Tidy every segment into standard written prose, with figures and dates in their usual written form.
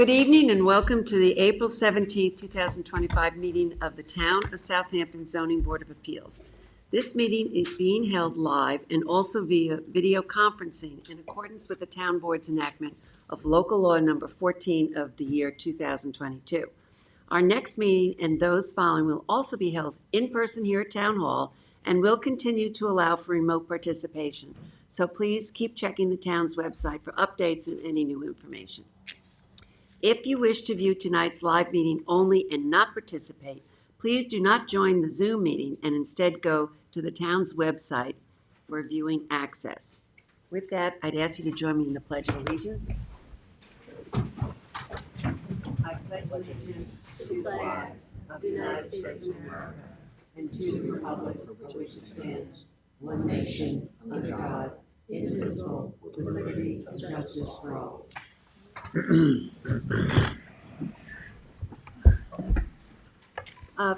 Good evening and welcome to the April 17th, 2025 meeting of the Town of Southampton Zoning Board of Appeals. This meeting is being held live and also via video conferencing in accordance with the Town Board's enactment of Local Law Number 14 of the year 2022. Our next meeting and those following will also be held in person here at Town Hall and will continue to allow for remote participation. So please keep checking the town's website for updates and any new information. If you wish to view tonight's live meeting only and not participate, please do not join the Zoom meeting and instead go to the town's website for viewing access. With that, I'd ask you to join me in the Pledge of Allegiance. I pledge allegiance to the flag of the United States of America and to the republic for which it stands, one nation, under God, indivisible, with liberty and justice for all.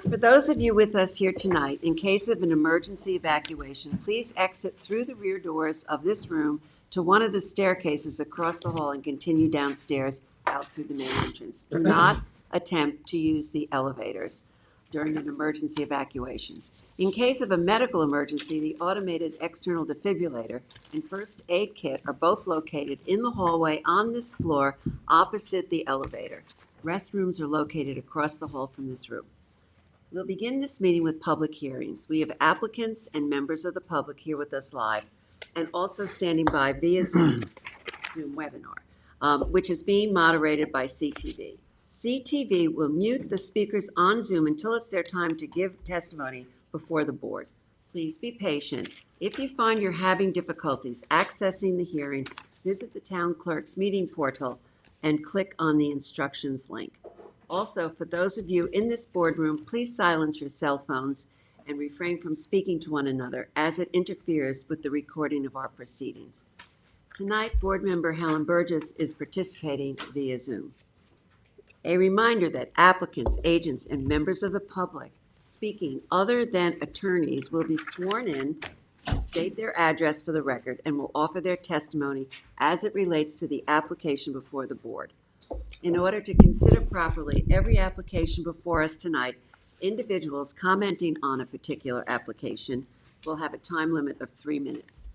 For those of you with us here tonight, in case of an emergency evacuation, please exit through the rear doors of this room to one of the staircases across the hall and continue downstairs out through the main entrance. Do not attempt to use the elevators during an emergency evacuation. In case of a medical emergency, the automated external defibrillator and first aid kit are both located in the hallway on this floor opposite the elevator. Restrooms are located across the hall from this room. We'll begin this meeting with public hearings. We have applicants and members of the public here with us live and also standing by via Zoom webinar, which is being moderated by CTV. CTV will mute the speakers on Zoom until it's their time to give testimony before the board. Please be patient. If you find you're having difficulties accessing the hearing, visit the town clerk's meeting portal and click on the instructions link. Also, for those of you in this boardroom, please silence your cell phones and refrain from speaking to one another as it interferes with the recording of our proceedings. Tonight, board member Helen Burgess is participating via Zoom. A reminder that applicants, agents, and members of the public speaking other than attorneys will be sworn in and state their address for the record and will offer their testimony as it relates to the application before the board. In order to consider properly every application before us tonight, individuals commenting on a particular application will have a time limit of 3 minutes.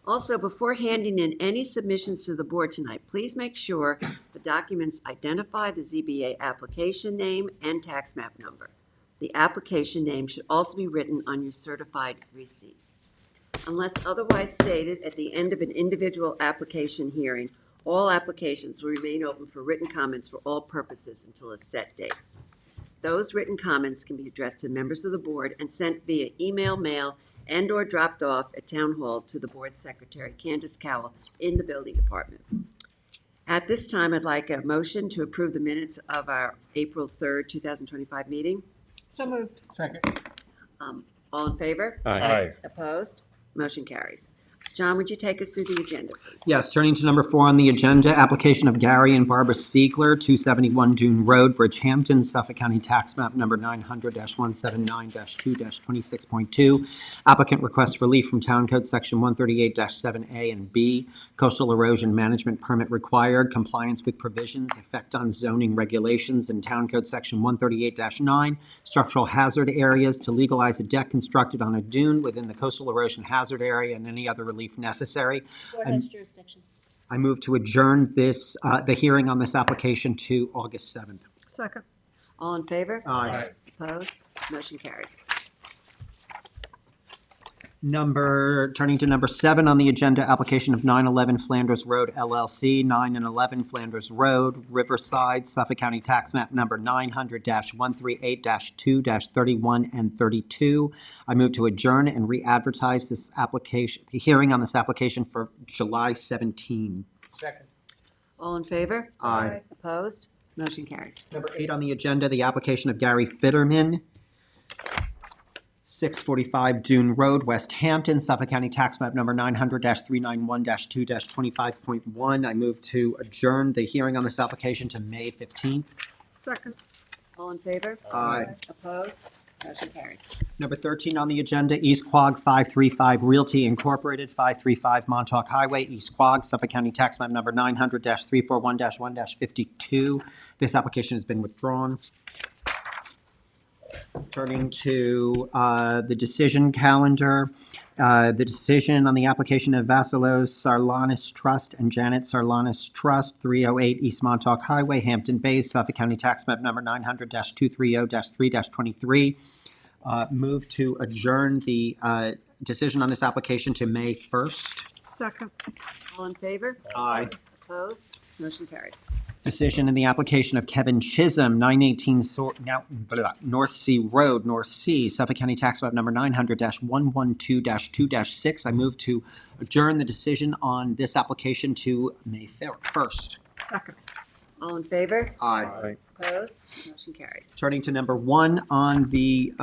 Also, before handing in any submissions to the board tonight, please make sure the documents identify the ZBA application name and tax map number. The application name should also be written on your certified receipts. Unless otherwise stated at the end of an individual application hearing, all applications will remain open for written comments for all purposes until a set date. Those written comments can be addressed to members of the board and sent via email, mail, and/or dropped off at Town Hall to the board secretary, Candace Cowell, in the building department. At this time, I'd like a motion to approve the minutes of our April 3rd, 2025 meeting. So moved. Second. All in favor? Aye. Opposed? Motion carries. John, would you take us through the agenda, please? Yes, turning to number 4 on the agenda, application of Gary and Barbara Siegler, 271 Dune Road, Bridgehampton, Suffolk County Tax Map Number 900-179-2-26.2. Applicant requests relief from Town Code Section 138-7A and B, coastal erosion management permit required, compliance with provisions, effect on zoning regulations, and Town Code Section 138-9, structural hazard areas to legalize a deck constructed on a dune within the coastal erosion hazard area and any other relief necessary. Board has jurisdiction. I move to adjourn this, the hearing on this application to August 7th. Second. All in favor? Aye. Opposed? Motion carries. Turning to number 7 on the agenda, application of 911 Flanders Road LLC, 9 and 11 Flanders Road, Riverside, Suffolk County Tax Map Number 900-138-2-31 and 32. I move to adjourn and re-advertise this application, the hearing on this application for July 17. Second. All in favor? Aye. Opposed? Motion carries. Number 8 on the agenda, the application of Gary Fitterman, 645 Dune Road, West Hampton, Suffolk County Tax Map Number 900-391-2-25.1. I move to adjourn the hearing on this application to May 15th. Second. All in favor? Aye. Opposed? Motion carries. Number 13 on the agenda, East Quogue 535 Realty Incorporated, 535 Montauk Highway, East Quogue, Suffolk County Tax Map Number 900-341-1-52. This application has been withdrawn. Turning to the decision calendar, the decision on the application of Vassilos Sarlanis Trust and Janet Sarlanis Trust, 308 East Montauk Highway, Hampton Bays, Suffolk County Tax Map Number 900-230-3-23. Move to adjourn the decision on this application to May 1st. Second. All in favor? Aye. Opposed? Motion carries. Decision in the application of Kevin Chisholm, 918 North Sea Road, North Sea, Suffolk County Tax Map Number 900-112-2-6. I move to adjourn the decision on this application to May 1st. Second. All in favor? Aye. Opposed? Motion carries. Turning to number 1 on the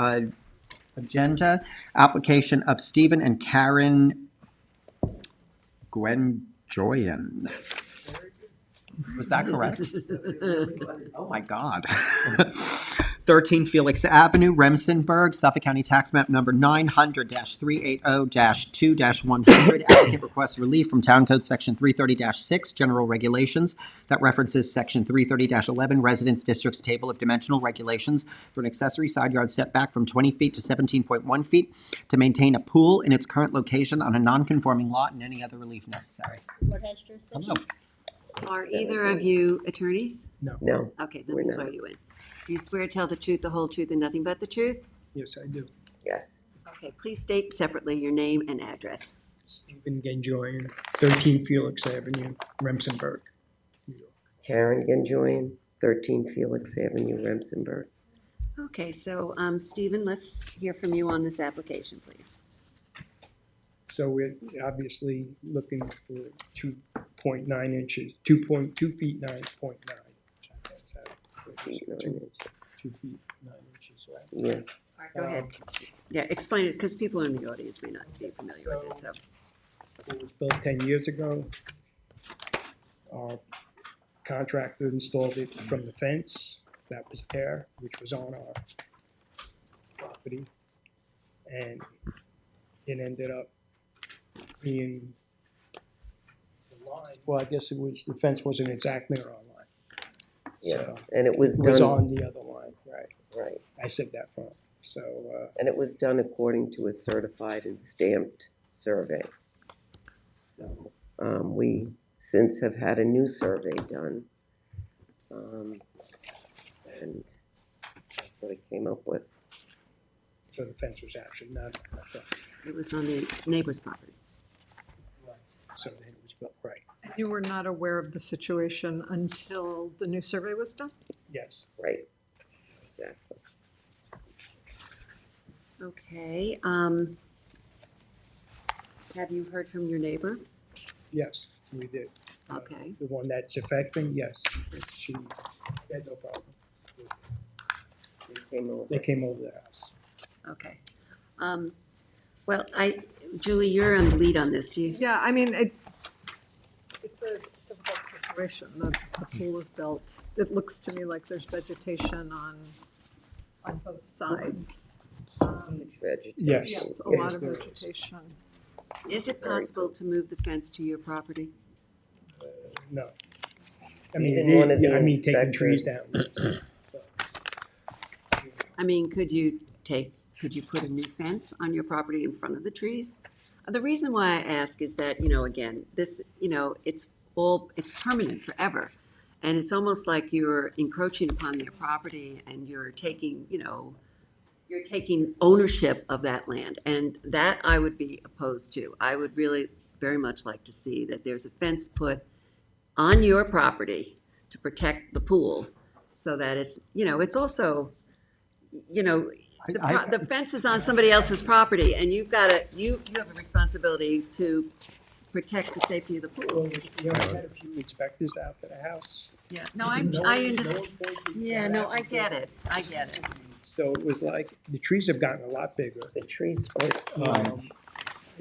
agenda, application of Stephen and Karen Gwenjoyan. Was that correct? Oh, my God. 13 Felix Avenue, Remsenburg, Suffolk County Tax Map Number 900-380-2-100. Applicant requests relief from Town Code Section 330-6, General Regulations, that references Section 330-11, Residence Districts Table of Dimensional Regulations, for an accessory side yard setback from 20 feet to 17.1 feet to maintain a pool in its current location on a non-conforming lot and any other relief necessary. Board has jurisdiction. Are either of you attorneys? No, Okay, let We're me not. swear you in. Do you swear to tell the truth, the whole truth, and nothing but the truth? Yes, I do. yes. Okay, please state separately your name and address. Stephen Genjoyan, 13 Felix Avenue, Remsenburg, New York. Karen Genjoyan, 13 Felix Avenue, Remsenburg. Okay, so, Stephen, let's hear from you on this application, please. So we're obviously looking for 2.9 inches, 2.2 feet 9.9. That's how- 2 feet 9 inches. 2 feet 9 inches, right? Yeah, Go ahead. Yeah, explain it, because people in the audience may not be familiar with it, so. It was built 10 years ago. Our contractor installed it from the fence that was there, which was on our property. And it ended up being the line, well, I guess it was, the fence wasn't exactly on our line. yeah. So And it was it was done, on the other line, right. right. I said that wrong. So, And it was done according to a certified and stamped survey. So, we since have had a new survey done. And that's what it came up with. so the fence was actually not, It was on the neighbor's property. so then it was built right. You were not aware of the situation until the new survey was done? Yes. Right, exactly. Okay, have you heard from your neighbor? Yes, we did. Okay. The one that's affecting, yes, she had no problem. It came over. They came over the house. Okay. Well, Julie, you're on the lead on this. Do you? Yeah, I mean, it's a difficult situation. The pool is built. It looks to me like there's vegetation on both sides. Vegetation. Yes. Yeah, it's a Yes, lot of there is. vegetation. Is it possible to move the fence to your property? No. I mean, Even one of the taking trees inspectors. down. I mean, could you put a new fence on your property in front of the trees? The reason why I ask is that, again, this, it's permanent forever. And it's almost like you're encroaching upon their property and you're taking ownership of that land. And that I would be opposed to. I would really very much like to see that there's a fence put on your property to protect the pool so that it's also, the fence is on somebody else's property and you have a responsibility to protect the safety of the pool. Well, we already had a few inspectors out to the house. Yeah, no, No one understand. pointed Yeah, that no, out. I get it. So it was like, the trees have gotten a lot bigger. The trees,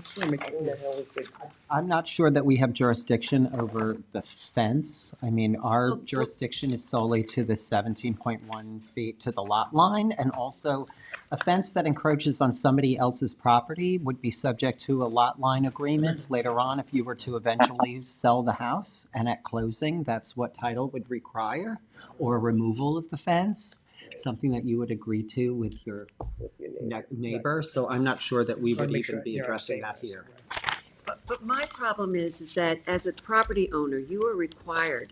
just wanna make I don't know sure. how we could, I'm not sure that we have jurisdiction over the fence. I mean, our Well, jurisdiction is solely to the 17.1 feet to the lot line. And also, a fence that encroaches on somebody else's property would be subject to a lot line agreement later on if you were to eventually sell the house. And at closing, that's what title would require, or removal of the fence, something that you would agree to with your with your name. neighbor. So I'm not sure that we Just wanna would make sure, even be you know, addressing same that as- here. But my problem is that as a property owner, you are required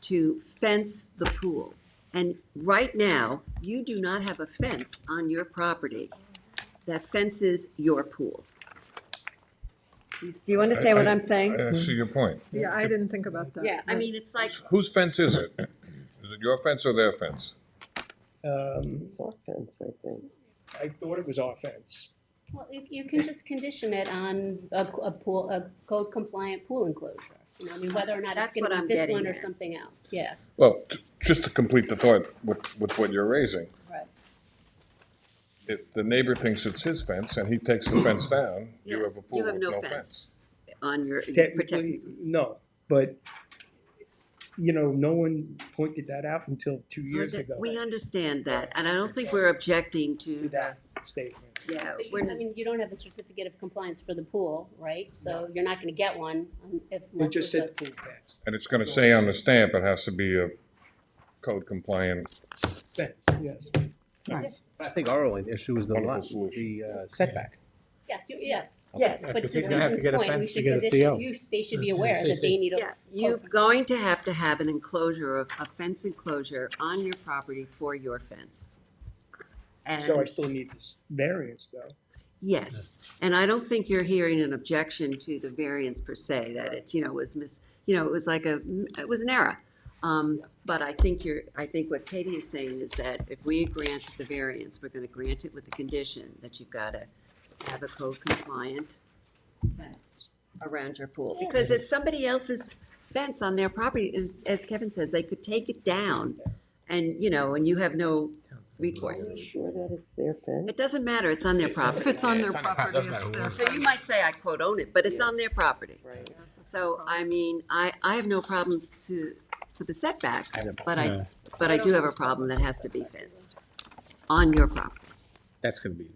to fence the pool. And right now, you do not have a fence on your property that fences your pool. Do you understand what I'm saying? I see your point. Yeah, I didn't think about that. Yeah, I mean, it's like, Whose fence is it? Is it your fence or their fence? It's our fence, I think. I thought it was our fence. Well, you can just condition it on a pool, a code compliant pool enclosure. You know, I mean, whether or not it's That's gonna what I'm be this getting one or at. something else, yeah. Well, just to complete the thought with what you're raising, Right. if the neighbor thinks it's his fence and he takes the fence down, you yeah, have a pool you have with no no fence fence. on your, Technically, protected. no, but, you know, no one pointed that out until 2 years ago. We understand that, and I don't think we're objecting To to that that. statement. Yeah, But we're, I mean, you don't have a certificate of compliance for the pool, right? So you're not gonna get one if, It unless just there's said a. pool fence. And it's gonna say on the stamp, it has to be a code compliant. Fence, yes. I think our only issue is the Wonderful lot, solution. the setback. Yes, yes. yes. But to Because you're gonna have to Susan's get a point, we fence to should get a condition, CO. they should be aware that they need a. Yeah, you're going to have an enclosure, a fence enclosure on your property for your fence. So I And, still need this variance though. yes, and I don't think you're hearing an objection to the variance per se, that it's, was it was like it was an error. But I think what Katie is saying is that if we grant the variance, we're gonna grant it with the condition that you've gotta have a code compliant fence around your pool. Because it's somebody else's fence on their property, is, as Kevin says, they could take it down and, and you have no recourse. Are you sure that it's their fence? It doesn't matter, it's on their If property. it's on their property, it's their. So you might say I quote own it, but it's on their property. Right. So, I mean, I have no problem to the setback, but I do have a problem that has to be fenced on your property. That's gonna be,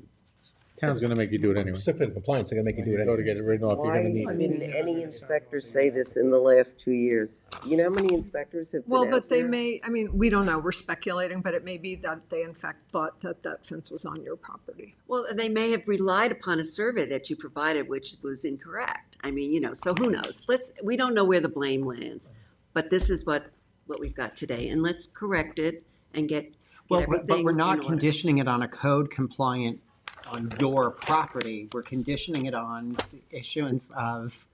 town's gonna make you do it anyway. Certificate of compliance, they're gonna make you do it Go anyway. to get it written off, you're Why gonna need it. didn't any inspectors say this in the last 2 years? You know how many inspectors have been Well, out but they there? may, I mean, we don't know, we're speculating, but it may be that they in fact thought that that fence was on your property. Well, they may have relied upon a survey that you provided, which was incorrect. I mean, so who knows? We don't know where the blame lands, but this is what we've got today, and let's correct it and get Well, everything but we're in not order. conditioning it on a code compliant on your property. We're conditioning it on the issuance of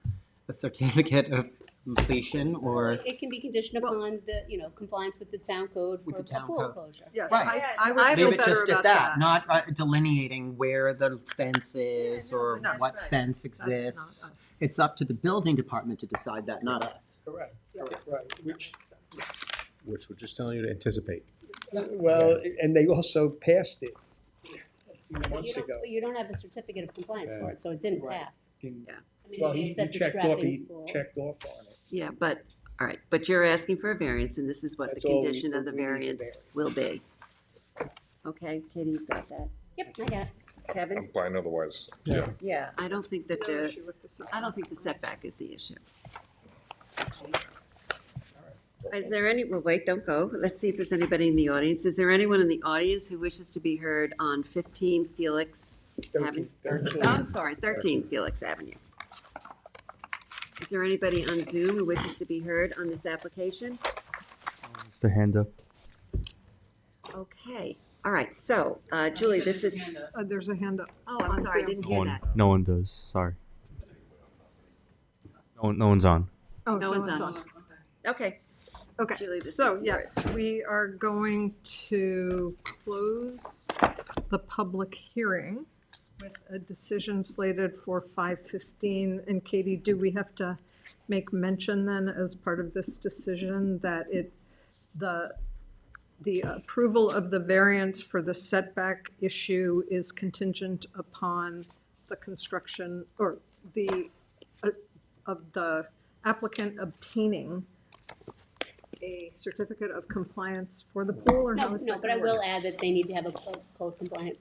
a certificate of completion or, It can be conditioned upon the, compliance with the town code for With the a town pool code. closure. Yes, Right. I would I feel leave it better just about at that, not delineating where the fence is or No, what that's right. fence That's not exists. us. It's up to the building department to decide that, not us. Correct, right, Which we're just telling you to anticipate. well, and they also passed it a few But months ago. you don't have a certificate of compliance for it, so it didn't Right. pass. And- I mean, Well, it he is at the checked off, strapping he spool. checked off on it. Yeah, but, all right, but you're asking for a variance, and this is what the That's all we- condition of the we need the variance variance. will be. Okay, Katie, you've got that. Yep, I got it. Kevin? I'm fine otherwise. Yeah. Yeah, I don't think that No issue with the system. I don't think the setback is the issue. Is there any, well, wait, don't go. Let's see if there's anybody in the audience. Is there anyone in the audience who wishes to be heard on 15 Felix Avenue? 13. I'm sorry, 13 Felix Avenue. Is there anybody on Zoom who wishes to be heard on this application? It's the hand up. Okay, all right, so, Julie, this is, There's a hand up. oh, I'm on sorry, I Zoom. didn't hear that. No one does. Sorry. No one's on. Oh, No one's on. Okay, Okay, Julie, this so is yes, we are going to close the public hearing with a decision slated for 5:15. And Katie, do we have to make mention then as part of this decision that the approval of the variance for the setback issue is contingent upon the construction or of the applicant obtaining a certificate of compliance for the pool, or how No, is no, that but I gonna will work? add that they need to have a code compliant,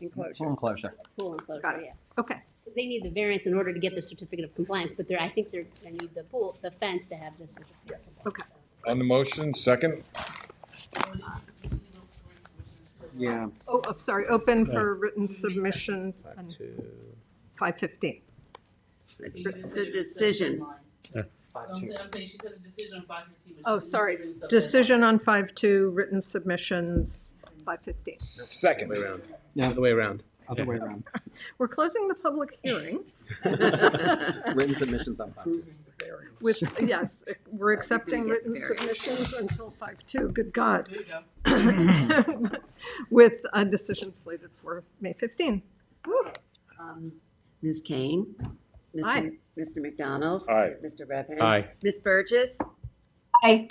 Enclosure. Enclosure. pool enclosure, Got it. yeah. Okay, They need the variance in order to get the certificate of compliance, but I think they need the fence to have the certificate. okay. On the motion, second? Yeah. Oh, I'm sorry, open for written submission on 5:15. The decision. I'm saying she said the decision on 5:15. Oh, sorry, decision on 5:2, written submissions, 5:15. Second. Yeah, Other way around. other way around. We're closing the public hearing Written submissions on file. with, yes, we're accepting get written variance. submissions until 5:2, good God. There you go. With a decision slated for May 15. Woo. Ms. Kane? Aye. Mr. McDonald? Aye. Mr. Redpath? Aye. Ms. Burgess? Aye.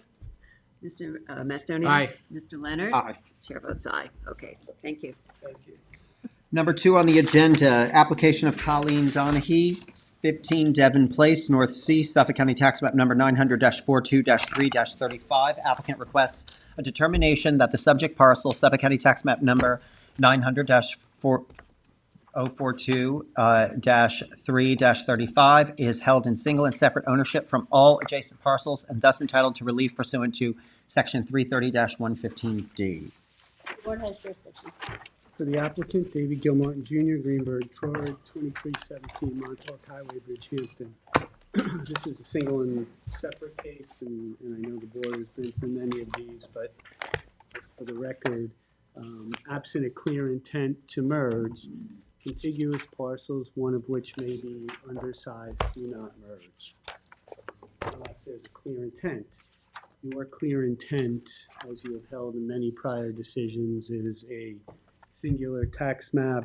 Mr. Mastonia? Aye. Mr. Leonard? Aye. Chair votes aye. Okay, thank you. Thank you. Number 2 on the agenda, application of Colleen Donahue, 15 Devon Place, North Sea, Suffolk County Tax Map Number 900-42-3-35. Applicant requests a determination that the subject parcel, Suffolk County Tax Map Number 900-4042-3-35, is held in single and separate ownership from all adjacent parcels and thus entitled to relief pursuant to Section 330-115D. The board has jurisdiction. For the applicant, David Gilmartin Jr., Greenberg, Troy, 2317 Montauk Highway Bridge, Hampton. This is a single and separate case, and I know the board has been through many of these, but just for the record, absent a clear intent to merge, contiguous parcels, one of which may be undersized, do not merge. Unless there's a clear intent. Your clear intent, as you have held in many prior decisions, is a singular tax map,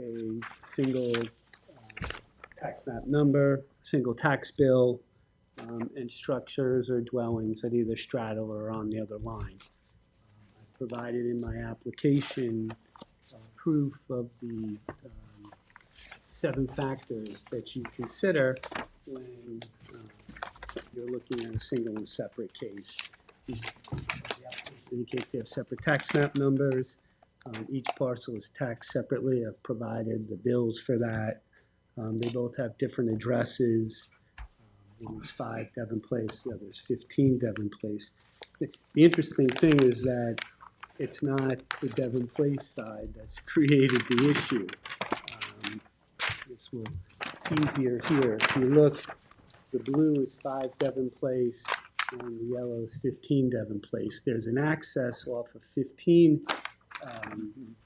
a single tax map number, single tax bill, and structures or dwellings that either straddle or are on the other line. I provided in my application proof of the 7 factors that you consider when you're looking at a single and separate case. The application indicates they have separate tax map numbers. Each parcel is taxed separately. I've provided the bills for that. They both have different addresses. One is 5 Devon Place, the other is 15 Devon Place. The interesting thing is that it's not the Devon Place side that's created the issue. It's easier here. If you look, the blue is 5 Devon Place and the yellow is 15 Devon Place. There's an access off of 15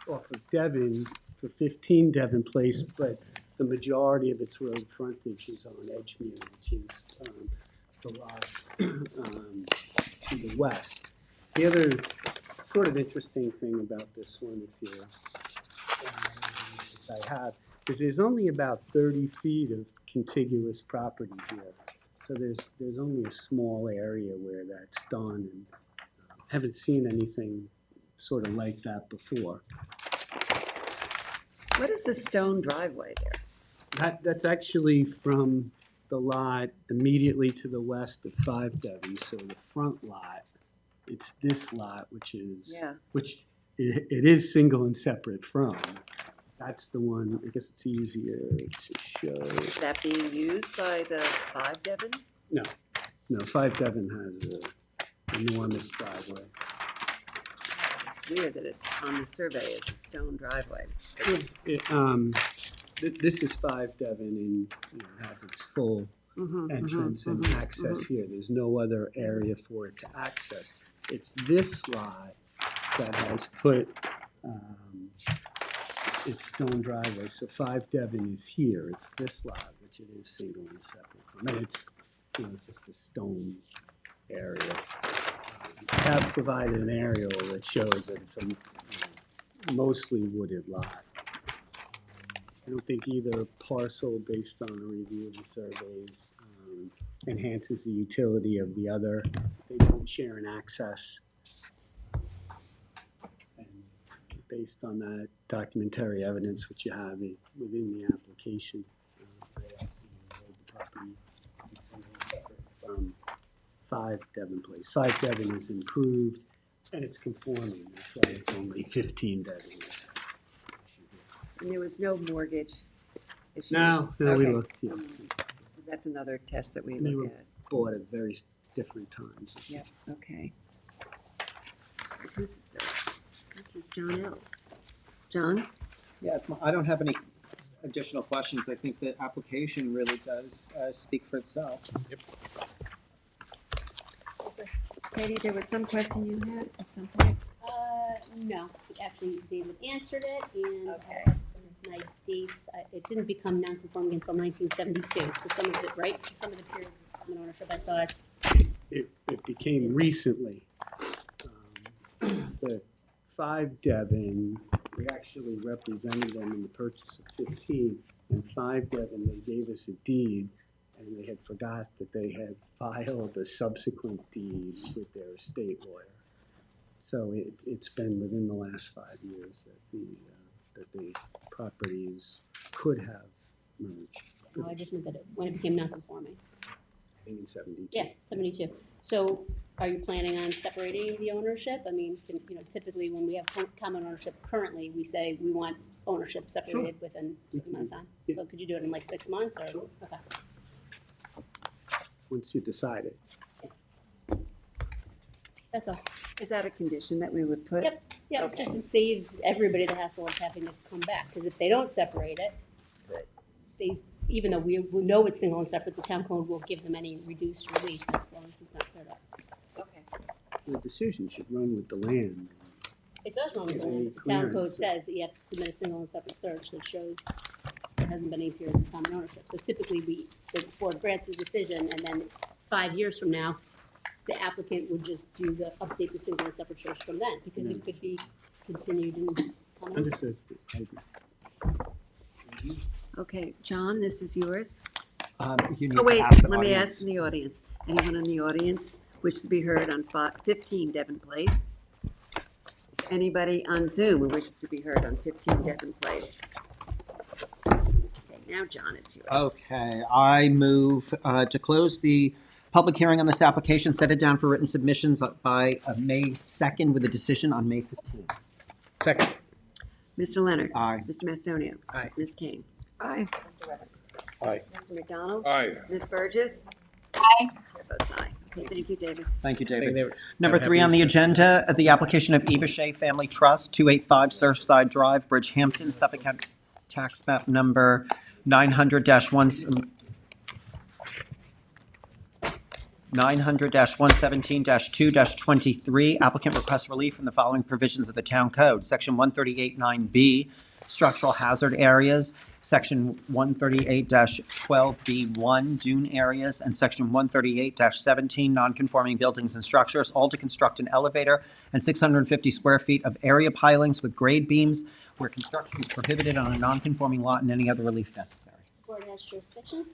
off of Devon for 15 Devon Place, but the majority of its road frontage is on Edgemere, which is the lot to the west. The other sort of interesting thing about this one, if you're, I have, is there's only about 30 feet of contiguous property here. So there's only a small area where that's done, and haven't seen anything sort of like that before. What is the stone driveway there? That's actually from the lot immediately to the west of 5 Devon, so the front lot, it's this lot, which is, Yeah. which it is single and separate from. That's the one, I guess it's easier to show. Is that being used by the 5 Devon? No, 5 Devon has an enormous driveway. It's weird that it's on the survey as a stone driveway. This is 5 Devon and has its full entrance and access here. There's no other area for it to access. It's this lot that has put its stone driveway. So 5 Devon is here. It's this lot, which it is single and separate from. And it's just a stone area. I have provided an aerial that shows that it's a mostly wooded lot. I don't think either parcel, based on a review of the surveys, enhances the utility of the other. They don't share an access. And based on that documentary evidence which you have within the application, address and hold the property single and separate from 5 Devon Place. 5 Devon is improved and it's conforming, that's why it's only 15 Devon. And there was no mortgage issue? No, we Okay. looked, yes. That's another test that we They look were at. bought at very different times. Yep, okay. Whose is this? This is John L. John? Yeah, I don't have any additional questions. I think the application really does speak for itself. Katie, there was some question you had at some point? No, actually, David answered it, and Okay. my dates, it didn't become non-conforming until 1972, so some of it, right? Some of the period of common ownership, I saw it. It became recently. The 5 Devon, we actually represented them in the purchase of 15, and 5 Devon, they gave us a deed, and they had forgot that they had filed a subsequent deed with their estate lawyer. So it's been within the last 5 years that the properties could have merged. Oh, I just meant that when it became non-conforming. I think in 72. Yeah, 72. So are you planning on separating the ownership? I mean, typically when we have common ownership currently, we say we want ownership separated within a certain amount of time. Yeah. So could you do it in like 6 months or? Okay. Once you decide it. That's all. Is that a condition that we would put? Yep. Yeah, Okay. just it saves everybody the hassle of having to come back, because if they don't separate it, even though we know it's single and separate, the town code will give them any reduced relief as long as it's not cleared up. Okay. The decision should run with the land. It does run with the land, but the town code says that you have to submit a single and separate search that shows there hasn't been any period of common ownership. So typically, the board grants the decision, and then 5 years from now, the applicant would just update the single and separate search from then, because it could be continued in common ownership. Understood. I agree. Okay, John, this is yours. You need Oh, to wait, ask the let me audience. ask in the audience. Anyone in the audience wish to be heard on 15 Devon Place? Anybody on Zoom who wishes to be heard on 15 Devon Place? Okay, now, John, it's yours. Okay, I move to close the public hearing on this application, set it down for written submissions by May 2nd with a decision on May 15th. Second. Mr. Leonard. Aye. Mr. Macedonia. Aye. Ms. King. Aye. Mr. Weber. Aye. Mr. McDonald. Aye. Ms. Burgess. Aye. Chair votes aye. Okay, thank you, David. Thank you, Thank you, David. David. Number Have a 3 happy on the Easter. agenda, the application of Evashay Family Trust, 285 Surfside Drive, Bridgehampton, Suffolk County, tax map number 900-117-2-23. Applicant requests relief from the following provisions of the town code. Section 138.9B, structural hazard areas. Section 138-12B1, dune areas. And Section 138-17, nonconforming buildings and structures, all to construct an elevator and 650 square feet of area pilings with grade beams where construction is prohibited on a nonconforming lot and any other relief necessary. Board has jurisdiction.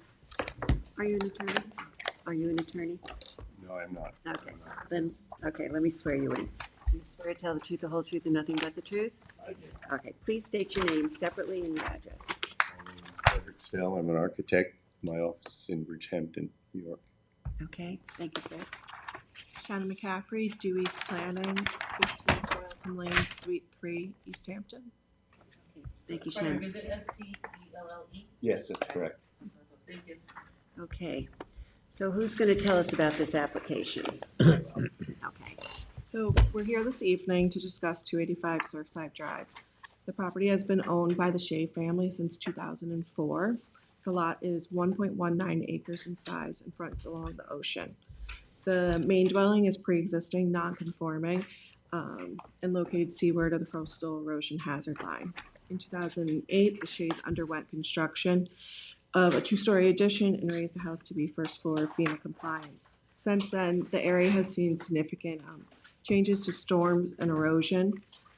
Are you an attorney? Are you an attorney? No, I'm not. Okay, then, okay, let me swear you in. Do you swear to tell the truth, the whole truth, and nothing but the truth? I do. Okay, please state your name separately and your address. My name is Frederick Snell. I'm an architect. My office is in Bridgehampton, New York. Okay, thank you, Fred. Shannon McCaffrey, Dewey's Planning, 15 Toilsome Lane, Suite 3, East Hampton. Okay, thank you, Frederick, Shannon. is it STELLE? Yes, that's correct. Thank you. Okay, so who's going to tell us about this application? Okay, So we're here this evening to discuss 285 Surfside Drive. The property has been owned by the Shea family since 2004. The lot is 1.19 acres in size and fronts along the ocean. The main dwelling is pre-existing, non-conforming, and located seaward of the coastal erosion hazard line. In 2008, the Shays underwent construction of a 2-story addition and raised the house to be first floor FEMA compliance. Since then, the area has seen significant changes to storm and erosion.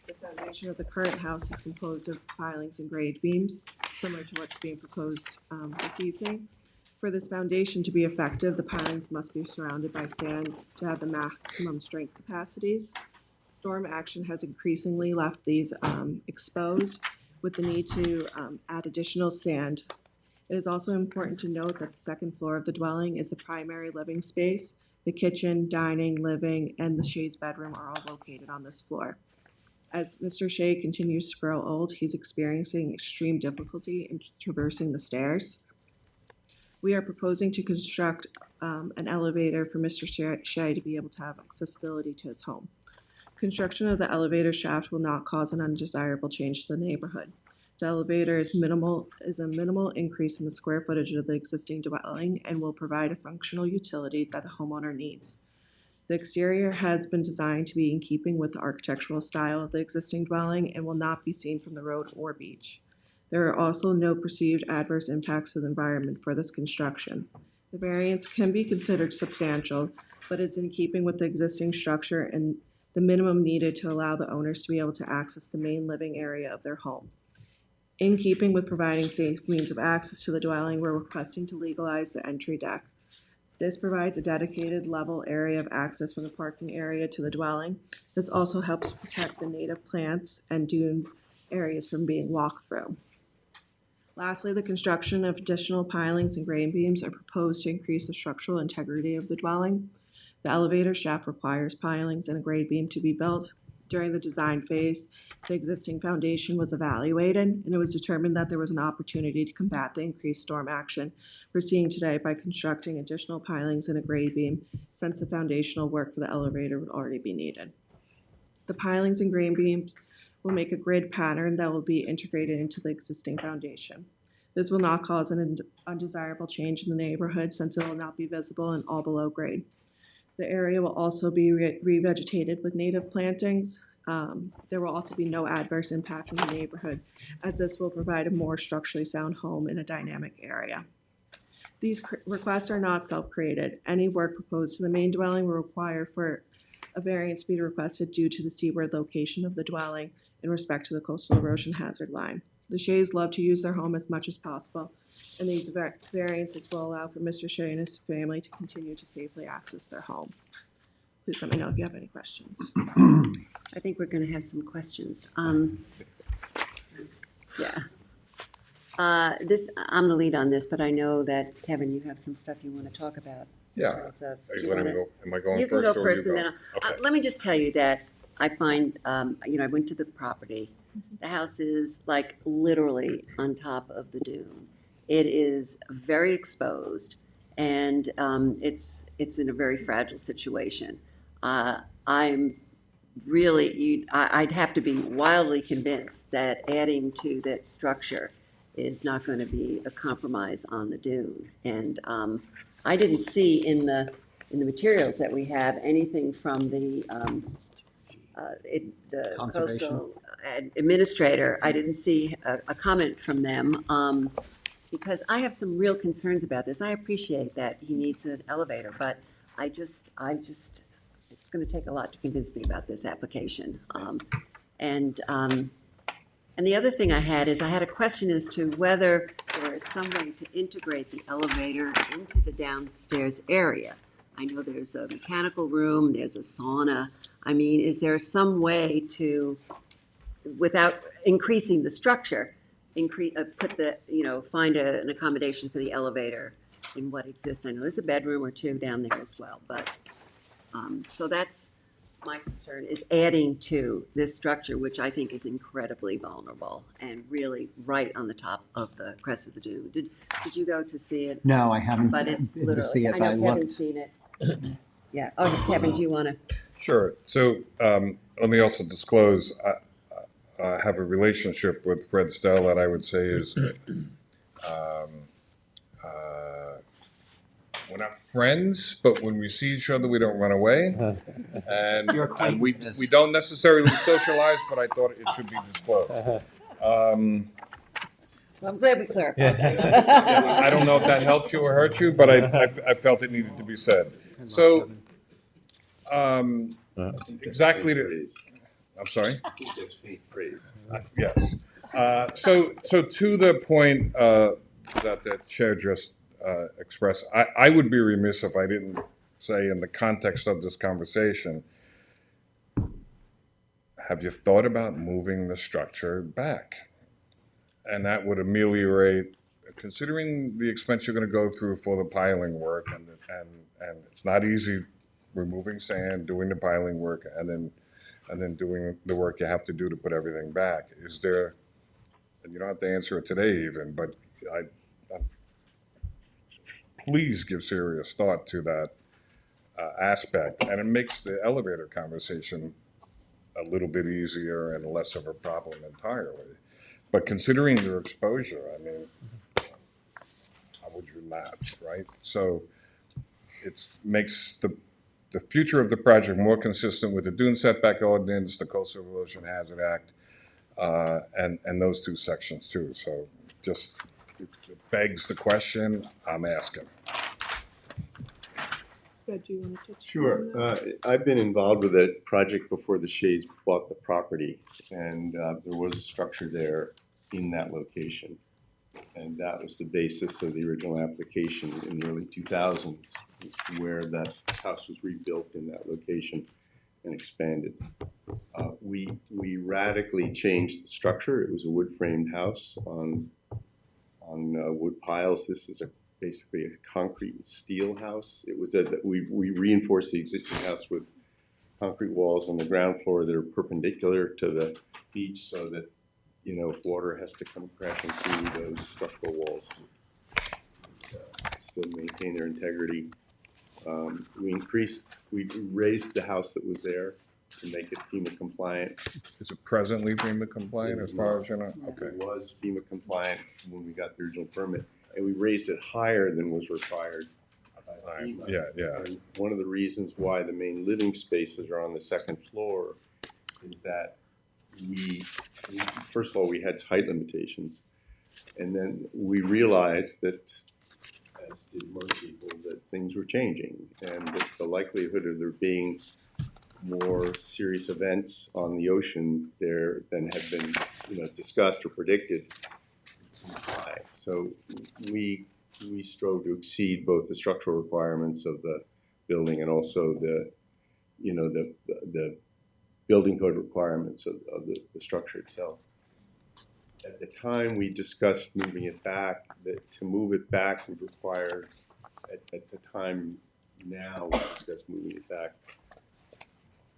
The foundation of the current house is composed of pilings and grade beams, similar to what's being proposed this evening. For this foundation to be effective, the pilings must be surrounded by sand to have the maximum strength capacities. Storm action has increasingly left these exposed, with the need to add additional sand It is also important to note that the second floor of the dwelling is the primary living space. The kitchen, dining, living, and the Shea's bedroom are all located on this floor. As Mr. Shea continues to grow old, he's experiencing extreme difficulty in traversing the stairs. We are proposing to construct an elevator for Mr. Shea to be able to have accessibility to his home. Construction of the elevator shaft will not cause an undesirable change to the neighborhood. The elevator is a minimal increase in the square footage of the existing dwelling and will provide a functional utility that the homeowner needs. The exterior has been designed to be in keeping with the architectural style of the existing dwelling and will not be seen from the road or beach. There are also no perceived adverse impacts to the environment for this construction. The variance can be considered substantial, but it's in keeping with the existing structure and the minimum needed to allow the owners to be able to access the main living area of their home. In keeping with providing safe means of access to the dwelling, we're requesting to legalize the entry deck. This provides a dedicated level area of access from the parking area to the dwelling. This also helps protect the native plants and dune areas from being walked through. Lastly, the construction of additional pilings and grain beams are proposed to increase the structural integrity of the dwelling. The elevator shaft requires pilings and a grade beam to be built. During the design phase, the existing foundation was evaluated, and it was determined that there was an opportunity to combat the increased storm action we're seeing today by constructing additional pilings and a grade beam, since the foundational work for the elevator would already be needed. The pilings and grade beams will make a grid pattern that will be integrated into the existing foundation. This will not cause an undesirable change in the neighborhood, since it will not be visible and all below grade. The area will also be revegetated with native plantings. There will also be no adverse impact on the neighborhood, as this will provide a more structurally sound home in a dynamic area. These requests are not self-created. Any work proposed to the main dwelling will require for a variance to be requested due to the seaward location of the dwelling in respect to the coastal erosion hazard line. The Shays love to use their home as much as possible, and these variances will allow for Mr. Shea and his family to continue to safely access their home. Please let me know if you have any questions. I think we're going to have some questions. I'm the lead on this, but I know that, Kevin, you have some stuff you want to talk about. Yeah. Are you letting me go? Am I going You first? can go or first, you and go? then, Okay. let me just tell you that I find, I went to the property. The house is like literally on top of the dune. It is very exposed, and it's in a very fragile situation. I'm really, I'd have to be wildly convinced that adding to that structure is not going to be a compromise on the dune. And I didn't see in the materials that we have anything from the Conservation. coastal administrator. I didn't see a comment from them, because I have some real concerns about this. I appreciate that he needs an elevator, but I just, it's gonna take a lot to convince me about this application. And the other thing I had a question as to whether there is some way to integrate the elevator into the downstairs area. I know there's a mechanical room, there's a sauna. I mean, is there some way to, without increasing the structure, find an accommodation for the elevator in what exists? I know there's a bedroom or two down there as well, but, so that's my concern, is adding to this structure, which I think is incredibly vulnerable and really right on the top of the crest of the dune. Did you go to see it? No, I haven't But it's been to see literally, it, I but know I Kevin's looked. seen it. Yeah, oh, Kevin, do you want to? Sure. So let me also disclose, I have a relationship with Fred Stell that I would say is, we're not friends, but when we see each other, we don't run away. And, Your and we acquaintances. don't necessarily socialize, but I thought it should be disclosed. Well, I'm glad we clarified. Yeah, I don't know if that helps you or hurts you, but I felt it needed to be said. So, exactly I'm sorry? It's faint praise. Yes. So to the point that the chair just expressed, I would be remiss if I didn't say, in the context of this conversation, have you thought about moving the structure back? And that would ameliorate considering the expense you're gonna go through for the piling work, and it's not easy removing sand, doing the piling work, and then doing the work you have to do to put everything back, is there, and you don't have to answer it today even, but please give serious thought to that aspect, and it makes the elevator conversation a little bit easier and less of a problem entirely. But considering your exposure, I mean, how would you not, right? So it makes the future of the project more consistent with the dune setback ordinance, the Coastal Erosion Hazard Act, and those two sections too. So just it begs the question I'm asking. Fred, do you want to touch? Sure. on that? I've been involved with a project before the Shays bought the property, and there was a structure there in that location. And that was the basis of the original application in the early 2000s, where that house was rebuilt in that location and expanded. We radically changed the structure. It was a wood-framed house on wood piles. This is basically a concrete and steel house. It was we reinforced the existing house with concrete walls on the ground floor that are perpendicular to the beach, so that, you know, if water has to come crashing through those structural walls, still maintain their integrity. We raised the house that was there to make it FEMA compliant. Is it presently FEMA compliant as far as you know? Okay. It was FEMA compliant when we got the original permit, and we raised it higher than was required by FEMA. Yeah. And one of the reasons why the main living spaces are on the second floor is that we first of all, we had height limitations, and then we realized that, as did most people, that things were changing, and that the likelihood of there being more serious events on the ocean there than had been, you know, discussed or predicted was high. So we strove to exceed both the structural requirements of the building and also the building code requirements of the structure itself. At the time we discussed moving it back, that to move it back would require, at the time now we discussed moving it back,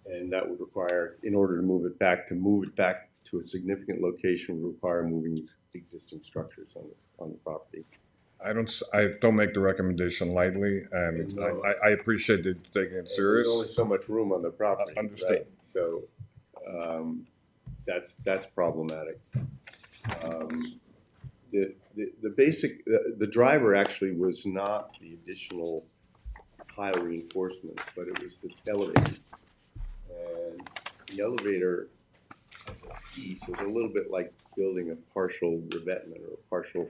and that would require, in order to move it back to a significant location, would require moving existing structures on the property. I don't make the recommendation lightly, and No. I appreciate you taking it serious. There's only so much room on the property. Understood. Right? So that's problematic. The driver actually was not the additional pile reinforcement, but it was the elevator. And the elevator as a piece is a little bit like building a partial revetment or a partial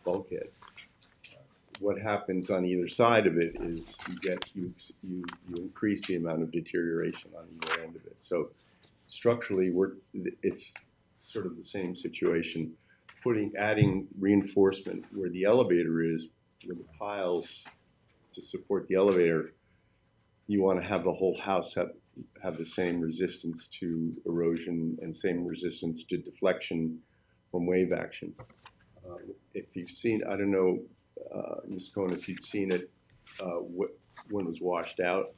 bulkhead. What happens on either side of it is you increase the amount of deterioration on either end of it. So structurally, it's sort of the same situation. Adding reinforcement where the elevator is, where the piles to support the elevator, you want to have the whole house have the same resistance to erosion and same resistance to deflection from wave action. If you've seen, I don't know, Ms. Cohen, if you'd seen it when it was washed out,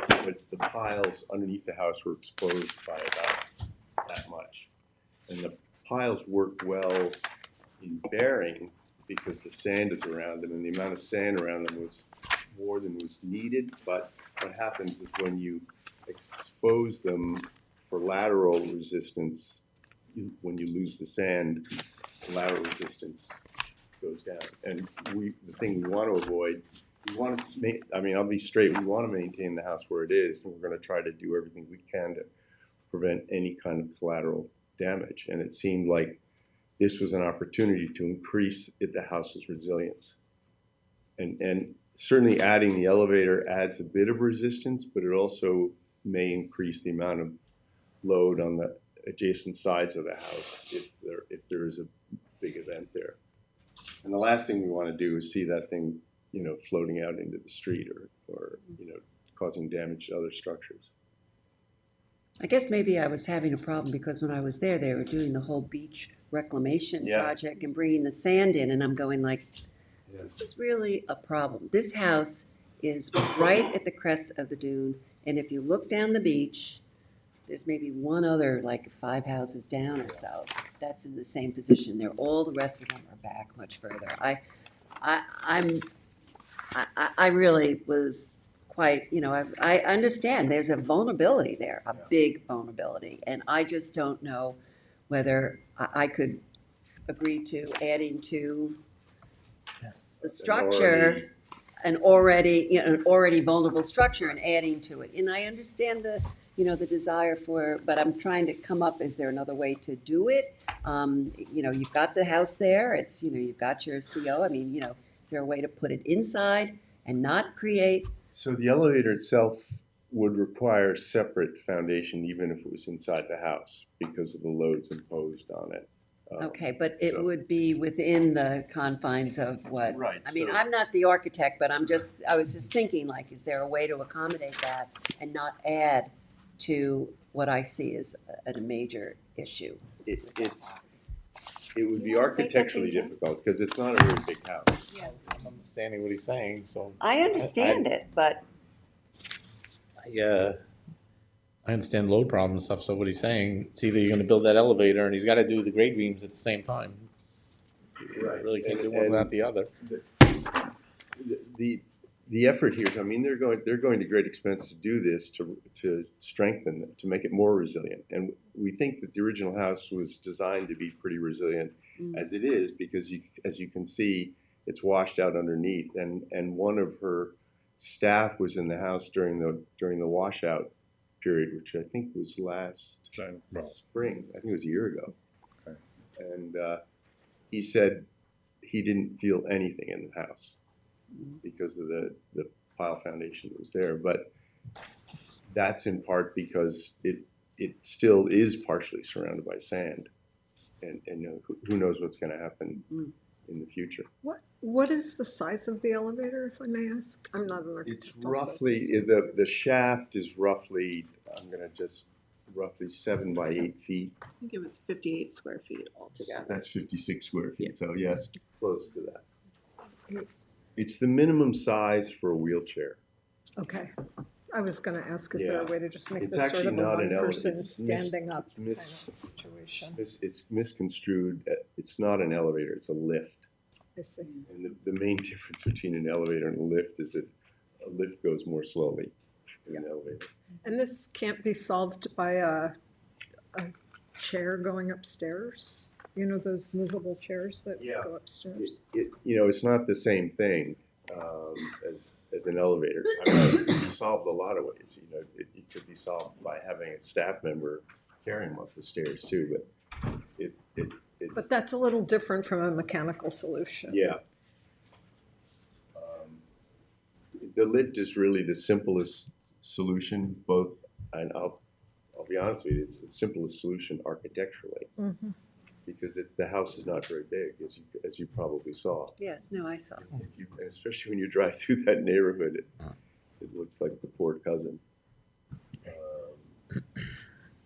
but the piles underneath the house were exposed by about that much. And the piles worked well in bearing because the sand is around them, and the amount of sand around them was more than was needed. But what happens is when you expose them for lateral resistance, when you lose the sand, the lateral resistance goes down. And the thing we want to avoid, I'll be straight, we want to maintain the house where it is, and we're going to try to do everything we can to prevent any kind of collateral damage. And it seemed like this was an opportunity to increase the house's resilience. And certainly adding the elevator adds a bit of resistance, but it also may increase the amount of load on the adjacent sides of the house if there is a big event there. And the last thing we want to do is see that thing, floating out into the street or causing damage to other structures. I guess maybe I was having a problem because when I was there, they were doing the whole beach reclamation Yeah. project and bringing the sand in, and I'm going like, this is really a problem. This house is right at the crest of the dune, and if you look down the beach, there's maybe one other, like 5 houses down or so, that's in the same position. They're, all the rest of them are back much further. I really was quite, I understand there's a vulnerability there, a big vulnerability, and I just don't know whether I could agree to adding to the structure an already vulnerable structure and adding to it. And I understand the desire for, but I'm trying to come up, is there another way to do it? You've got the house there, it's, you've got your CO, is there a way to put it inside and not create? So the elevator itself would require separate foundation even if it was inside the house because of the loads imposed on it. Okay, but it so- would be within the confines of what? Right, I mean, so- I'm not the architect, but I was just thinking, like, is there a way to accommodate that and not add to what I see as a major issue? It would be architecturally difficult because it's not a very big house. I'm understanding what he's saying, so. I understand it, but I understand load problem and stuff, so what he's saying, it's either you're gonna build that elevator and he's gotta do the grade beams at the same time. You Right. really can't do And- one without the other. The effort here is, they're going to great expense to do this, to strengthen it, to make it more resilient. And we think that the original house was designed to be pretty resilient as it is, because as you can see, it's washed out underneath. And one of her staff was in the house during the washout period, which I think was last spring. I think it was a year ago. Okay. And he said he didn't feel anything in the house because of the pile foundation that was there. But that's in part because it still is partially surrounded by sand. And who knows what's going to happen in the future. What is the size of the elevator, if I may ask? I'm not an architect. It's roughly, the shaft is roughly, roughly 7 by 8 feet. I think it was 58 square feet altogether. That's 56 square feet, so yes, close to that. It's the minimum size for a wheelchair. Okay. I was gonna ask, is there a Yeah. way to just make It's this sort actually of a not an one-person elevator. It's standing up it's kind of situation? It's misconstrued. It's not an elevator, it's a lift. I see. And the main difference between an elevator and a lift is that a lift goes more slowly than an elevator. And this can't be solved by a chair going upstairs? You know, those movable chairs that Yeah. go upstairs? It's not the same thing as an elevator. It can be solved a lot of ways. It could be solved by having a staff member carry them up the stairs too. But it's But that's a little different from a mechanical solution. yeah. The lift is really the simplest solution. And I'll be honest with you, it's the simplest solution architecturally. Mhm. Because the house is not very big, as you probably saw. yes, no, I saw. And especially when you drive through that neighborhood, it looks like the poor cousin.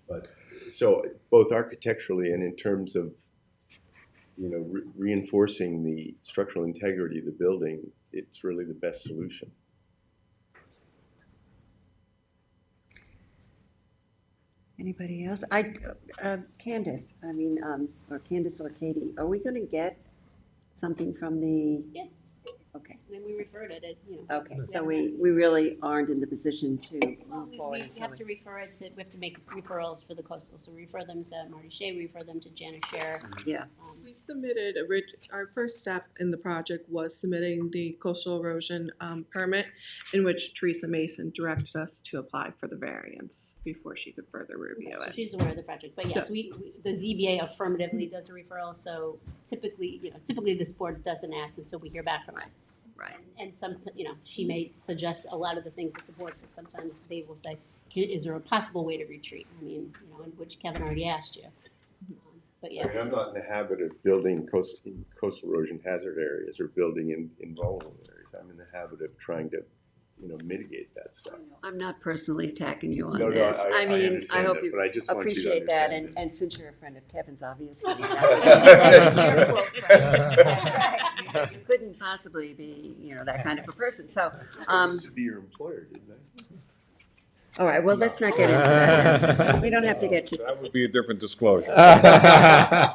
But so both architecturally and in terms of reinforcing the structural integrity of the building, it's really the best solution. Anybody else? Candace, or Candace or Katie, are we gonna get something from the? Yeah. Okay. I mean, we referred it, Okay, so we really aren't in the position to Well, move we forward have until to refer it to, we have to make referrals for the coastal, so we refer them to Marty Shea, we refer them to Janice Scher. yeah. We submitted, our first step in the project was submitting the coastal erosion permit, in which Teresa Mason directed us to apply for the variance before she could further review So it. she's aware of the project, but yes, So- the ZBA affirmatively does a referral, so typically this board doesn't act until we hear back from it. Right. And she may suggest a lot of the things that the board said, sometimes they will say, is there a possible way to retreat? I mean, in which Kevin already asked you. But yeah. I'm not in the habit of building coastal erosion hazard areas or building in vulnerable areas. I'm in the habit of trying to mitigate that stuff. I'm not personally attacking you on No, this. I mean, I understand hope that, you but I just want you to appreciate that, understand and since you're a friend of Kevin's, obviously. That's That's your true. quote, friend. That's right. You couldn't possibly be, that kind of a person, so, I used to be your employer, didn't I? all right, well, let's not get into that now. We don't have to get to. That would be a different disclosure. No, I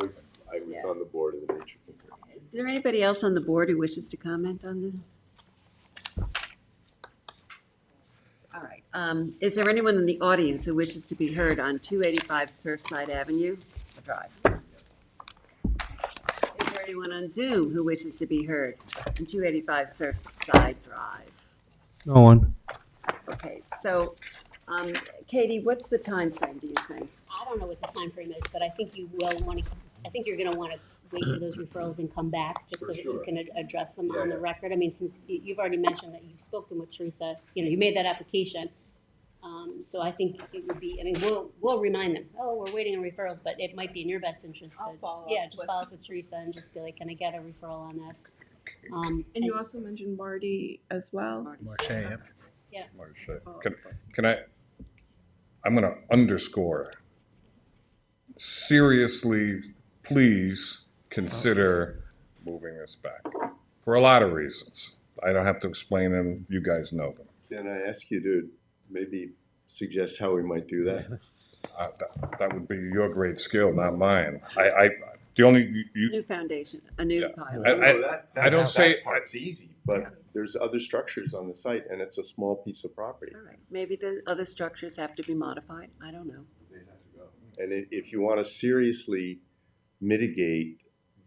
was Yeah. on the board of the Nature Conservancy. Is there anybody else on the board who wishes to comment on this? All right, is there anyone in the audience who wishes to be heard on 285 Surfside Avenue Drive? Is there anyone on Zoom who wishes to be heard on 285 Surfside Drive? No one. Okay, so, Katie, what's the time frame? Do you think? I don't know what the time frame is, but I think you will want to, I think you're gonna want to wait for those referrals and come back, just so For that you sure. can address them Yeah, on the yeah. record. I mean, since you've already mentioned that you've spoken with Teresa, you made that application. So I think it would be, I mean, we'll remind them, oh, we're waiting on referrals, but it might be in your best interest to, I'll follow up just with- follow up with Teresa and just be like, can I get a referral on this? And you also mentioned Marty as well. Marche. Can I'm gonna underscore, seriously, please consider moving this back, for a lot of reasons. I don't have to explain them, you guys know them. Can I ask you to maybe suggest how we might do that? That would be your great skill, not mine. The only, New foundation, a new Yeah. pilot. I don't say- That part's easy, but there's other structures on the site, and it's a small piece of property. All right, maybe the other structures have to be modified, I don't know. And if you want to seriously mitigate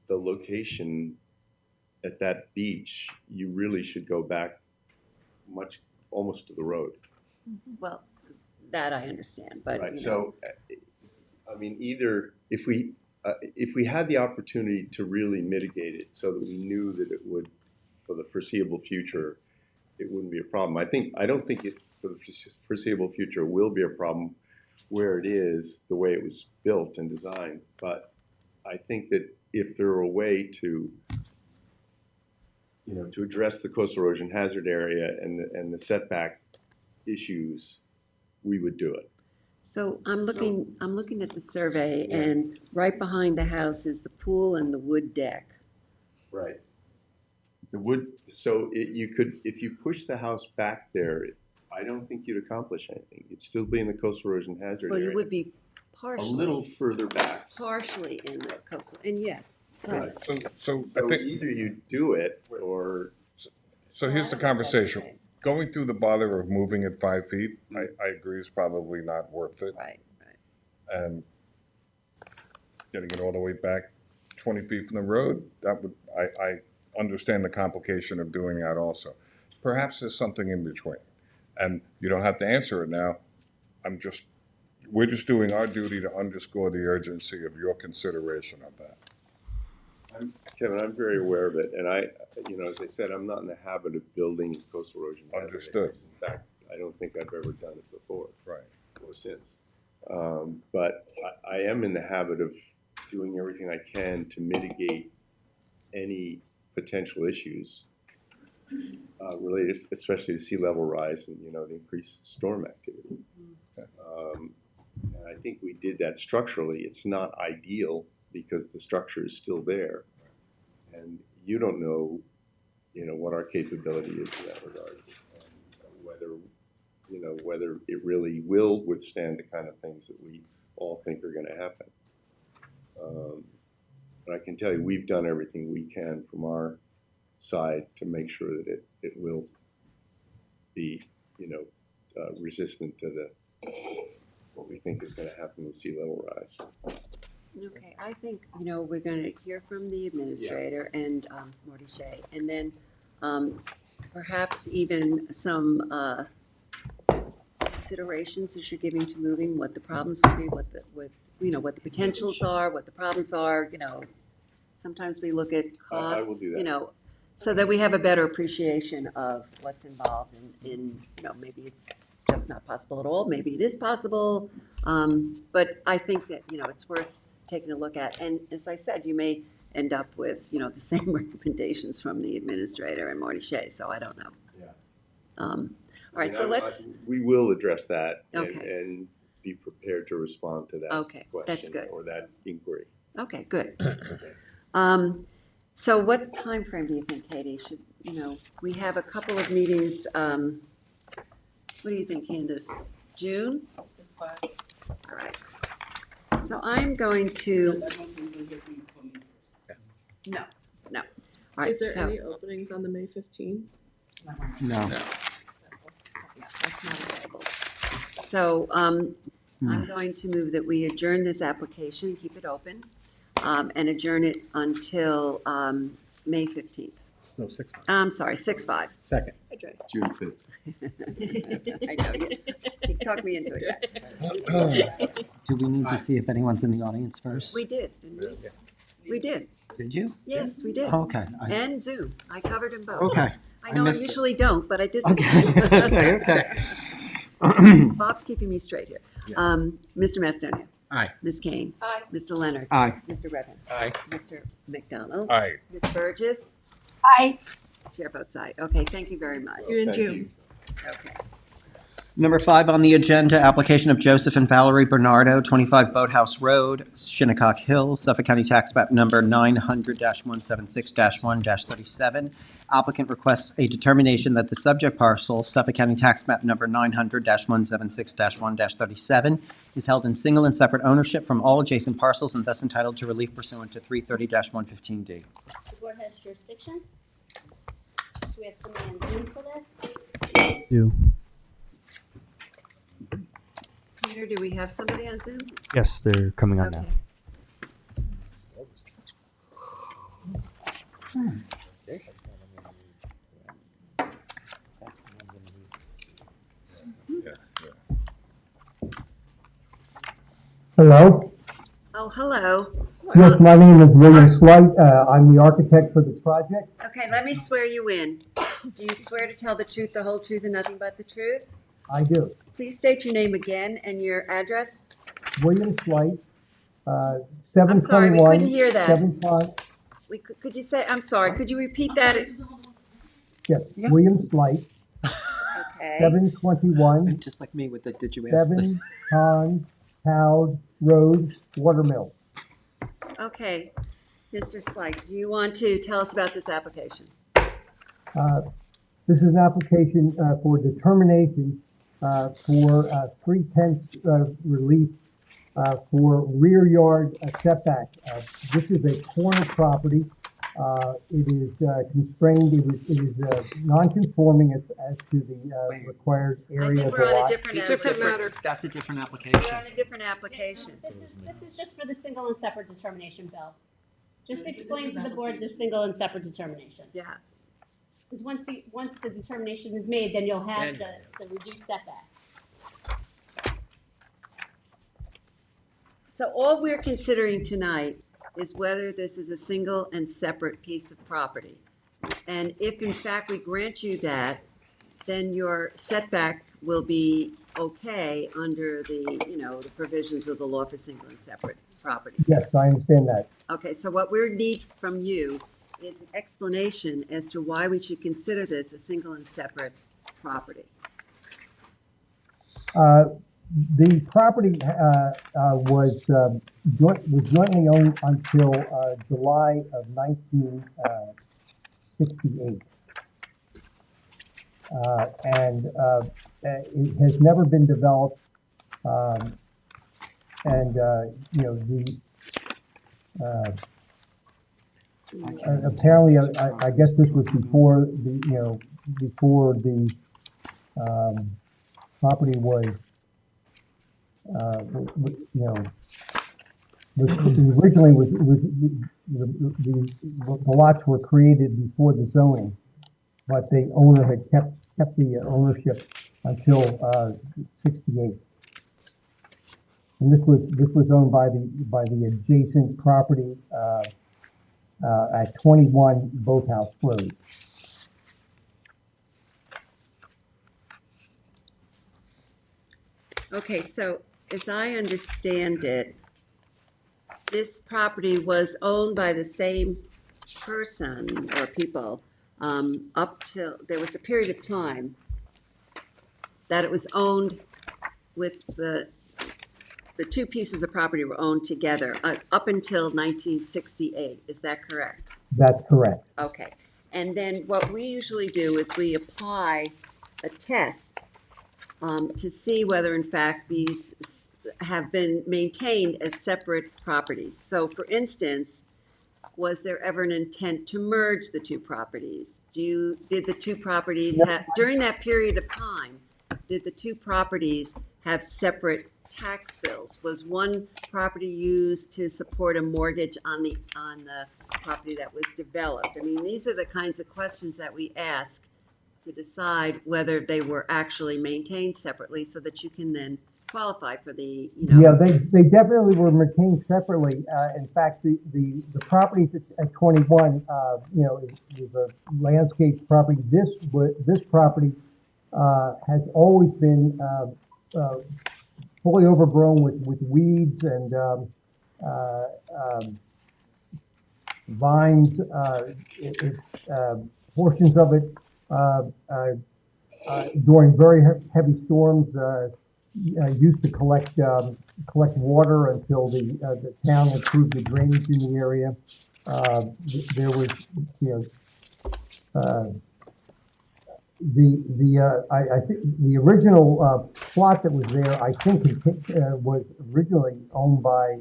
the location at that beach, you really should go back almost to the road. Well, that I understand, but, Right, so, I mean, either, if we had the opportunity to really mitigate it so that we knew that it would, for the foreseeable future, it wouldn't be a problem. I don't think it, for the foreseeable future, will be a problem where it is, the way it was built and designed. But I think that if there were a way to, to address the coastal erosion hazard area and the setback issues, we would do it. So I'm looking at the survey, Yeah. and right behind the house is the pool and the wood deck. Right. The wood, so you could, if you push the house back there, I don't think you'd accomplish anything. You'd still be in the coastal erosion hazard Well, area. you would be A little partially, further back. partially in the coastal, and yes. right. so I So think, either you do it, or, so here's the conversation. Going through the bother of moving it 5 feet, I agree is probably not worth it. Right, right. And getting it all the way back 20 feet from the road, that would, I understand the complication of doing that also. Perhaps there's something in between. And you don't have to answer it now. We're just doing our duty to underscore the urgency of your consideration of that. Kevin, I'm very aware of it, and as I said, I'm not in the habit of building coastal erosion hazard Understood. areas. In fact, I don't think I've ever done it before. Right. Or since. But I am in the habit of doing everything I can to mitigate any potential issues related, especially to sea level rise and, the increased storm activity. And I think we did that structurally. It's not ideal because the structure is still there. And you don't know, what our capability is in that regard. And whether it really will withstand the kind of things that we all think are going to happen. But I can tell you, we've done everything we can from our side to make sure that it will be, resistant to what we think is going to happen with sea level rise. Okay, I think, we're gonna hear from the administrator and Morty Shea, and then perhaps even some considerations that you're giving to moving, what the problems would be, what the potentials are, what the problems are, Sometimes we look at I will costs, do that. So that we have a better appreciation of what's involved in maybe it's just not possible at all, maybe it is possible. But I think that, it's worth taking a look at. And as I said, you may end up with, the same recommendations from the administrator and Marty Shea, so I don't know. Yeah. All right, so I mean, let's, we will address that and, Okay. and be prepared to respond to that Okay, that's question good. or that inquiry. okay, good. So what time frame do you think, Katie, should, we have a couple of meetings, what do you think, Candace? June? 6-5. All right. So I'm going to, no. All right, Is there so, any openings on the May 15th? No. so I'm going to move that we adjourn this application, keep it open, and adjourn it until May 15th. No, 6. I'm sorry, 6/5. Second. June 5th. I know, you talked me into it. Do we need to see if anyone's in the audience first? We did, didn't we? We did, Did you? yes, we did. Oh, okay. And Zoom, I covered them both. Okay. I know I missed it. usually don't, but I did Okay, this. okay. Bob's keeping me straight here. Mr. Mastonia. Aye. Ms. Kane. Aye. Mr. Leonard. Aye. Mr. Redmond. Aye. Mr. McDonald. Aye. Ms. Burgess. Aye. Chair votes aye. Okay, thank you very much. See you in Thank June. Okay. Number 5 on the agenda, application of Joseph and Valerie Bernardo, 25 Boathouse Road, Shinnecock Hills, Suffolk County Tax Map Number 900-176-1-37. Applicant requests a determination that the subject parcel, Suffolk County Tax Map Number 900-176-1-37, is held in single and separate ownership from all adjacent parcels and thus entitled to relief pursuant to 330-115D. The board has jurisdiction. Do we have somebody on Zoom for this? Do. Peter, do we have somebody on Zoom? Yes, they're coming on now. Okay. Hello. Oh, hello. Yes, my name is William Slight. I'm the architect for this project. Okay, let me swear you in. Do you swear to tell the truth, the whole truth, and nothing but the truth? I do. Please state your name again and your address. William Slight, I'm sorry, we 721. couldn't hear that. 75 Could you say, I'm sorry, could you repeat that? Yes, William Slight, Okay. 721, Just like me with the, did you ask? 7 Pond Cows Road, Watermill. Okay. Mr. Slight, do you want to tell us about this application? This is an application for determination for 3/10 relief for rear yard setback. This is a corner property. It is constrained, it is non-conforming as to the required I area think of the we're on a lot. different Different matter. That's a different We're application. on a different application. This is just for the single and separate determination, Bill. Just explain to the board the single and separate determination. Yeah. Because once the determination is made, then you'll have the reduced setback. So all we're considering tonight is whether this is a single and separate piece of property. And if in fact we grant you that, then your setback will be okay under the, the provisions of the law for single and separate properties. Yes, I understand that. Okay, so what we need from you is an explanation as to why we should consider this a single and separate property. The property was jointly owned until July of 1968. And it has never been developed. Apparently, I guess this was before the property was originally the lots were created before the zoning, but the owner had kept the ownership until 68. And this was owned by the adjacent property at 21 Boathouse Road. Okay, so as I understand it, this property was owned by the same person or people up till, there was a period of time that it was owned with the two pieces of property were owned together up until 1968. Is that correct? That's correct. Okay. And then what we usually do is we apply a test to see whether in fact these have been maintained as separate properties. So for instance, was there ever an intent to merge the two properties? Did the two properties have, during that period of time, did the two properties have separate tax bills? Was one property used to support a mortgage on the property that was developed? I mean, these are the kinds of questions that we ask to decide whether they were actually maintained separately so that you can then qualify for the, Yeah, they definitely were maintained separately. In fact, the properties at 21, is a landscape property. This property has always been fully overgrown with weeds and vines. Portions of it during very heavy storms used to collect water until the town improved the drainage in the area. There was, I think the original plot that was there, I think, was originally owned by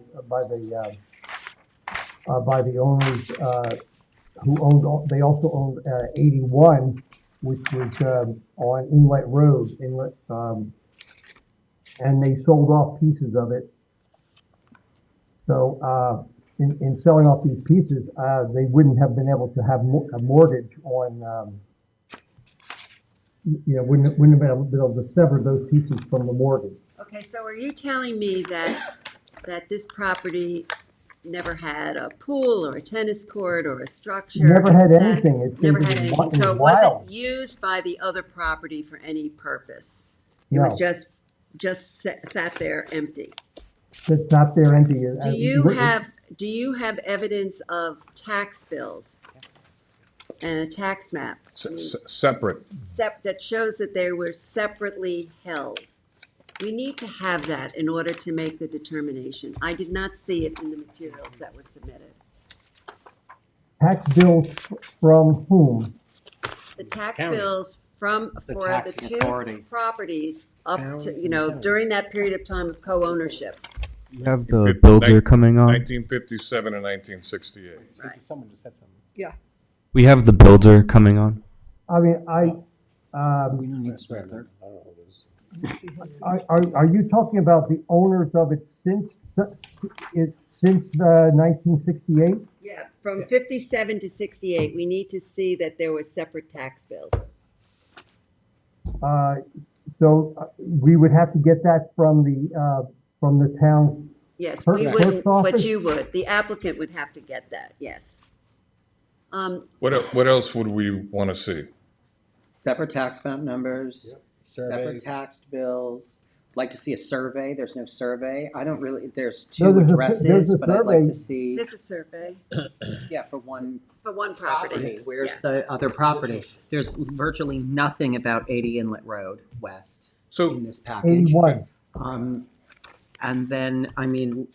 the owners who owned. They also owned 81, which was on Inlet Road, and they sold off pieces of it. So in selling off these pieces, they wouldn't have been able to have a mortgage on. Wouldn't have been able to sever those pieces from the mortgage. Okay, so are you telling me that this property never had a pool or a tennis court or a structure? Never had anything. Never had anything. So it wild. wasn't used by the other property for any purpose? It No. was just sat there empty? It's not there empty. Do you have evidence of tax bills and a tax map? Separate. That shows that they were separately held. We need to have that in order to make the determination. I did not see it in the materials that were submitted. Tax bills from whom? The tax County. bills for the taxing two authority. properties up to, during that period of time of co-ownership. You have the builder coming on. 1957 and 1968. Right. Someone just said something. Yeah. We have the builder coming on. I mean, We don't need to swear there. are you talking about the owners of it since 1968? Yeah, from 57 to 68, we need to see that there were separate tax bills. So we would have to get that from the town. Yes, Clerk's we wouldn't, but office? you would. The applicant would have to get that, yes. What else would we want to see? Separate tax map numbers, separate taxed bills. Like to see a survey. There's no survey. I don't really, there's two there's addresses, a but I'd like survey. to see, This is survey yeah, for one for one property. property. Where's Yeah. the other property? There's virtually nothing about 80 Inlet Road West So in this package. 81. And then, I mean,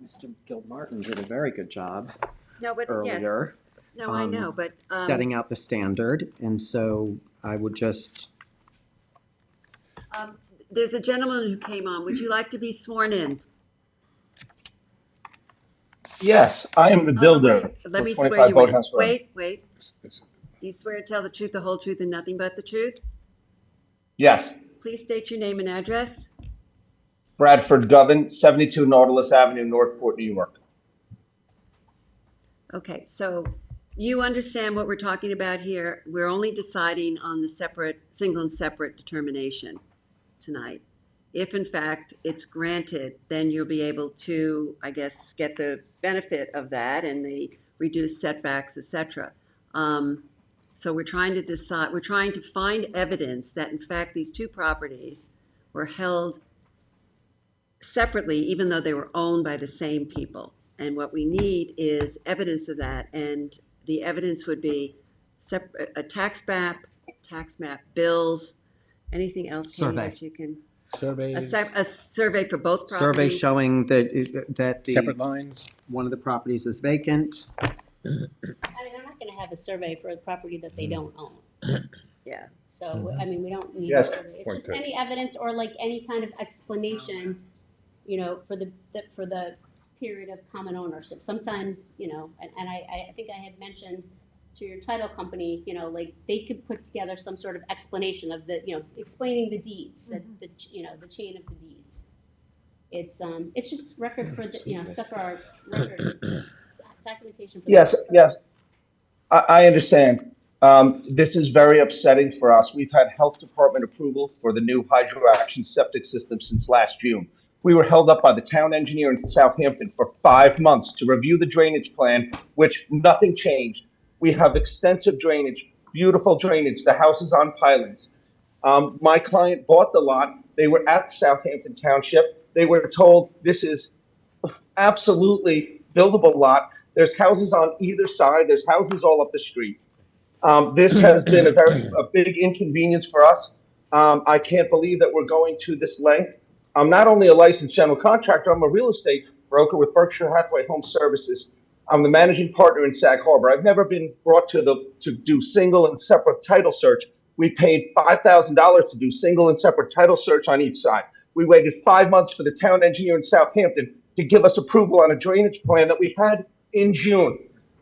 Mr. Gilmartin did a very good job No, but yes, earlier. no, I know, but. Setting out the standard, and so I would just, There's a gentleman who came on. Would you like to be sworn in? Yes, I am the builder. Let me for swear 25 you in. Boathouse Road. Wait. Do you swear to tell the truth, the whole truth, and nothing but the truth? Yes, Please state your name and address. Bradford Govan, 72 Nautilus Avenue, Northport, New York. Okay, so you understand what we're talking about here. We're only deciding on the single and separate determination tonight. If in fact it's granted, then you'll be able to, I guess, get the benefit of that and the reduced setbacks, et cetera. So we're trying to find evidence that in fact these two properties were held separately, even though they were owned by the same people. And what we need is evidence of that, and the evidence would be a tax map tax map bills, anything else, Katie, Survey. that you can? Surveys, A survey for both properties? Survey showing that separate the, lines. one of the properties is vacant. I mean, I'm not gonna have a survey for a property that they don't own. Yeah. So, I mean, we don't need a Yes. survey. It's Point just taken. any evidence or like any kind of explanation, you know, for the period of common ownership. Sometimes, you know, and I think I had mentioned to your title company, you know, like they could put together some sort of explanation of the, you know, explaining the deeds, the you know, the chain of the deeds. It's just record for the, you know, stuff for our record, documentation for the. Yes, yes, I understand. This is very upsetting for us. We've had health department approval for the new hydro-action septic system since last June. We were held up by the town engineer in Southampton for 5 months to review the drainage plan, which nothing changed. We have extensive drainage, beautiful drainage. The house is on pilings. My client bought the lot. They were at Southampton Township. They were told this is absolutely buildable lot. There's houses on either side. There's houses all up the street. This has been a big inconvenience for us. I can't believe that we're going to this length. I'm not only a licensed general contractor, I'm a real estate broker with Berkshire Hathaway Home Services. I'm the managing partner in Sag Harbor. I've never been brought to do single and separate title search. We paid $5,000 to do single and separate title search on each side. We waited 5 months for the town engineer in Southampton to give us approval on a drainage plan that we had in June.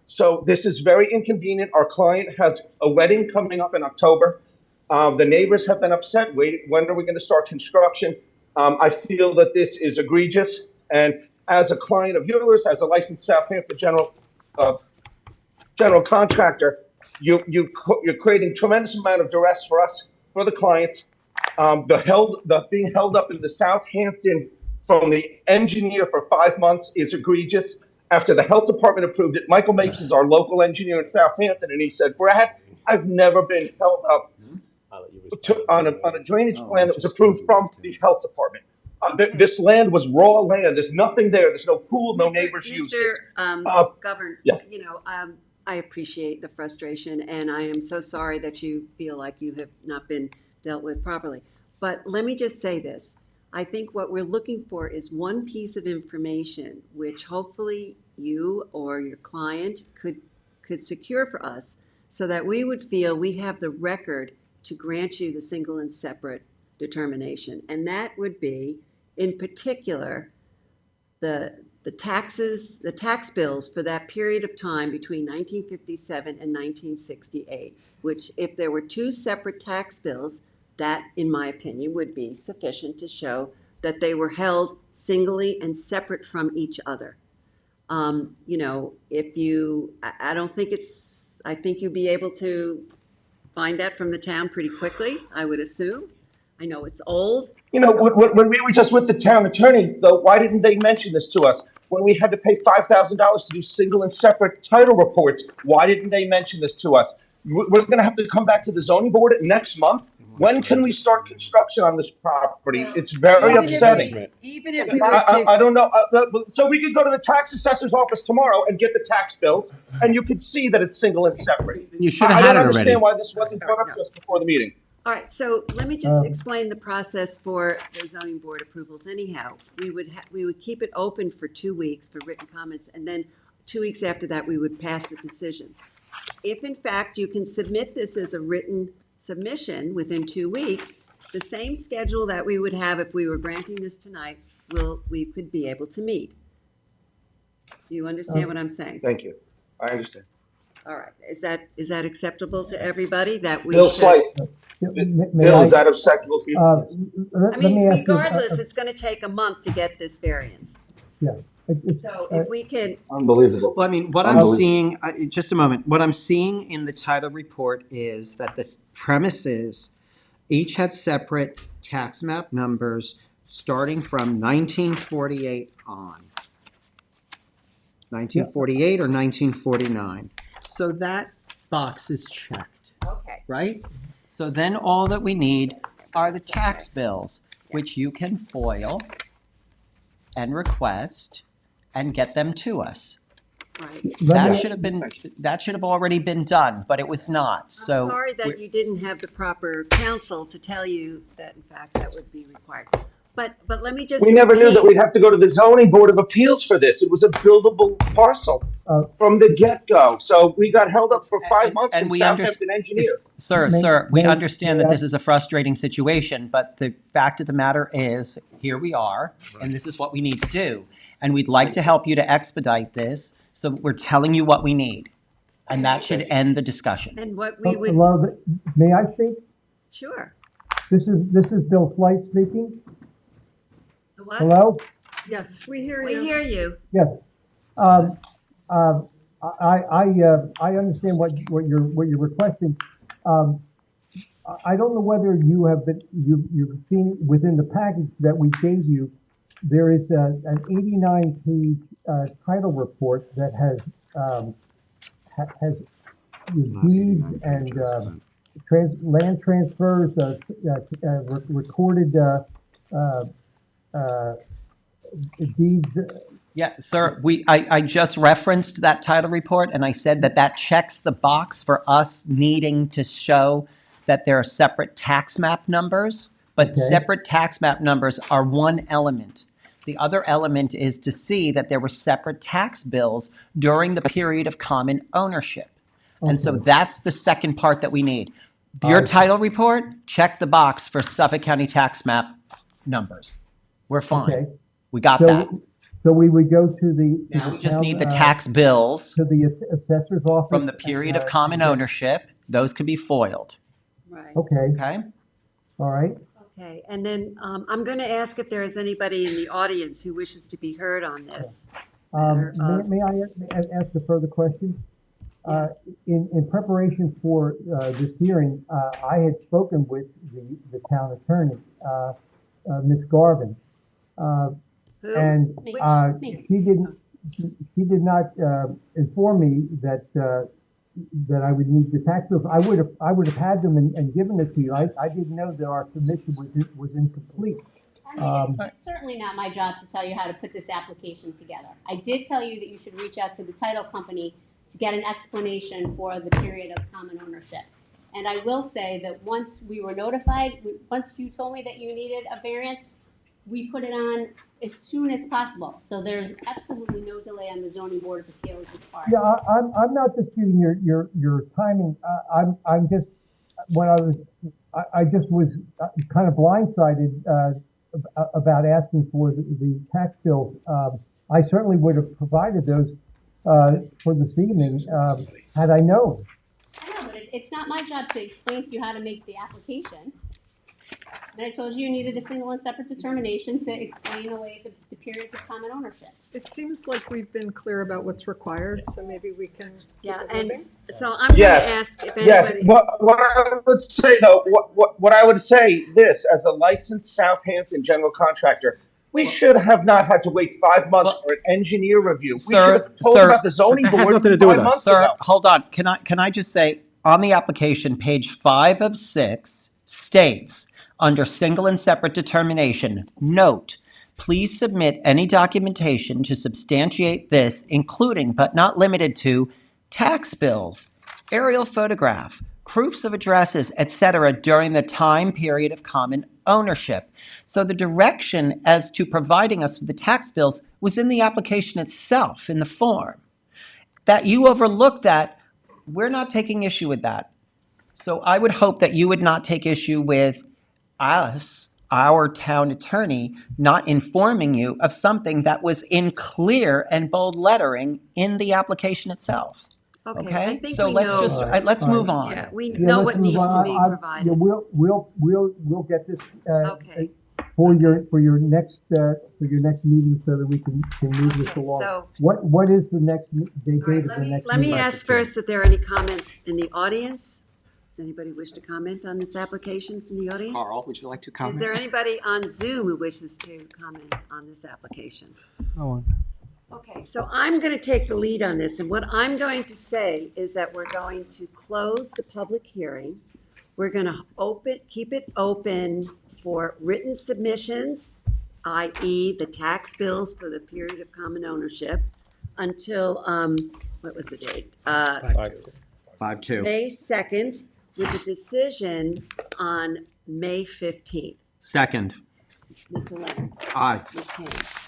So this is very inconvenient. Our client has a wedding coming up in October. The neighbors have been upset. When are we going to start construction? I feel that this is egregious. And as a client of yours, as a licensed Southampton general contractor, you're creating tremendous amount of duress for us, for the clients. The being held up in the Southampton from the engineer for 5 months is egregious. After the health department approved it, Michael Makes is our local engineer in Southampton, and he said, Brad, I've never been held up on a drainage plan that was approved from the health department. This land was raw land. There's nothing there. There's no pool, no neighbors used it. Governor, yes. you know, I appreciate the frustration, and I am so sorry that you feel like you have not been dealt with properly. But let me just say this. I think what we're looking for is one piece of information which hopefully you or your client could secure for us so that we would feel we have the record to grant you the single and separate determination. And that would be, in particular, the tax bills for that period of time between 1957 and 1968, which if there were two separate tax bills, that, in my opinion, would be sufficient to show that they were held singly and separate from each other. You know, I don't think I think you'd be able to find that from the town pretty quickly, I would assume. I know it's old. You know, when we were just with the town attorney, though, why didn't they mention this to us? When we had to pay $5,000 to do single and separate title reports, why didn't they mention this to us? We're going to have to come back to the zoning board next month. When can we start construction on this property? It's very upsetting. Even if we were to. I don't know. So we could go to the tax assessor's office tomorrow and get the tax bills, and you could see that it's single and separate. You should have had it already. I don't understand why this wasn't brought up to us before the meeting. All right, so let me just explain the process for the zoning board approvals. Anyhow, we would keep it open for 2 weeks for written comments, and then 2 weeks after that, we would pass the decision. If in fact you can submit this as a written submission within 2 weeks, the same schedule that we would have if we were granting this tonight, we could be able to meet. Do you understand what I'm saying? Thank you. I understand. All right, is that acceptable to everybody, that we Bill should? Slight. Bill, is that acceptable for you? I mean, regardless, it's gonna take a month to get this variance. Yeah. So if we can, Unbelievable. Well, I mean, what I'm seeing, just a moment, what I'm seeing in the title report is that the premises each had separate tax map numbers starting from 1948 on. 1948 or 1949. So that box is checked, okay, right? So then all that we need are the tax bills, which you can foil and request and get them to us. Right. That should have already been done, but it was not, I'm so. sorry that you didn't have the proper counsel to tell you that in fact that would be required. But let me just We never knew that repeat- we'd have to go to the zoning board of appeals for this. It was a buildable parcel from the get-go. So we got held up for 5 months And from we Southampton Engineer. Sir, we may- understand that may I- this is a frustrating situation, but the fact of the matter is, here we are, and this is what we need to do. And we'd like to help you to expedite this, so we're telling you what we need. And that should end the discussion. And what we would, Hello, may I speak? sure. This is Bill Flight speaking. The what? Hello? Yes, we hear We you. hear you. Yes. I understand what you're requesting. I don't know whether you've seen within the package that we gave you, there is an 89-page title report that has deeds and land transfers, recorded deeds. Yeah, sir, I just referenced that title report, and I said that checks the box for us needing to show that there are separate tax map numbers, but Okay. separate tax map numbers are one element. The other element is to see that there were separate tax bills during the period of common ownership. And so Okay. that's the second part that we need. Your I see. title report, check the box for Suffolk County tax map numbers. We're fine. Okay. We got So- that. So we would go to the. to Now the we just town, need the tax bills To the assessor's office. from the period of common and- ownership. Those could be foiled, Right. Okay, okay? all right. Okay, and then I'm going to ask if there is anybody in the audience who wishes to be heard on this. matter of- May I ask a further question? Yes. In preparation for this hearing, I had spoken with the town attorney, Ms. Garvin. Who? And Me. she did not inform me that I would need the tax bills. I would have had them and given it to you. I didn't know that our submission was incomplete. I mean, it's certainly not my job to tell you how to put this application together. I did tell you that you should reach out to the title company to get an explanation for the period of common ownership. And I will say that once we were notified, once you told me that you needed a variance, we put it on as soon as possible. So there's absolutely no delay on the zoning board of appeals' part. Yeah, I'm not disputing your timing. I'm just, I just was kind of blindsided about asking for the tax bills. I certainly would have provided those for this evening had I known. I know, but it's not my job to explain to you how to make the application. And I told you you needed a single and separate determination to explain away the periods of common ownership. It seems like we've been clear about what's required, so maybe we can. keep Yeah, it and moving. so I'm going to Yes, ask if yes. anybody. What I would say though, what I would say this, as a licensed Southampton general contractor, we should have not had to wait 5 months for an engineer review. We should Sir, have told sir, about the zoning That has board nothing to do with 5 us. months Sir, ago. hold on. Can I just say, on the application, page 5 of 6 states, under single and separate determination, note, please submit any documentation to substantiate this, including but not limited to tax bills, aerial photograph, proofs of addresses, etc., during the time period of common ownership. So the direction as to providing us with the tax bills was in the application itself, in the form. That you overlooked that, we're not taking issue with that. So I would hope that you would not take issue with us, our town attorney, not informing you of something that was in clear and bold lettering in the application itself. Okay, I Okay? think So we let's know. just, All right, let's all move right. on. Yeah, we Yeah, know let's what move needs to on. be Yeah, provided. we'll get this Okay. for your next meeting so that we can move this Okay, along. so- What is the next date All right, of the next let me meeting? ask first if there are any comments in the audience. Does anybody wish to comment on this application from the audience? Carl, would you like to Is comment? there anybody on Zoom who wishes to comment on this application? No one. Okay, so I'm going to take the lead on this, and what I'm going to say is that we're going to close the public hearing. We're going to keep it open for written submissions, i.e. the tax bills for the period of common ownership. until, what was the date? 5-2. May 2nd, with a decision on May 15th. Second. Mr. Leonard. Aye. Ms. Kane.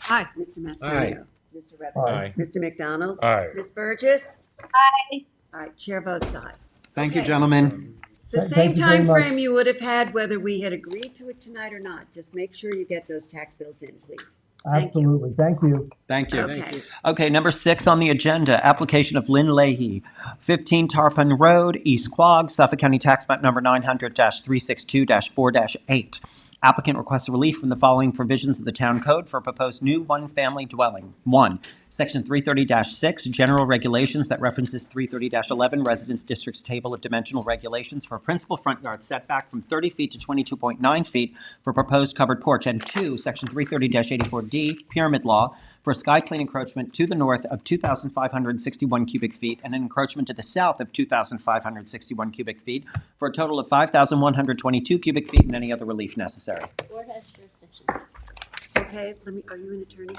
Aye. Mr. Mastriano. Mr. Redmond. Aye. Mr. McDonald. Aye. Ms. Burgess. Aye. All right, chair votes aye. Thank you, Okay. gentlemen. It's the Thank same you very time much. frame you would have had whether we had agreed to it tonight or not. Just make sure you get those tax bills in, please. Thank you. Absolutely, thank you. Thank you. Okay. Okay, number 6 on the agenda, application of Lynn Leahy, 15 Tarpon Road, East Quogue, Suffolk County Tax Map Number 900-362-4-8. Applicant requests relief from the following provisions of the Town Code for a proposed new one-family dwelling. 1. Section 330-6, General Regulations that references 330-11, Residence District's Table of Dimensional Regulations for principal front yard setback from 30 feet to 22.9 feet for proposed covered porch. And 2. Section 330-84D, Pyramid Law, for a sky plane encroachment to the north of 2,561 cubic feet and an encroachment to the south of 2,561 cubic feet for a total of 5,122 cubic feet and any other relief necessary. Board has jurisdiction. Okay, are you an attorney?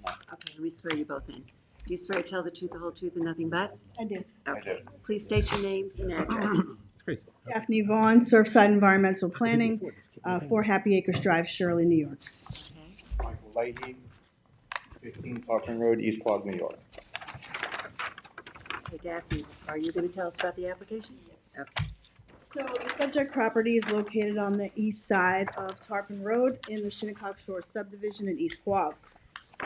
Okay, let me swear you both in. Do you swear to tell the truth, the whole truth, and nothing but? I do. Okay. Please state your names and address. Daphne Vaughn, Surfside Environmental Planning, 4 Happy Acres Drive, Shirley, New York. Michael Leahy, 15 Tarpon Road, East Quogue, New York. Okay, Daphne, are you going to tell us about the application? Okay. So the subject property is located on the east side of Tarpon Road in the Shinnecock Shores subdivision in East Quogue.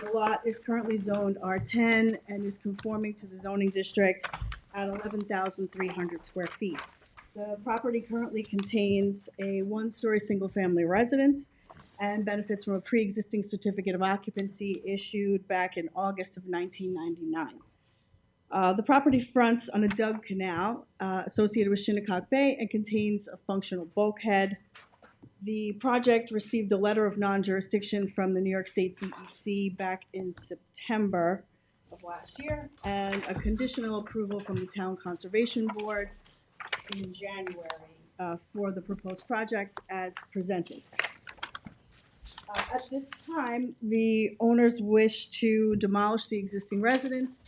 The lot is currently zoned R10 and is conforming to the zoning district at 11,300 square feet. The property currently contains a one-story single-family residence and benefits from a pre-existing certificate of occupancy issued back in August of 1999. The property fronts on a dug canal associated with Shinnecock Bay and contains a functional bulkhead. The project received a letter of non-jurisdiction from the New York State DEC back in September of last year, and a conditional approval from the Town Conservation Board in January for the proposed project as presented. At this time, the owners wish to demolish the existing residence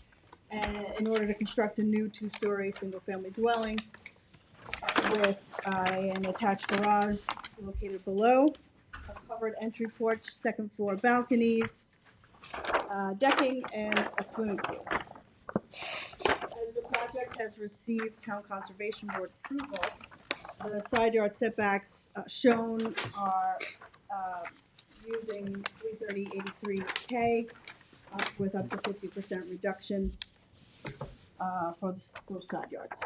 in order to construct a new 2-story single-family dwelling with an attached garage located below, a covered entry porch, 2nd floor balconies, decking, and a swimming pool. As the project has received Town Conservation Board approval, the side yard setbacks shown are using 330-83K with up to 50% reduction for those side yards.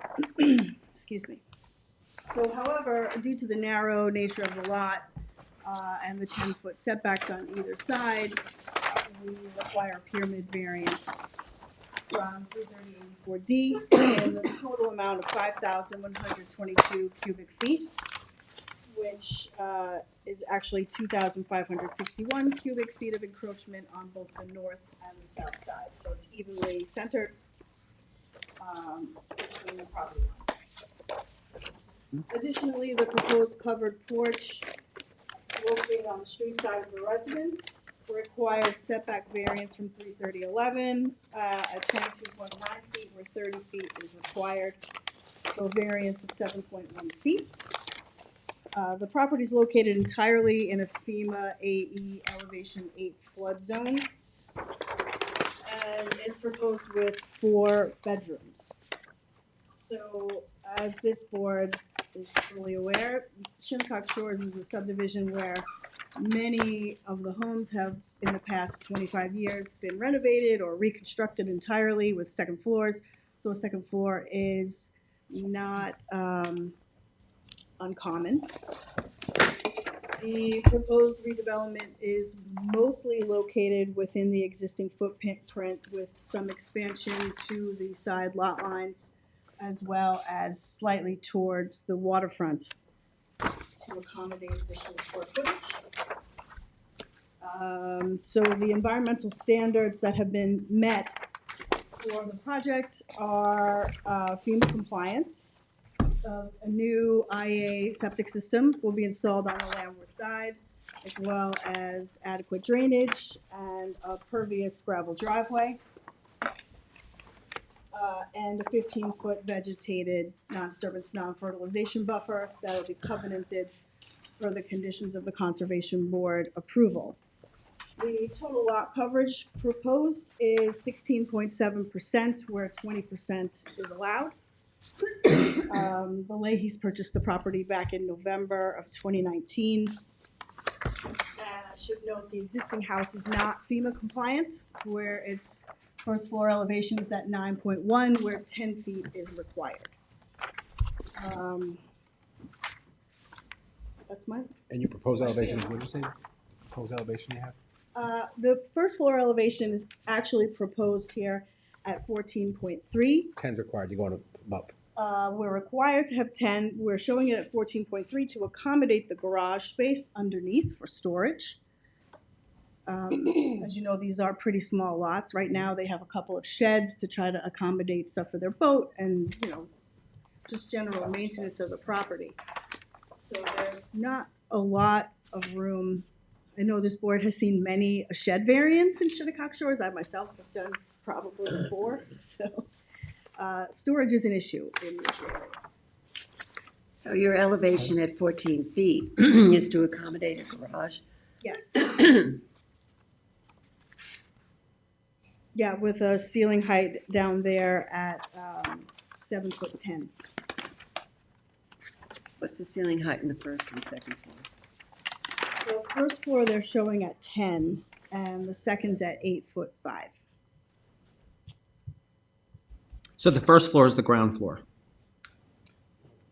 Excuse me. So, however, due to the narrow nature of the lot and the 10-foot setbacks on either side, we require a pyramid variance from 330-84D in the total amount of 5,122 cubic feet, which is actually 2,561 cubic feet of encroachment on both the north and the south side. So it's evenly centered between the property lines. Additionally, the proposed covered porch located on the street side of the residence requires setback variance from 330-11 at 22.9 feet where 30 feet is required, so a variance of 7.1 feet. The property is located entirely in a FEMA AE elevation 8 flood zone and is proposed with 4 bedrooms. So, as this board is fully aware, Shinnecock Shores is a subdivision where many of the homes have, in the past 25 years, been renovated or reconstructed entirely with second floors. So a second floor is not uncommon. The proposed redevelopment is mostly located within the existing footprint with some expansion to the side lot lines, as well as slightly towards the waterfront to accommodate additional square footage. So the environmental standards that have been met for the project are FEMA compliance. A new IA septic system will be installed on the landward side, as well as adequate drainage and a pervious gravel driveway. and a 15-foot vegetated non-disturbance, non-fertilization buffer that will be covenanted for the conditions of the Conservation Board approval. The total lot coverage proposed is 16.7%, where 20% is allowed. The Leahys purchased the property back in November of 2019. And I should note the existing house is not FEMA compliant, where its first floor elevation is at 9.1, where 10 feet is required. That's mine. And your proposed elevation, what did you say? Proposed elevation you have? The first floor elevation is actually proposed here at 14.3. 10's required, you're going up. We're required to have 10. We're showing it at 14.3 to accommodate the garage space underneath for storage. As you know, these are pretty small lots. Right now, they have a couple of sheds to try to accommodate stuff for their boat and, you know, just general maintenance of the property. So there's not a lot of room. I know this board has seen many a shed variants in Shinnecock Shores. I myself have done probably 4. So storage is an issue in this area. So your elevation at 14 feet is to accommodate a garage? Yes. Yeah, with a ceiling height down there at 7'10". What's the ceiling height in the first and second floors? The first floor they're showing at 10, and the second's at 8'5". So the first floor is the ground floor.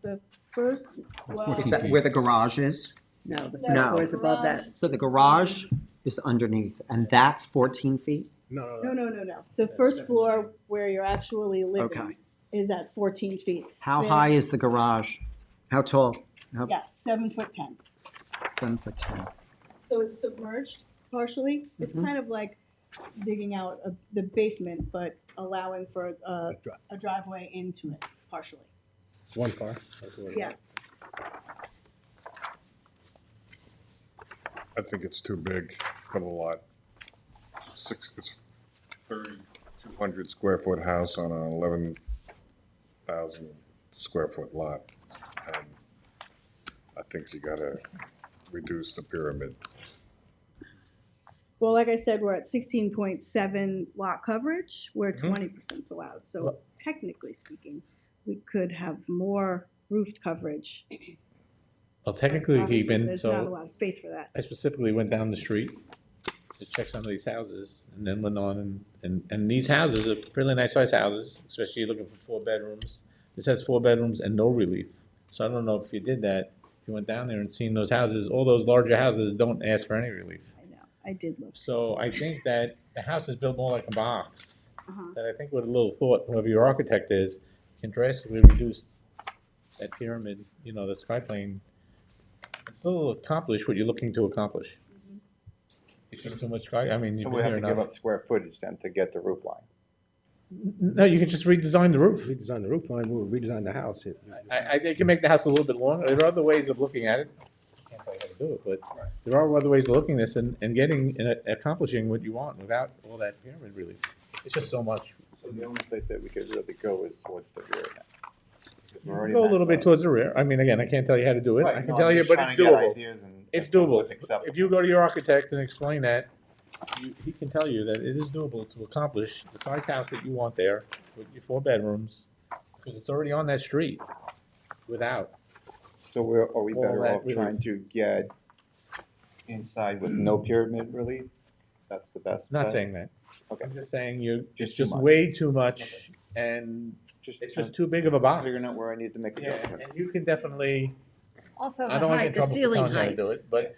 The first, well, Is that where the garage is? No, the No. first floor is above that. So the garage is underneath, and that's 14 feet? no. The first floor where you're actually living Okay. is at 14 feet. How There- high is the garage? How tall? Yeah, 7'10". 7'10". So it's submerged partially. It's kind of like digging out the basement, but allowing for a driveway into it partially. It's one car. Yeah. I think it's too big for the lot. It's 3,200 square foot house on an 11,000 square foot lot. And I think you gotta reduce the pyramid. Well, like I said, we're at 16.7 lot coverage, where 20% is allowed. So technically speaking, we could have more roofed coverage. Well, technically, Obviously, keeping, there's not a so lot of space for that. I specifically went down the street to check some of these houses and then went on and these houses are really nice sized houses, especially looking for 4 bedrooms. This has 4 bedrooms and no relief. So I don't know if you did that, if you went down there and seen those houses, all those larger houses don't ask for any relief. I know, I did look. So I think that the house is built more like a box. That I think with a little thought, whoever your architect is, can drastically reduce that pyramid, you know, the sky plane, and still accomplish what you're looking to accomplish. It's just too much sky, I mean, So you've we been have here to give enough. up square footage then to get the roof line. No, you can just redesign the roof. Redesign the roof line, we'll redesign the house. I think you can make the house a little bit longer. There are other ways of looking at it. I can't tell you how to do it, but there are other ways of looking at this and getting, and accomplishing what you want without all that pyramid relief. It's just so much. So the only place that we could really go is towards the rear. Because we're already Go a maxed little bit out. towards the rear. I mean, again, I can't tell you how to do it. Right, I can no, tell I'm you, just but trying it's to get doable. ideas and It's know doable. what's acceptable. If you go to your architect and explain that, he can tell you that it is doable to accomplish the size house that you want there with your 4 bedrooms, because it's already on that street without. So are we all better that off relief. trying to get inside with no pyramid relief? That's the best Not bet? saying that. Okay. I'm just saying it's Just too just much. way too much, and it's just too big of a box. Figuring out where I need to make Yeah, adjustments. and you can definitely, Also, I the don't want to height, get in the trouble for ceiling telling you how to do it, heights. but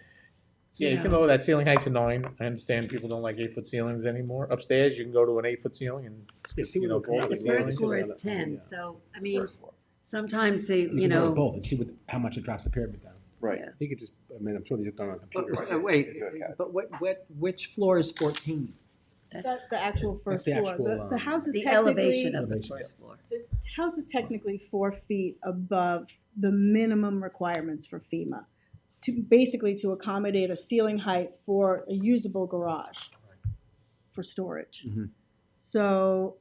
yeah, you You can know. lower that ceiling height to 9. I understand people don't like 8-foot ceilings anymore. Upstairs, you can go to an 8-foot ceiling and, see you know, what will come out. vault The the first ceiling. floor is 10, so, I mean, First floor. sometimes they, You you can lower know, both and see how much it drops the pyramid down. Right. Yeah. He could just, I mean, I'm sure these are done on computer. Wait, but which floor is 14? That's the actual first the floor. actual, The house is the technically. elevation of the elevation. first floor. The house is technically 4 feet above the minimum requirements for FEMA, to accommodate a ceiling height for a usable garage for storage. Mhm. So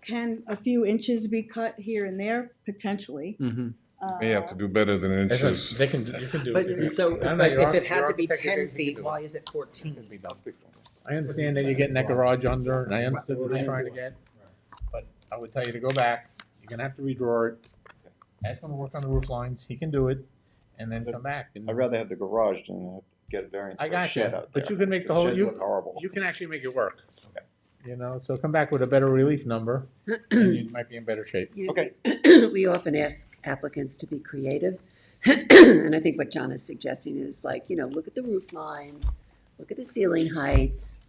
can a few inches be cut here and there? Potentially. May have to do better than inches. They can, you can do But it. so, I don't know, but your if arch- it had your to be architect, they 10 can feet, do it. why is it 14? I understand that you're getting that garage under, and I understood what you're trying to get, but I would tell you to go back, you're gonna have to redraw it. Ask him to work on the roof lines, he can do it, and then come back. and- I'd rather have the garage than have to get a variance I for a got you, shed out there. but you can make the Because whole, sheds you, look horrible. you can actually make it work. You know, so come back with a better relief number, and you might be in better shape. Okay. We often ask applicants to be creative. And I think what John is suggesting is like, look at the roof lines, look at the ceiling heights,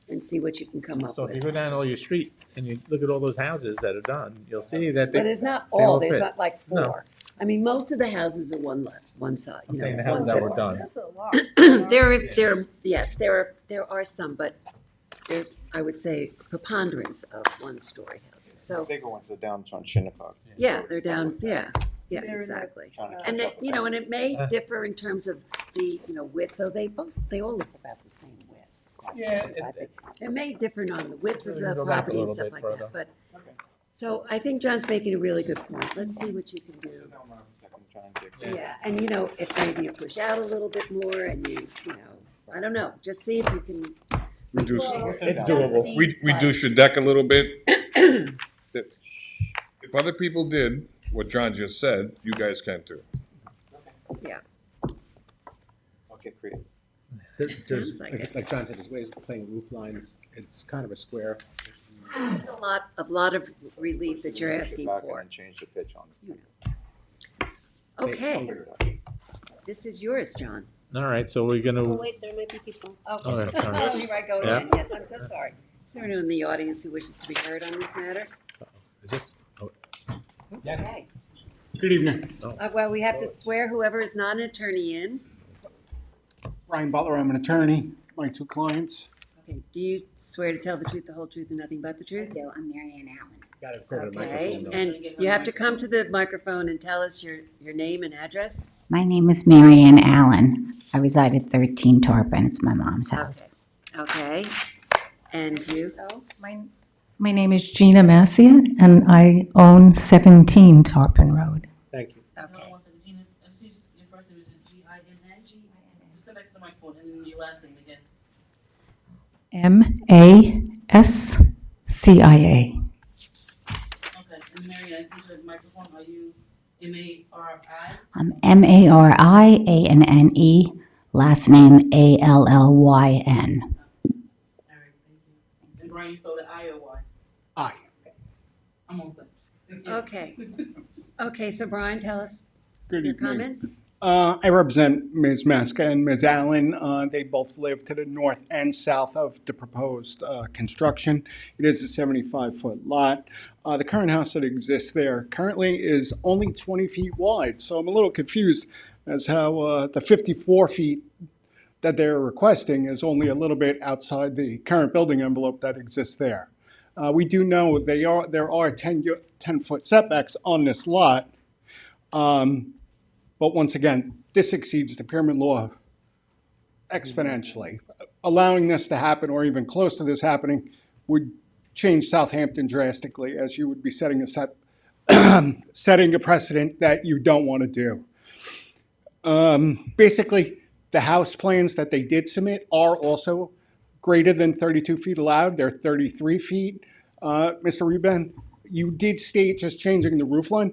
and see what you can come up So if you with. go down all your street and you look at all those houses that are done, you'll see that they. But it's not they all, there's fit. not like No. 4. I mean, most of the houses are one side. I'm saying the houses that were done. That's a lot. There are some, but there's, I would say, preponderance of one-story houses. So, Bigger ones are down on Shinnecock. yeah, they're down, yeah, They're in the, exactly. Trying to And catch they, up with and it may differ in terms of the, width, though they all look about the same width. Yeah, I think. It may differ on the width of You can the go back a property and little stuff bit like further. that, but, so I think John's making a really good point. Let's see what you can do. Yeah, and if maybe you push out a little bit more and I don't know, just see if you can. Reduce, It's doable. reduce your deck a little bit. If other people did what John just said, you guys can too. Yeah, Okay, creative. Sounds like it. Like John said, there's ways of playing roof lines. It's kind of a square. There's a lot of relief that you're asking Back for. and change the pitch on it. Okay, this is yours, John. All right, so we're Oh, gonna, wait, there might be people. Okay. All right, sorry. Oh, here I go Yeah. again. Yes, I'm so sorry. Is there anyone in the audience who wishes to be heard on this matter? Is this? Oh, Okay. good evening. Well, we have to swear whoever is not an attorney in. Ryan Butler, I'm an attorney. My 2 clients. Okay, do you swear to tell the truth, the whole truth, and nothing but the I truth? do. I'm Mary Ann Allen. Got to go to the Okay, microphone though. and you have to come to the microphone and tell us your name and address. My name is Mary Ann Allen. I reside at 13 Tarpon. It's my mom's house. Okay, and you? My name is Gina Massian, and I own 17 Tarpon Road. Thank you. Okay. One second, Gina, I see your first name is G-I-N-N? Just connect to the microphone and then your last name again. Mascia. Okay, and Mary, I see the microphone, are you M-A-R-I? Um, I'm Marianne, last name Allyn. All right, thank you. And Brian, you spelled it I or Y? Aye. I'm all set. Thank you. Okay. Okay, so Brian, tell us Good your evening. comments. I represent Ms. Maska and Ms. Allen. They both live to the north and south of the proposed construction. It is a 75-foot lot. The current house that exists there currently is only 20 feet wide, so I'm a little confused as how the 54 feet that they're requesting is only a little bit outside the current building envelope that exists there. We do know there are 10-foot setbacks on this lot. But once again, this exceeds the pyramid law exponentially. Allowing this to happen, or even close to this happening, would change Southampton drastically, as you would be setting a precedent that you don't want to do. Basically, the house plans that they did submit are also greater than 32 feet allowed. They're 33 feet. Mr. Reben, you did state just changing the roof line.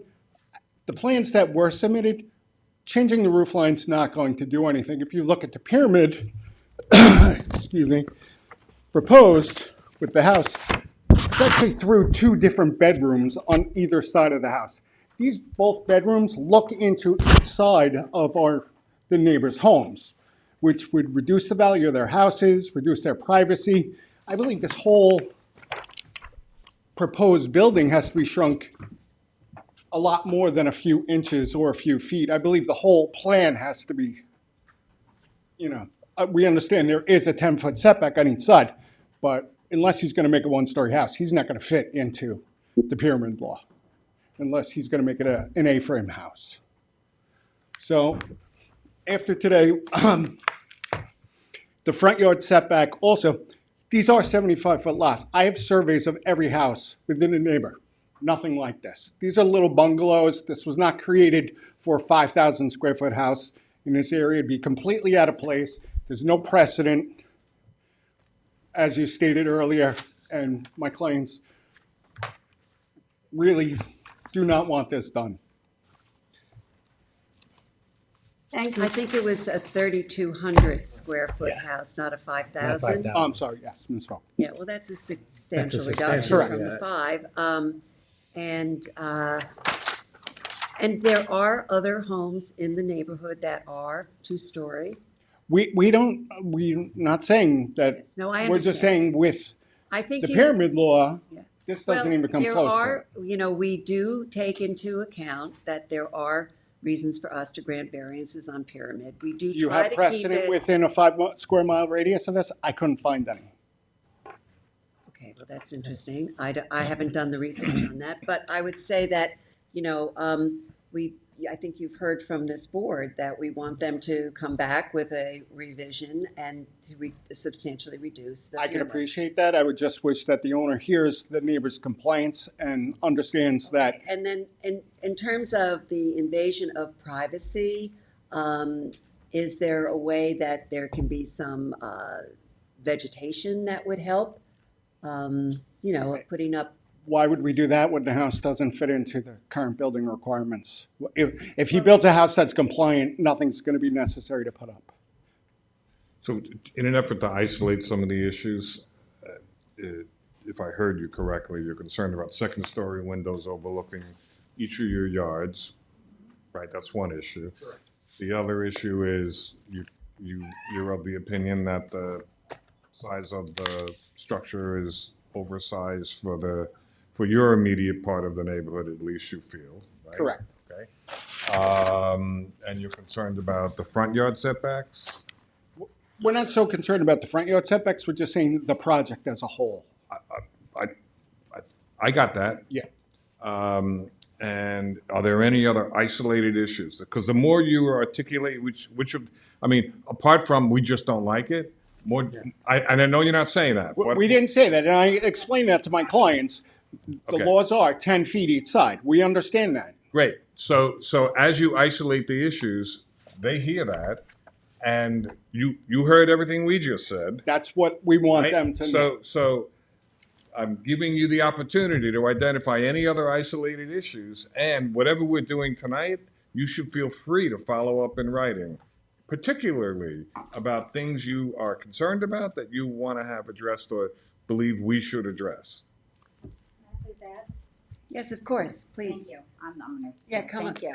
The plans that were submitted, changing the roof line's not going to do anything. If you look at the pyramid, excuse me, proposed with the house, it's actually through 2 different bedrooms on either side of the house. These both bedrooms look into each side of the neighbors' homes, which would reduce the value of their houses, reduce their privacy. I believe this whole proposed building has to be shrunk a lot more than a few inches or a few feet. I believe the whole plan has to be, we understand there is a 10-foot setback on each side, but unless he's going to make a 1-story house, he's not going to fit into the pyramid law, unless he's going to make it an A-frame house. So after today, the front yard setback also, these are 75-foot lots. I have surveys of every house within a neighbor. Nothing like this. These are little bungalows. This was not created for a 5,000 square foot house in this area. It'd be completely out of place. There's no precedent, as you stated earlier, and my clients really do not want this done. Thank you. I think it was a 3,200 square foot house, not a 5,000. Oh, I'm sorry, yes, Ms. Hall. Yeah, well, that's a substantial substantial, reduction from the 5. And there are other homes in the neighborhood that are 2-story. We're not saying that. Yes, no, I We're just understand. saying with I think the you- pyramid law, Yeah. this doesn't Well, even come there close to are, it. you know, we do take into account that there are reasons for us to grant variances on pyramid. We do You try have to keep precedent it. within a 5 square mile radius of this? I couldn't find any. Okay, well, that's interesting. I haven't done the research on that, but I would say that, you know, I think you've heard from this board that we want them to come back with a revision and to substantially reduce the I can pyramid. appreciate that. I would just wish that the owner hears the neighbor's complaints and understands that. And then in terms of the invasion of privacy, is there a way that there can be some vegetation that would help? You know, putting up. Why would we do that when the house doesn't fit into the current building requirements? If he builds a house that's compliant, nothing's going to be necessary to put up. So in an effort to isolate some of the issues, if I heard you correctly, you're concerned about second-story windows overlooking each of your yards, right? That's one issue. Correct. The other issue is you're of the opinion that the size of the structure is oversized for your immediate part of the neighborhood, at least you feel, right? Correct. Okay. And you're concerned about the front yard setbacks? We're not so concerned about the front yard setbacks. We're just saying the project as a whole. I got that. Yeah. And are there any other isolated issues? Because the more you articulate which of, I mean, apart from we just don't like it, more, and I know you're not saying that. We didn't say that, and I explained that to my clients. The Okay. laws are 10 feet each side. We understand that. Great. So as you isolate the issues, they hear that, and you heard everything we just said. That's what we want Right? them to know. So I'm giving you the opportunity to identify any other isolated issues, and whatever we're doing tonight, you should feel free to follow up in writing, particularly about things you are concerned about that you want to have addressed or believe we should address. Yes, of course, please. Thank you. I'm the owner. Yeah,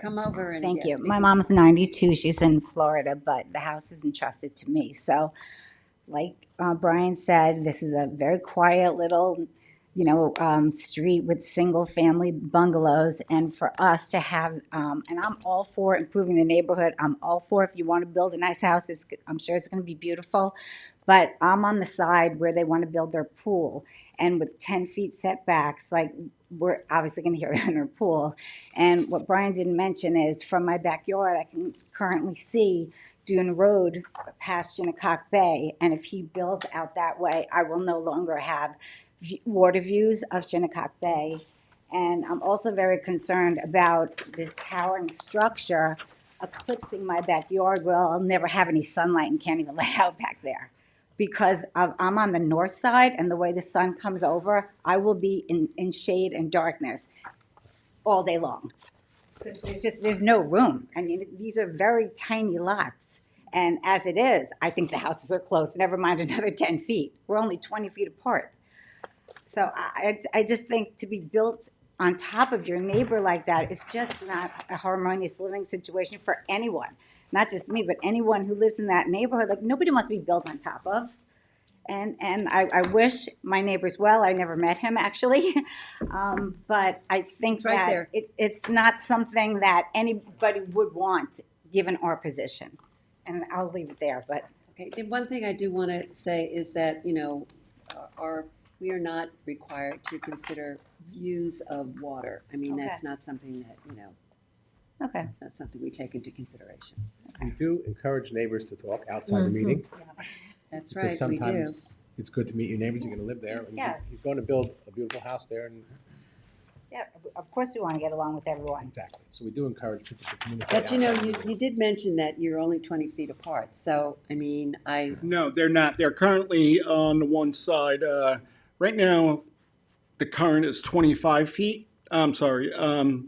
come over and. Thank yeah, you. speak My into- mom's 92. She's in Florida, but the house is entrusted to me. So, like Brian said, this is a very quiet little, street with single-family bungalows. And for us to have, and I'm all for improving the neighborhood. I'm all for if you want to build a nice house, I'm sure it's going to be beautiful. But I'm on the side where they want to build their pool. And with 10 feet setbacks, like, we're obviously going to hear it in their pool. And what Brian didn't mention is from my backyard, I can currently see Dune Road past Shinnecock Bay. And if he builds out that way, I will no longer have water views of Shinnecock Bay. And I'm also very concerned about this towering structure eclipsing my backyard where I'll never have any sunlight and can't even lay out back there. Because I'm on the north side, and the way the sun comes over, I will be in shade and darkness all day long. There's no room. I mean, these are very tiny lots. And as it is, I think the houses are close, never mind another 10 feet. We're only 20 feet apart. So I just think to be built on top of your neighbor like that is just not a harmonious living situation for anyone. Not just me, but anyone who lives in that neighborhood. Like, nobody wants to be built on top of. And I wish my neighbors well. I never met him, actually. But I think It's right that there. it's not something that anybody would want, given our position. And I'll leave it there, but. Okay, the one thing I do want to say is that, we are not required to consider views of water. I mean, that's Okay. not something that, Okay. it's not something we take into consideration. We do encourage neighbors to talk outside the meeting. That's Because right, we do. sometimes it's good to meet your neighbors, you're gonna live there. And Yes. He's going to build a beautiful house there, and Yeah, of course we want to get along with everyone. exactly. So we do encourage people to communicate. But you know, outside you, the you did mention that you're only 20 feet apart, so, I mean, No, they're not. They're currently on the one side. Right now, the current is 25 feet. I'm sorry. I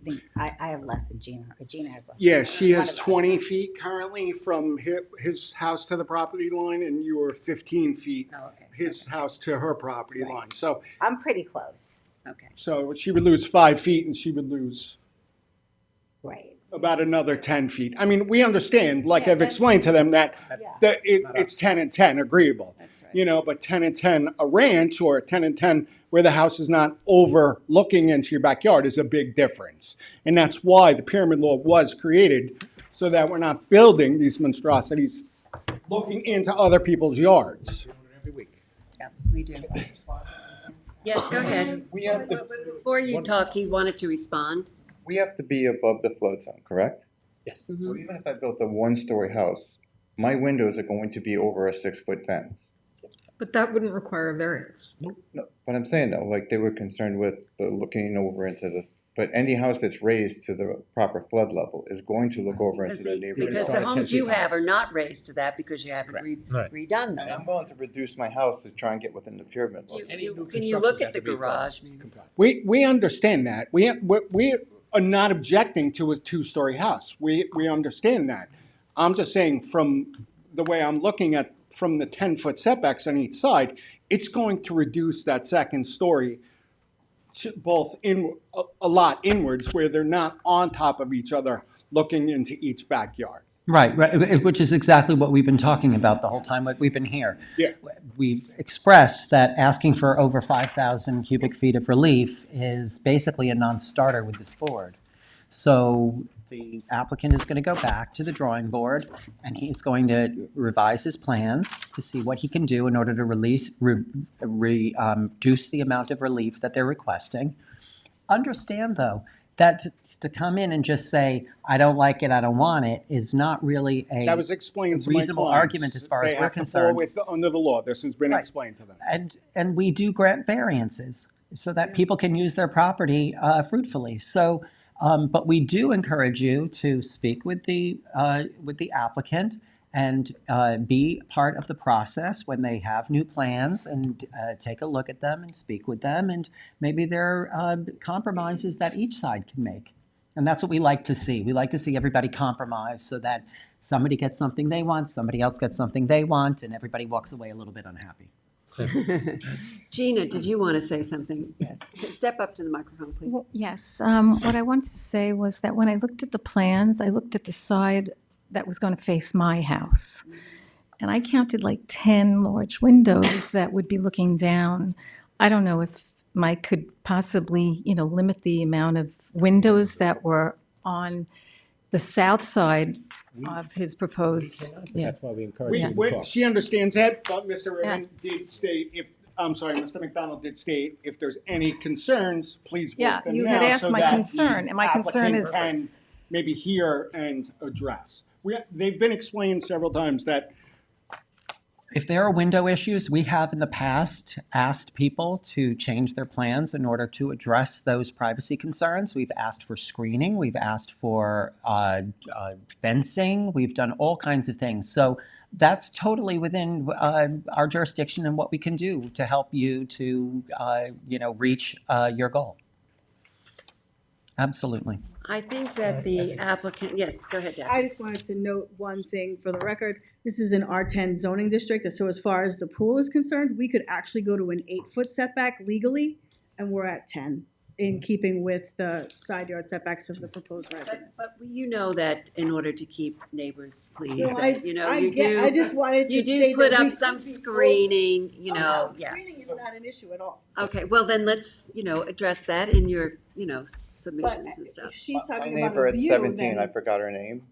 think I have less than Gina, or Gina has less. Yeah, than she one has of us. 20 feet currently from his house to the property line, and you are 15 feet, Oh, okay. his house to her property line. So, I'm pretty close. okay. so she would lose 5 feet, and she would lose Right. about another 10 feet. I mean, we understand, like Yeah, I've explained to them, that, Yeah. it's 10 and 10, agreeable. That's right. You know, but 10 and 10 a ranch, or 10 and 10 where the house is not overlooking into your backyard, is a big difference. And that's why the pyramid law was created, so that we're not building these monstrosities looking into other people's yards. every week. Yeah, we do. Yes, go ahead. We have to, Before you talk, he wanted to respond. we have to be above the flood zone, correct? Yes. So even if I built a one-story house, my windows are going to be over a 6-foot fence. But that wouldn't require a variance. No, but I'm saying though, like they were concerned with the looking over into this, but any house that's raised to the proper flood level is going to look over into the neighborhood. Because the homes you have are not raised to that because you haven't Right. redone And them. I'm willing to reduce my house to try and get within the pyramid law. Can you look at the garage? We understand that. We are not objecting to a 2-story house. We understand that. I'm just saying, from the way I'm looking at, from the 10-foot setbacks on each side, it's going to reduce that second story to both a lot inwards, where they're not on top of each other looking into each backyard. Right, which is exactly what we've been talking about the whole time that we've been here. Yeah. We expressed that asking for over 5,000 cubic feet of relief is basically a non-starter with this board. So the applicant is going to go back to the drawing board, and he's going to revise his plans to see what he can do in order to reduce the amount of relief that they're requesting. Understand, though, that to come in and just say, I don't like it, I don't want it, is not really a That was explained to my reasonable clients. argument as far as They we're have to fall concerned. under the law. This has been Right. explained to them. And we do grant variances so that people can use their property fruitfully. So, but we do encourage you to speak with the applicant and be part of the process when they have new plans, and take a look at them and speak with them, and maybe there are compromises that each side can make. And that's what we like to see. We like to see everybody compromise so that somebody gets something they want, somebody else gets something they want, and everybody walks away a little bit unhappy. Gina, did you want to say something? Yes. Step up to the microphone, please. Well, yes, what I wanted to say was that when I looked at the plans, I looked at the side that was going to face my house. And I counted like 10 large windows that would be looking down. I don't know if Mike could possibly, limit the amount of windows that were on the south side of his proposed. Yeah. That's why we encourage you to talk. She understands that, but Mr. Raymond did state, Mr. McDonald did state, if there's any concerns, please Yeah, voice them you now. had asked so my that concern, the and my concern applicant is- can maybe hear and address. They've been explained several times that If there are window issues, we have in the past asked people to change their plans in order to address those privacy concerns. We've asked for screening, we've asked for fencing, we've done all kinds of things. So that's totally within our jurisdiction and what we can do to help you to, reach your goal. Absolutely. I think that the applicant, yes, go ahead, Deb. I just wanted to note one thing for the record. This is an R10 zoning district, so as far as the pool is concerned, we could actually go to an 8-foot setback legally, and we're at 10, in keeping with the side yard setbacks of the proposed residence. But you know that in order to keep neighbors pleased, No, I just wanted to you state do put that we up some could be close. screening, Oh, no, yeah. screening is not an issue at all. Okay, well then let's, address that in your, submissions and If stuff. she's My talking neighbor about a at view, 17, I then forgot her name.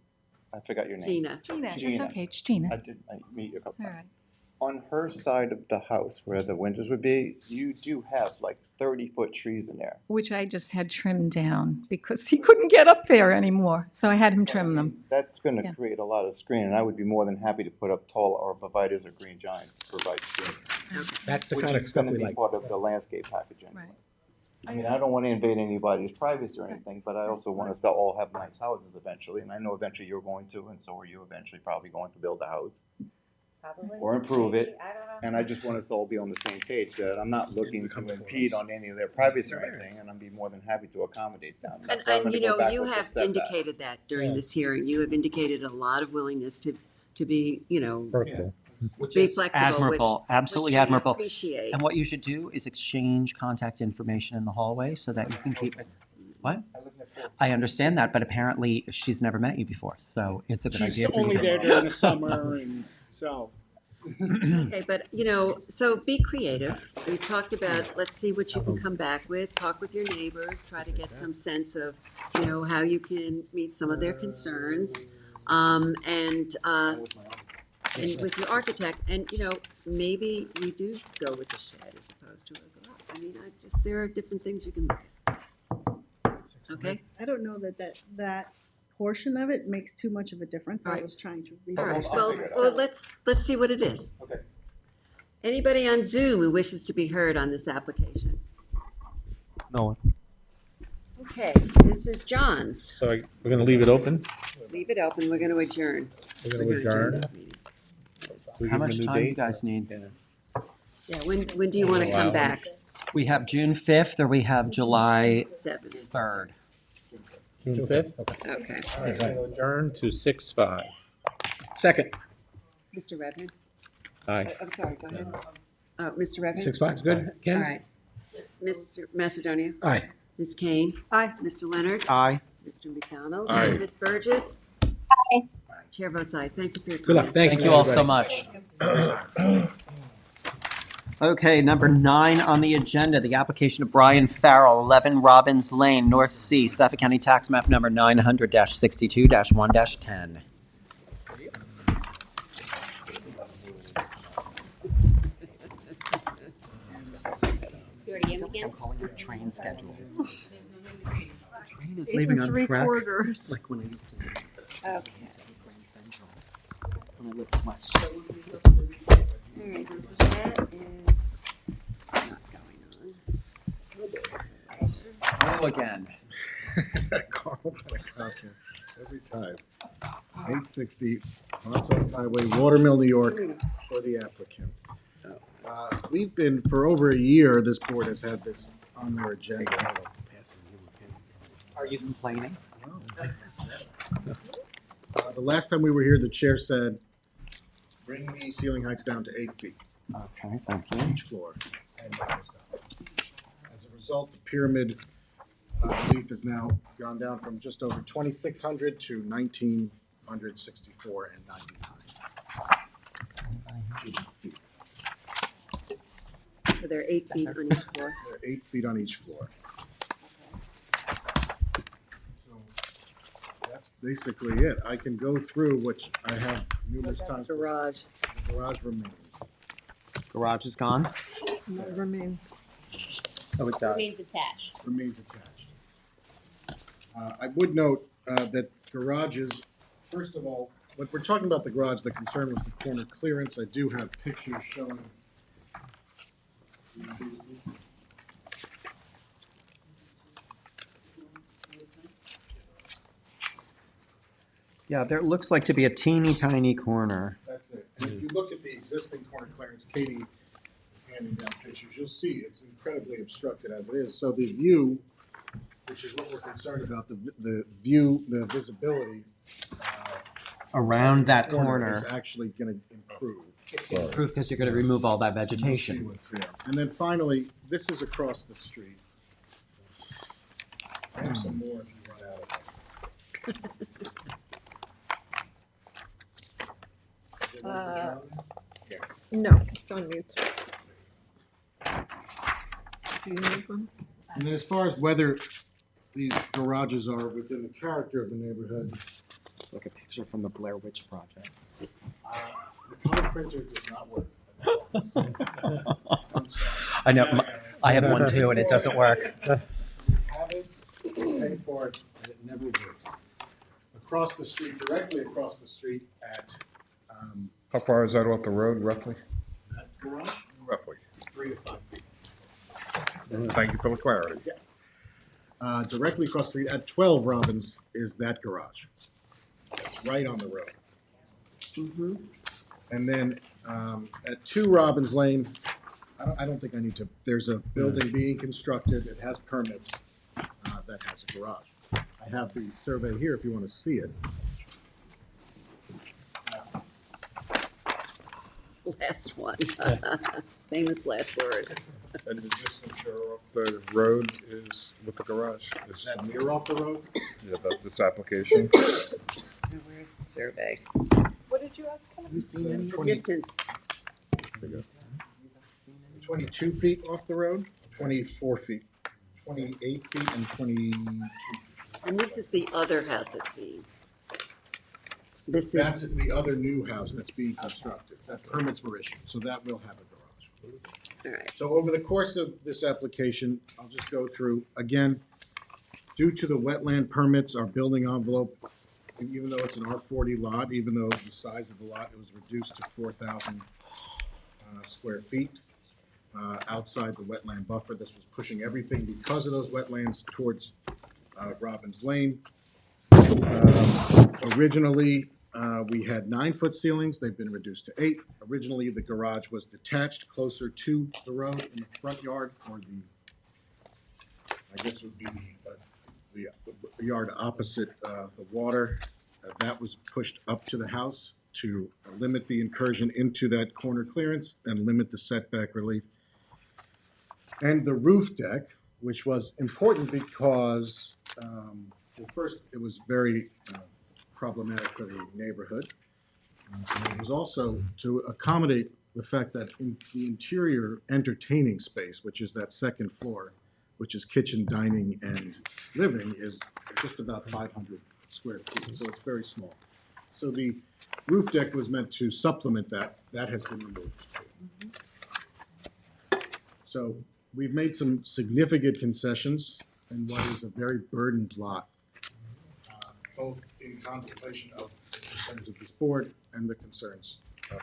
I forgot your name. Gina. Gina, it's okay, it's Gina. I meet you a couple All right. on her side of the house where the windows would be, you do have like 30-foot trees in there. Which I just had trimmed down because he couldn't get up there anymore. So I had him trim them. That's gonna Yeah. create a lot of screen, and I would be more than happy to put up tall arborvitaes or green giants to provide screen. That's the Which kind of is stuff gonna we be like. part of the landscape package anyway. I mean, I don't wanna invade anybody's privacy or anything, but I also want us to all have nice houses eventually, and I know eventually you're going to, and so are you eventually probably going to build a house. Probably. Or improve it, I don't know. and I just want us to all be on the same page, that I'm not looking to impede on any of their privacy or anything, and I'd be more than happy to accommodate them. That's why I'm And gonna you go know, back you with the have setbacks. indicated that during this hearing. You have indicated a lot of willingness to be, you know, Which be is flexible, admirable, absolutely which we admirable. appreciate. And what you should do is exchange contact information in the hallway so that you can keep it. What? I understand that, but apparently she's never met you before, so it's a good She's idea for you only to. there during the summer, and so. Okay, but, you know, so be creative. We've talked about, let's see what you can come back with, talk with your neighbors, try to get some sense of, you know, how you can meet some of their concerns. And with your architect, and, you know, maybe you do go with the shed as opposed to a garage. I mean, there are different things you can look at. Okay? I don't know that portion of it makes too much of a difference. I Alright. was trying to All right, research. well, let's see what it is. Okay. Anybody on Zoom who wishes to be heard on this application? No one. Okay, this is John's. So we're gonna leave it open? Leave it open, we're gonna adjourn. We're gonna adjourn? this meeting. We How give them a much new time do you date? guys need? Yeah, when do you wanna come Wow. back? We have June 5th or we have July 7th. 3rd. June 5th? Okay. All right, so adjourn to 6:05. Second. Mr. Redmond? Aye. I'm sorry, go ahead. Mr. Redmond? 6:05, good. Ken? All right. Mr. Macedonia? Aye. Ms. Kane? Aye. Mr. Leonard? Aye. Mr. McDonald? Aye. Ms. Burgess? Aye. Chair votes aye. Thank you for your Good luck. comments. Thank you all so much. Okay, number 9 on the agenda, the application of Brian Farrell, 11 Robbins Lane, North Sea, Suffolk County Tax Map Number 900-62-1-10. You already gave me I'm cans? calling it train schedules. The train is Eight leaving and on three track. quarters. Like when I used to live Okay. Grand Central. When I lived in West. All right, that is not going on. Hello again. Carl Pentecostal, every time. 860 Montauk Highway, Watermill, New York, for the applicant. We've been, for over a year, this board has had this on their agenda. Are you complaining? The last time we were here, the chair said, bring the ceiling heights down to 8 feet. Okay, thank you. Each floor. And that was done. As a result, the pyramid relief has now gone down from just over 2,600 to 1,964 and 99 feet. So they're 8 feet on each floor. They're 8 feet on each floor. So that's basically it. I can go through, which I have numerous times. Garage. The garage remains. Garage is gone? No, it remains. Oh, it does. Remains attached. Remains attached. I would note that garages, first of all, when we're talking about the garage, the concern was the corner clearance. I do have pictures showing. Yeah, there looks like to be a teeny tiny corner. That's it. And if you look at the existing corner clearance, Katie is handing down pictures, you'll see it's incredibly obstructed as it is. So the view, which is what we're concerned about, the view, the visibility. Around that Is corner. actually going to improve. Proof because you're going to remove all that You'll see vegetation. what's there. And then finally, this is across the street. I have some more if you run out of them. No, John needs. Do you need one? And then as far as whether these garages are within the character of the neighborhood, It's like a picture from the Blair Witch Project. the color printer does not work. I know, I have one too, and it doesn't work. Have it, pay for it, and it never works. Across the street, directly across the street at, How far is that off the road roughly? that garage, Roughly. 3 to 5 feet. Thank you for the clarity. Yes. Directly across the street at 12 Robbins is that garage, right on the road. Mm-hmm. And then at 2 Robbins Lane, I don't think I need to, there's a building being constructed, it has permits, that has a garage. I have the survey here if you want to see it. Last one. Famous last words. And the distance you're off the road is with the garage? Is that near off the road? Yeah, this application? Now, where's the survey? What did you ask him? The distance. 22 feet off the road, 24 feet, 28 feet, and 22 feet. And this is the other house that's being. This That's is, the other new house that's being constructed. That permits were issued, so that will have a garage. all right. So over the course of this application, I'll just go through, again, due to the wetland permits, our building envelope, even though it's an R40 lot, even though the size of the lot, it was reduced to 4,000 square feet outside the wetland buffer. This was pushing everything because of those wetlands towards Robbins Lane. Originally, we had 9-foot ceilings. They've been reduced to 8. Originally, the garage was detached closer to the road in the front yard, or I guess it would be the yard opposite the water. That was pushed up to the house to limit the incursion into that corner clearance and limit the setback relief. And the roof deck, which was important because, well, first, it was very problematic for the neighborhood. And it was also to accommodate the fact that in the interior entertaining space, which is that second floor, which is kitchen, dining, and living, is just about 500 square feet, so it's very small. So the roof deck was meant to supplement that. That has been removed. So we've made some significant concessions in what is a very burdened lot, both in contemplation of the concerns of this board and the concerns of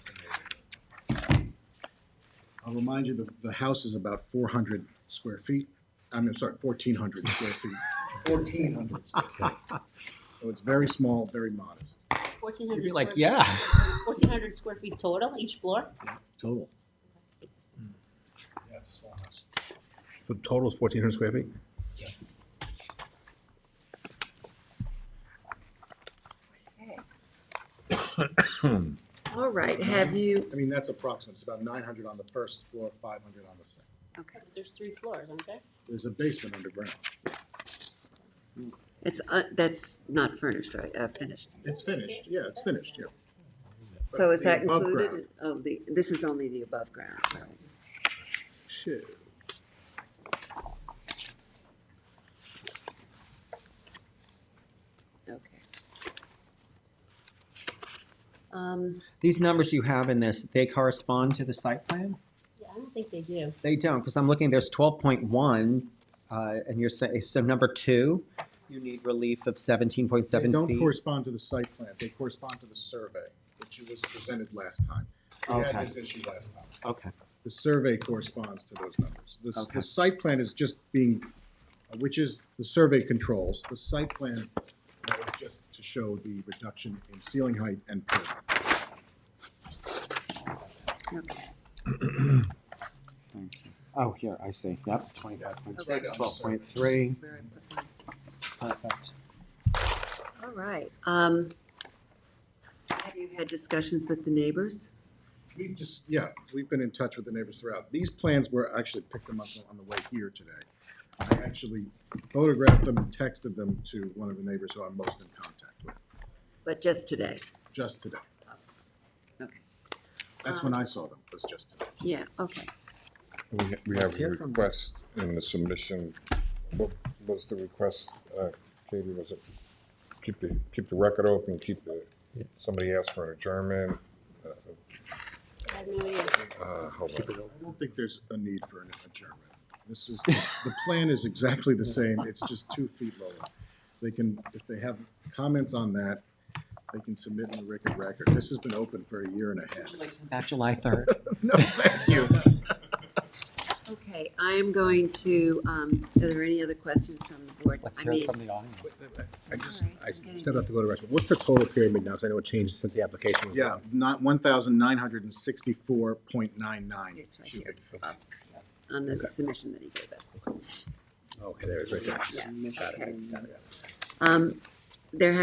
the neighborhood. I'll remind you, the house is about 400 square feet. I'm sorry, 1,400 square feet. 1,400 square feet. So it's very small, very modest. 1,400. You'd be like, square yeah. feet- 1,400 square feet total, each floor? Total. Yeah, it's a small house. So total is 1,400 square feet? Yes. All right, have you, I mean, that's approximate. It's about 900 on the first floor, 500 on the second. okay, There's 3 floors, aren't there? There's a basement underground. it's, that's not furnished, right, finished. It's finished, yeah, it's finished, yeah. So is The that above included? ground. Oh, this is only the above ground, right? Shit. Okay. These numbers you have in this, they correspond to the site plan? Yeah, I don't think they do. They don't, because I'm looking, there's 12.1, and you're saying, so number 2, you need relief of 17.7 They don't feet. correspond to the site plan, they correspond to the survey, which was presented last time. We had Okay. this issue last time. Okay. The survey corresponds to those numbers. Okay. The site plan is just being, which is the survey controls. The site plan is just to show the reduction in ceiling height and pyramid. Okay. Thank you. Oh, here, I see. Yep, 25.6, Okay. 12.3. Where I put that. Perfect. All right, have you had discussions with the neighbors? We've been in touch with the neighbors throughout. These plans were actually picked them up on the way here today. I actually photographed them and texted them to one of the neighbors who I'm most in contact with, But just today? just today. Okay. That's when I saw them, was just today. Yeah, okay. We Let's have a hear from them. request in the submission. What was the request, Katie? Was it keep the record open, somebody asked for an adjournment? I have no idea. Hold on. I don't think there's a need for an adjournment. This is, the plan is exactly the same, it's just 2 feet lower. They can, if they have comments on that, they can submit in the record. This has been open for a year and a half. Back July 3rd. No, thank you. Okay, I am going to, are there any other questions from the board? Let's I hear mean, it from the audience. I stepped up to go to the restroom. What's the total pyramid now? Because I know it changed since the application was Yeah, done. not 1,964.99. It's right here, on the submission that he gave us. Okay, there it is, right there. Yeah. Got it, Okay. got it. There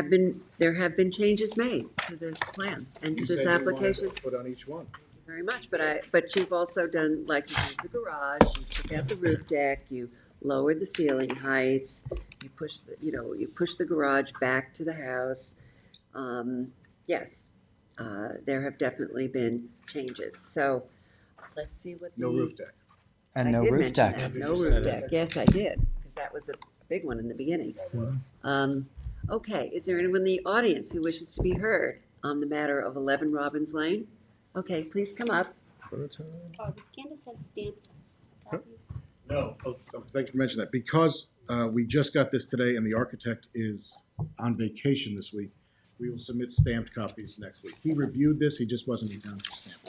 have been changes made to this plan and to You this said you wanted application. to put on each one. Very much, but you've also done, like, you moved the garage, you took out the roof deck, you lowered the ceiling heights, you pushed the garage back to the house. Yes, there have definitely been changes, so let's see what the. No roof deck. And I no did roof mention deck. that, no roof deck, yes, I did, because that was a big one in the beginning. Okay, is there anyone in the audience who wishes to be heard on the matter of 11 Robbins Lane? Okay, please come up. Does Candace have stamped copies? No, thanks for mentioning that. Because we just got this today and the architect is on vacation this week, we will submit stamped copies next week. He reviewed this, he just wasn't down to stamp.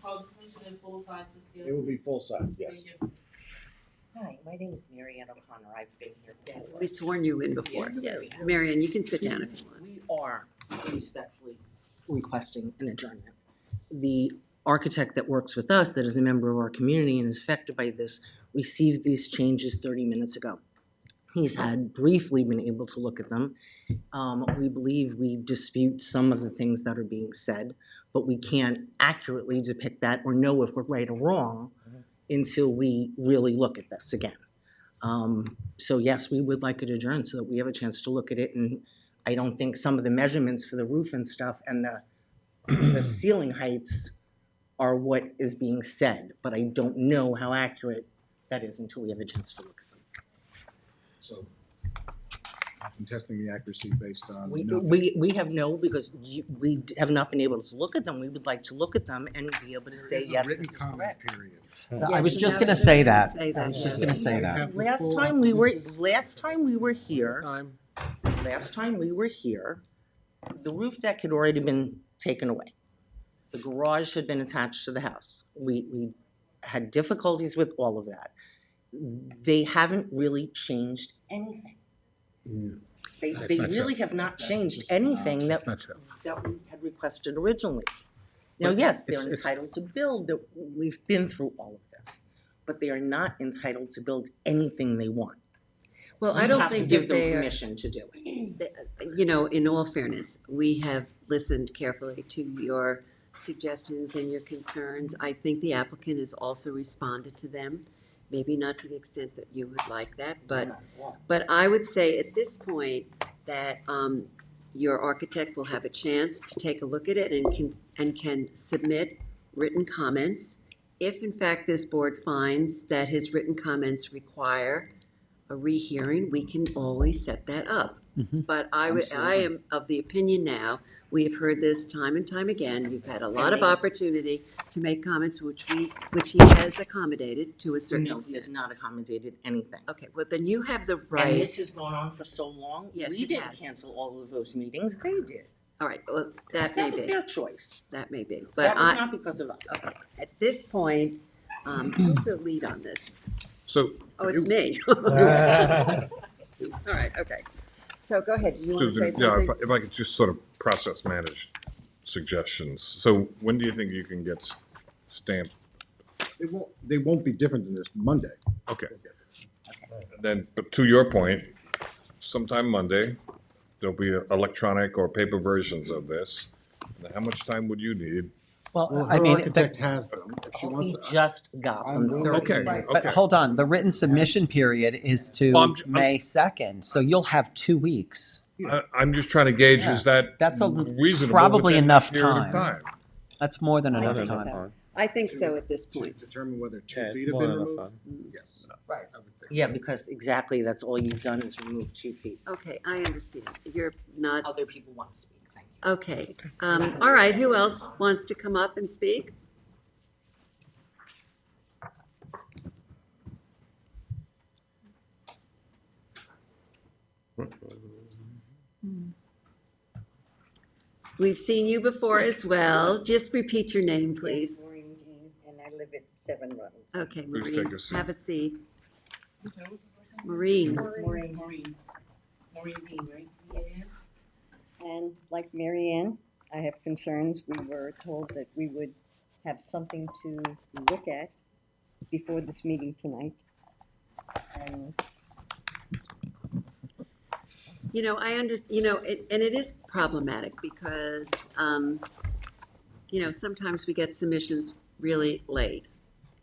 Carl, just make sure they're full size to scale. It will be full size, yes. Thank you. Hi, my name is Mary Ann O'Connor. I've been here Yes, before. we've sworn you in before, Yes, yes. we have. Marion, you can sit down if you want. We are respectfully requesting an adjournment. The architect that works with us, that is a member of our community and is affected by this, received these changes 30 minutes ago. He's had briefly been able to look at them. We believe we dispute some of the things that are being said, but we can't accurately depict that or know if we're right or wrong until we really look at this again. So yes, we would like it adjourned so that we have a chance to look at it. And I don't think some of the measurements for the roof and stuff and the ceiling heights are what is being said, but I don't know how accurate that is until we have a chance to look at them. So I'm testing the accuracy based on. We have no, because we have not been able to look at them. We would like to look at them and be able to say, yes, this is correct. Period. I was just gonna say that. I was just gonna say that. Last time we were here, the roof deck had already been taken away. The garage had been attached to the house. We had difficulties with all of that. They haven't really changed anything. They really have not changed anything that we had requested originally. Now, yes, they're entitled to build, we've been through all of this, but they are not entitled to build anything they want. Well, I don't think give that them they are. permission to do it. You know, in all fairness, we have listened carefully to your suggestions and your concerns. I think the applicant has also responded to them, maybe not to the extent that you would like that, but I would say at this point that your architect will have a chance to take a look at it and can submit written comments. If in fact this board finds that his written comments require a rehearing, we can always set that up. But I am of the opinion now, we have heard this time and time again, you've had a lot of opportunity to make comments which he has accommodated to a certain No, he extent. has not accommodated anything. Okay, well then you have the right. And this has gone on for so long. Yes, We it didn't has. cancel all of those meetings, they did. All right, well, that may That was be. their choice. That may be, but That was I, not because of us. at this point, who's the lead on this? So. Oh, if it's you- me. All right, okay. So go ahead, you want to say Susan, yeah, something? if I could just sort of process manage suggestions. So when do you think you can get stamped? They won't be different than this Monday. Okay. And then, but to your point, sometime Monday, there'll be electronic or paper versions of this. And how much time would you need? Well, Well, her I mean, architect has them. If she wants He to. just got them. Okay, But okay. hold on, the written submission period is to Well, I'm- May 2nd, so you'll have 2 weeks. I'm just trying to gauge, is that That's a reasonable? probably within enough that period of time. That's more than enough think time. so. I think so at this To point. determine whether 2 Yeah, it's feet have more been than enough removed? time. Yes. Right. I would think. Yeah, because exactly, that's all you've done is remove 2 feet. Okay, I understand. You're not, Other people want to speak, thank you. okay. All right, who else wants to come up and speak? We've seen you before as well. Just repeat your name, please. Maureen Dean, and I live at 7 Robbins. Okay, Please Maureen, take a seat. have a seat. What's the first name? Maureen. Maureen. Maureen Dean, right? And like Mary Ann, I have concerns. We were told that we would have something to look at before this meeting tonight. And You know, and it is problematic because, sometimes we get submissions really late.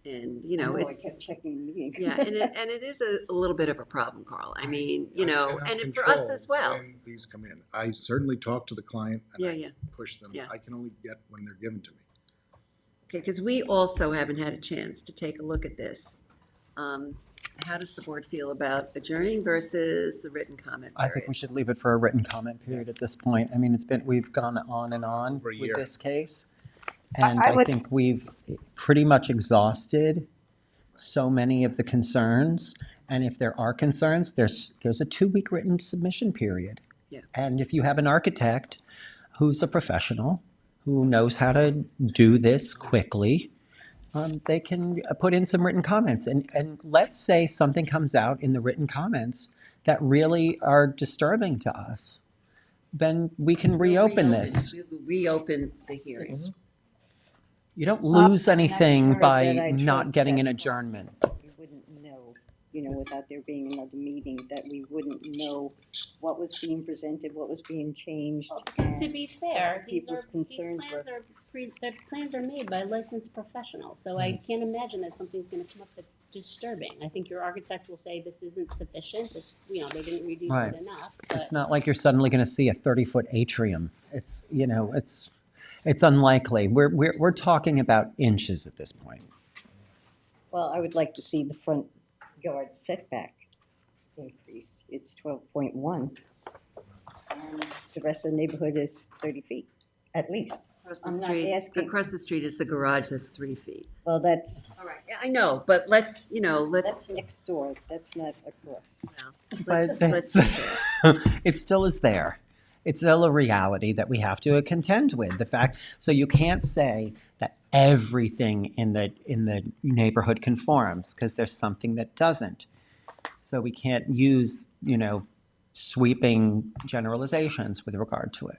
And, I know, I it's. kept checking the meeting. Yeah, and it is a little bit of a problem, Carl. I mean, I cannot and for us control as well. when these come in. I certainly talk to the client and Yeah, I yeah. push them. Yeah. I can only get when they're given to me. Okay, because we also haven't had a chance to take a look at this. How does the board feel about adjourning versus the written comment I think period? we should leave it for a written comment period at this point. I mean, we've gone on and on For a with year. this case. And I I would- think we've pretty much exhausted so many of the concerns. And if there are concerns, there's a 2-week written submission period. Yeah. And if you have an architect who's a professional, who knows how to do this quickly, they can put in some written comments. And let's say something comes out in the written comments that really are disturbing to us, then we can reopen this. We will reopen the hearings. You don't lose I'm not anything sure by that I not trust getting that an adjournment. We wouldn't know, without there being another meeting, that we wouldn't know what was being presented, what was being changed. Because to and be fair, what these people's plans concerns were. their plans are made by licensed professionals, so I can't imagine that something's gonna come up that's disturbing. I think your architect will say this isn't sufficient, they didn't reduce Right. it enough, but. It's not like you're suddenly going to see a 30-foot atrium. It's unlikely. We're talking about inches at this point. Well, I would like to see the front yard setback increased. It's 12.1. And the rest of the neighborhood is 30 feet, at least. Across the I'm not street, asking- across the street is the garage that's 3 feet. Well, that's, All right, yeah, I know, but let's. that's next door. That's not across. But let's- it still is there. It's still a reality that we have to contend with. So you can't say that everything in the neighborhood conforms, because there's something that doesn't. So we can't use, sweeping generalizations with regard to it.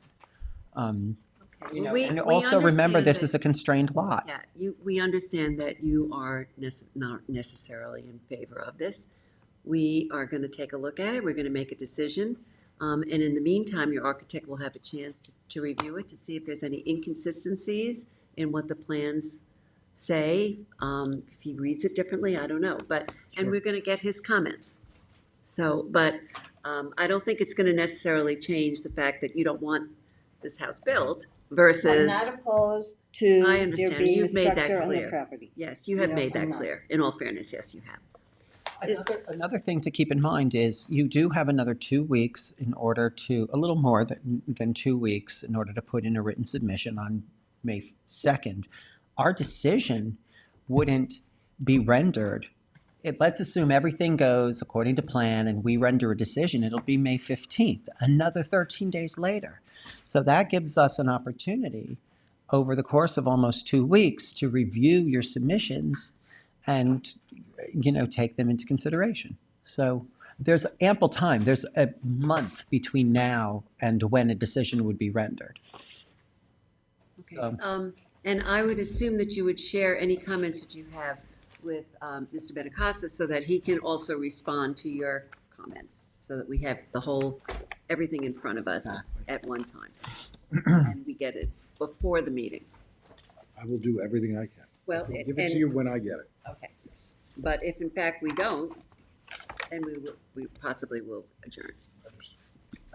Well, we- And we also remember, understand this that- is a constrained lot. Yeah, we understand that you are not necessarily in favor of this. We are going to take a look at it, we're going to make a decision. And in the meantime, your architect will have a chance to review it, to see if there's any inconsistencies in what the plans say. If he reads it differently, I don't know, and we're going to get his comments. So, but I don't think it's going to necessarily change the fact that you don't want this house built I'm versus. not opposed I to there understand. being a You've made that structure on the clear. property. Yes, you have made that I'm not. clear. In all fairness, yes, you have. Another thing to keep in mind is you do have another 2 weeks a little more than 2 weeks in order to put in a written submission on May 2nd. Our decision wouldn't be rendered. Let's assume everything goes according to plan and we render a decision, it'll be May 15th, another 13 days later. So that gives us an opportunity over the course of almost 2 weeks to review your submissions and, take them into consideration. So there's ample time. There's a month between now and when a decision would be rendered. Okay. And I would assume that you would share any comments that you have with Mr. Benacasa so that he can also respond to your comments, so that we have everything in front of us at one time. And we get it before the meeting. I will do everything I can. Well, I'll give it to you when I get it. Okay. But if in fact we don't, then we possibly will adjourn.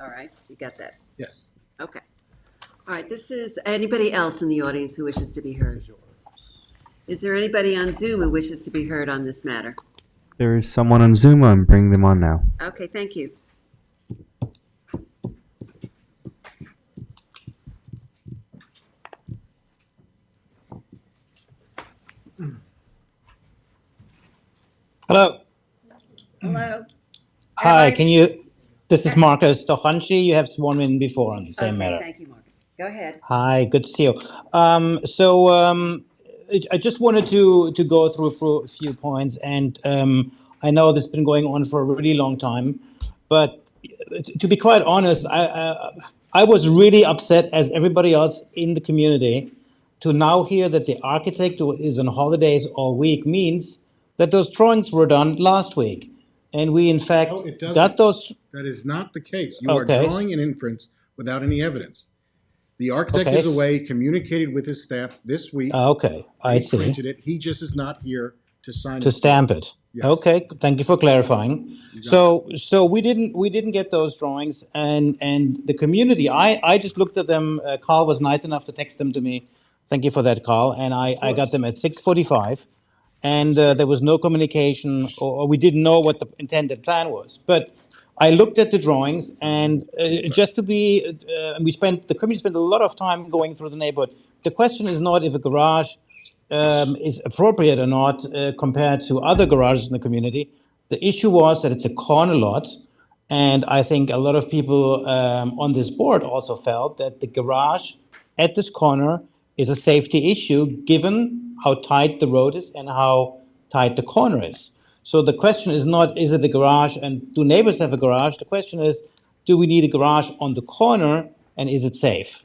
All right, you got that? Yes. Okay. All right, this is, anybody else in the audience who wishes to be heard? Is there anybody on Zoom who wishes to be heard on this matter? There is someone on Zoom. I'm bringing them on now. Okay, thank you. Hello. Hello. Hi. Can you This is Marcus Stochanchi. You have sworn in before on the same Okay, matter. thank you, Marcus. Go ahead. Hi, good to see you. I just wanted to go through a few points, and I know this has been going on for a really long time, but to be quite honest, I was really upset, as everybody else in the community, to now hear that the architect who is on holidays all week means that those drawings were done last week. And we, in fact, No, it doesn't. got those. That is not the case. You are Okay. drawing an inference without any evidence. The architect Okay. is away, communicated with his staff this week. Okay, I They see. printed it. He just is not here to sign To stamp it. Yes. Okay, thank you for clarifying. You got So we didn't get those drawings, and the community, I just looked at them. Carl was nice enough to text them to me. Thank you for that, Carl. And I got them at 6:45, and there was no communication, or we didn't know what the intended plan was. But I looked at the drawings, and just to be, the community spent a lot of time going through the neighborhood. The question is not if a garage is appropriate or not compared to other garages in the community. The issue was that it's a corner lot, and I think a lot of people on this board also felt that the garage at this corner is a safety issue given how tight the road is and how tight the corner is. So the question is not, is it a garage and do neighbors have a garage? The question is, do we need a garage on the corner and is it safe?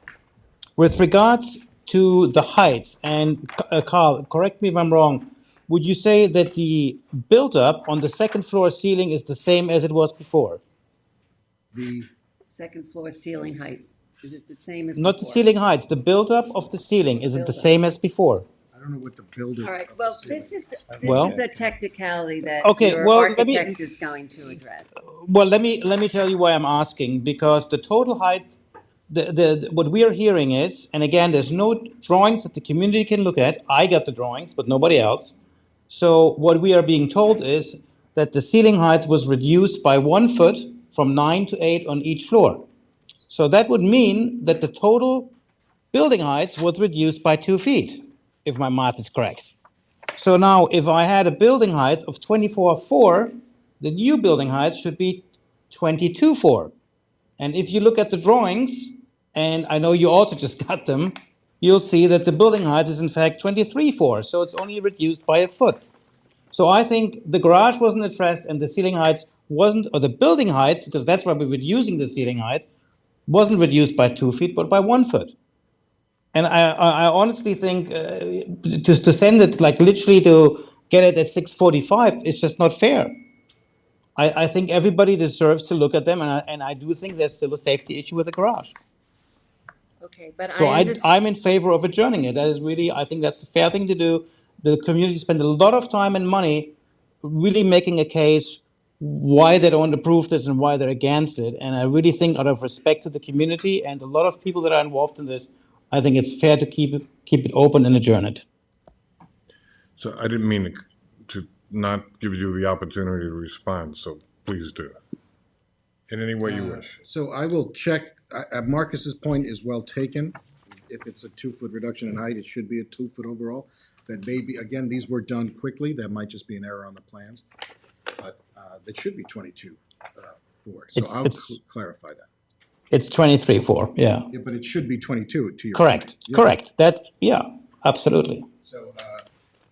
With regards to the heights, and Carl, correct me if I'm wrong, would you say that the build-up on the second floor ceiling is the same as it was before? The Second floor ceiling height, is it the same as Not the before? ceiling heights, the build-up of the ceiling, is it the Build-up. same as before? I don't know what the builder. All right, well, this is Well- a technicality that Okay, your well, let me- architect is going to address. Well, let me tell you why I'm asking, because the total height, what we are hearing is, and again, there's no drawings that the community can look at. I got the drawings, but nobody else. So what we are being told is that the ceiling height was reduced by 1 foot from 9 to 8 on each floor. So that would mean that the total building height was reduced by 2 feet, if my math is correct. So now, if I had a building height of 24.4, the new building height should be 22.4. And if you look at the drawings, and I know you also just got them, you'll see that the building height is in fact 23.4, so it's only reduced by a foot. So I think the garage wasn't addressed and the ceiling height wasn't, or the building height, because that's why we're reducing the ceiling height, wasn't reduced by 2 feet, but by 1 foot. And I honestly think to send it like literally to get it at 6:45 is just not fair. I think everybody deserves to look at them, and I do think there's still a safety issue with the garage. Okay, but So I understand. I'm in favor of adjourning it. That is really, I think that's a fair thing to do. The community spent a lot of time and money really making a case why they don't approve this and why they're against it. And I really think out of respect to the community and a lot of people that are involved in this, I think it's fair to keep it open and adjourn it. So I didn't mean to not give you the opportunity to respond, so please do. In any way you wish. So I will check, Marcus's point is well taken. If it's a 2-foot reduction in height, it should be a 2-foot overall. That may be, again, these were done quickly, that might just be an error on the plans. But that should be 22.4, so I'll clarify that. It's 23.4, yeah. Yeah, but it should be 22 to your Correct, point. Yeah. correct. That's, yeah, absolutely. So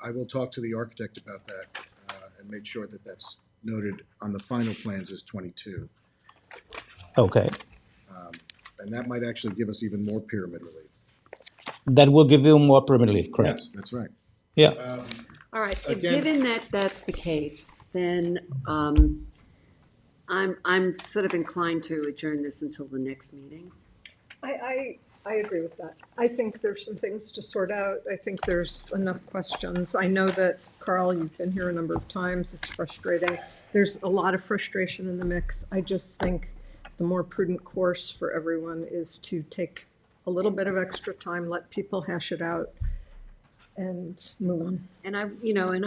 I will talk to the architect about that and make sure that that's noted on the final plans as 22. Okay. And that might actually give us even more pyramid relief. That will give you more pyramid relief, correct? Yes, that's right. Yeah. All right, Again- given that that's the case, then I'm sort of inclined to adjourn this until the next meeting. I agree with that. I think there's some things to sort out. I think there's enough questions. I know that, Carl, you've been here a number of times. It's frustrating. There's a lot of frustration in the mix. I just think the more prudent course for everyone is to take a little bit of extra time, let people hash it out, and move on. And I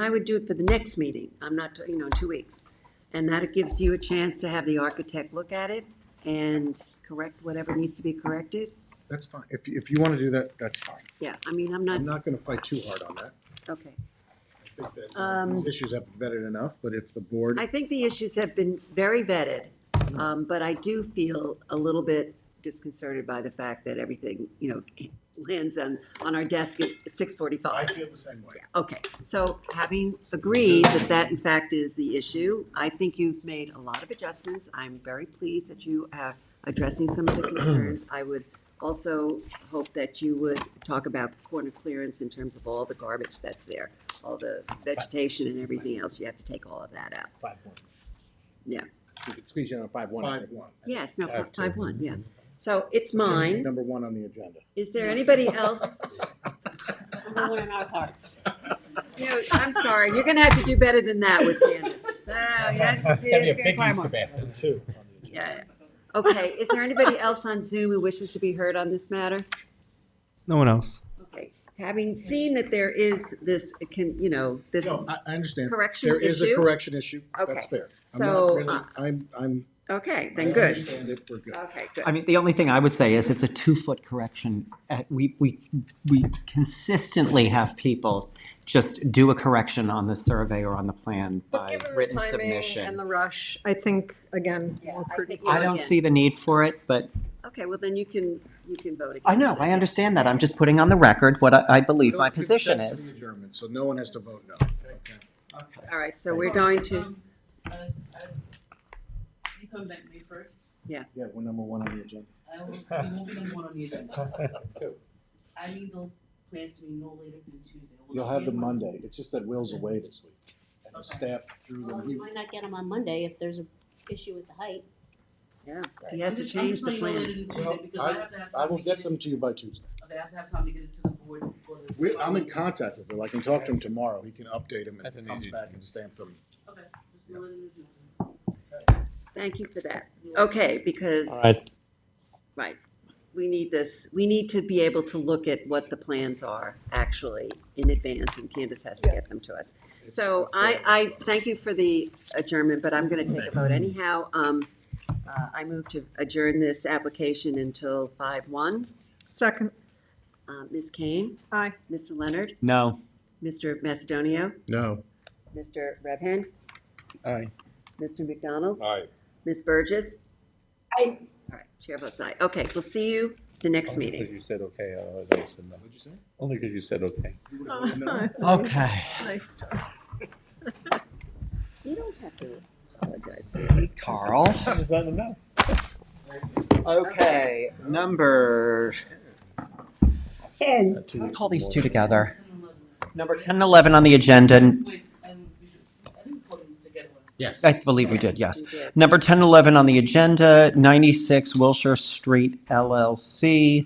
would do it for the next meeting. I'm not, 2 weeks. And that it gives you a chance to have the architect look at it and correct whatever needs to be corrected. That's fine. If you want to do that, that's fine. Yeah, I mean, I'm I'm not, not going to fight too hard on that. okay. I think that these issues have been vetted enough, but if the board, I think the issues have been very vetted, But I do feel a little bit disconcerted by the fact that everything, lands on our desk at 6:45. I feel the same way. Okay, so having agreed that that in fact is the issue, I think you've made a lot of adjustments. I'm very pleased that you are addressing some of the concerns. I would also hope that you would talk about corner clearance in terms of all the garbage that's there, all the vegetation and everything else. You have to take all of that out. 5-1. Yeah. You could squeeze in on 5-1. 5-1. Yes, no, 5-2. 5-1, yeah. So it's mine. Number 1 on the agenda. Is there anybody else? Number one in our hearts. I'm sorry, you're gonna have to do better than that with Candace. So, yeah, it's gonna require more. Two. Yeah. Okay, is there anybody else on Zoom who wishes to be heard on this matter? No one else. Okay, having seen that there is this, this No, I understand. correction There is a issue? correction issue. Okay. That's fair. So, I'm okay, I then good. understand it, we're good. Okay, good. I mean, the only thing I would say is it's a 2-foot correction. We consistently have people just do a correction on the survey or on the plan But by given the written timing submission. and the rush, I think, again, we're pretty. I don't see the need for it, but Okay, well, then you can vote against it. I know, I understand that. I'm just putting on the record what I believe my position Consent to is. adjournment, so no one has to vote no. Okay. All right, so we're going to, You come back May 1st. Yeah, we're number 1 on the agenda. I will, we won't be number 1 on the agenda. I need those plans to be no later than Tuesday. Will You'll that have be them a Monday? Monday. It's just that Will's away this week. And the staff drew Well, them. we might not get them on Monday if there's an issue with the height. yeah, he has to I'm change just the letting you know plans. later than Tuesday because I have to have I time will to get it- them to you by Tuesday. Okay, I have to have time to get it to the board before the. I'm in contact with Will. I can talk to him tomorrow. He can update them That's and an comes easy back thing. and stamp them. Okay, just let it know. Thank you for that. Okay, because. All right. Right. We need this, we need to be able to look at what the plans are actually in advance, and Candace has to get them to us. So I thank you for the adjournment, but I'm gonna take a vote anyhow. I move to adjourn this application until 5-1. Second, Ms. Kane, aye. Mr. Leonard, No. Mr. Macedonio, No. Mr. Redhand, Aye. Mr. McDonald, Aye. Ms. Burgess. Aye. All right, chair votes aye. Okay, we'll see you the next Only meeting. because you said okay, I said no. What'd you say? Only because you said okay. You would have voted no? Okay. Nice job. You don't have to apologize. Carl. I just letting them know. Okay, number. I'll call these two together. Number 10 and 11 on the agenda. Wait, and we should, I think we put them together. Yes. I believe we did, yes. We did. Number 10 and 11 on the agenda, 96 Wilshire Street LLC,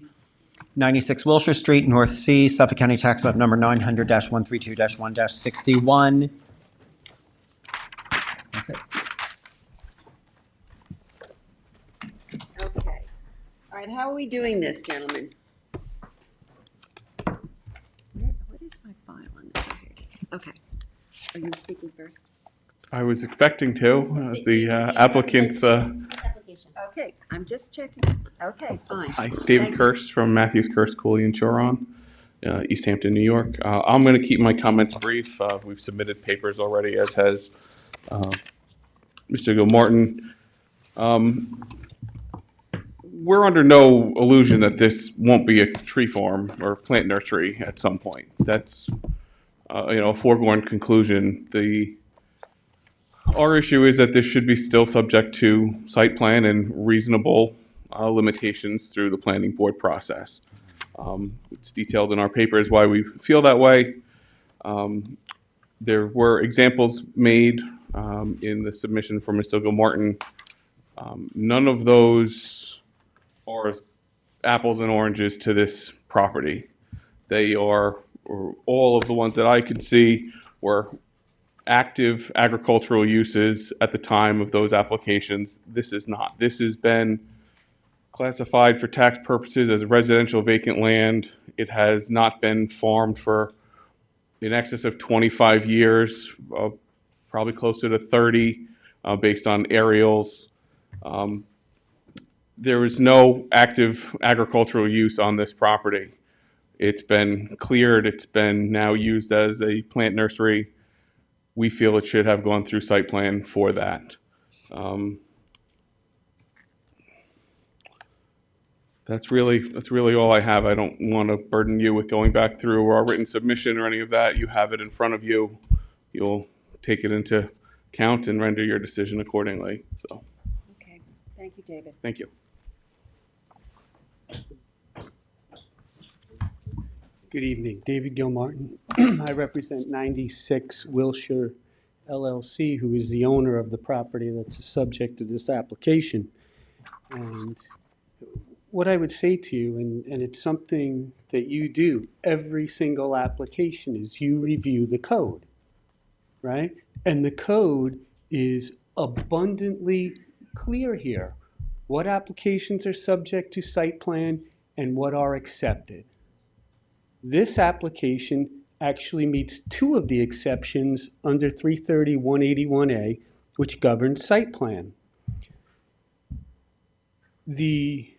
96 Wilshire Street, North Sea, Suffolk County Tax Map Number 900-132-1-61. That's it. Okay. All right, how are we doing this, gentlemen? What is my file on this? Here it is. Okay. Are you speaking first? I was expecting to, as the applicant's, Application. Okay, I'm just checking. Okay, fine. hi, David Thank you. Kirst from Matthews Kirst Cooley and Choron, East Hampton, New York. I'm going to keep my comments brief. We've submitted papers already, as has Mr. Gilmartin. We're under no illusion that this won't be a tree farm or plant nursery at some point. That's, a foregone conclusion. Our issue is that this should be still subject to site plan and reasonable limitations through the planning board process. It's detailed in our papers why we feel that way. There were examples made in the submission from Mr. Gilmartin. None of those are apples and oranges to this property. They are, or all of the ones that I could see were active agricultural uses at the time of those applications. This is not. This has been classified for tax purposes as residential vacant land. It has not been farmed for in excess of 25 years, probably closer to 30 based on aerials. There is no active agricultural use on this property. It's been cleared. It's been now used as a plant nursery. We feel it should have gone through site plan for that. That's really all I have. I don't want to burden you with going back through our written submission or any of that. You have it in front of you. You'll take it into account and render your decision accordingly. So, Okay, thank you, David. thank you. Good evening, David Gilmartin. I represent 96 Wilshire LLC, who is the owner of the property that's the subject of this application. And what I would say to you, and it's something that you do every single application, is you review the code, right? And the code is abundantly clear here. What applications are subject to site plan and what are accepted. This application actually meets two of the exceptions under 330-181A, which governs site plan. The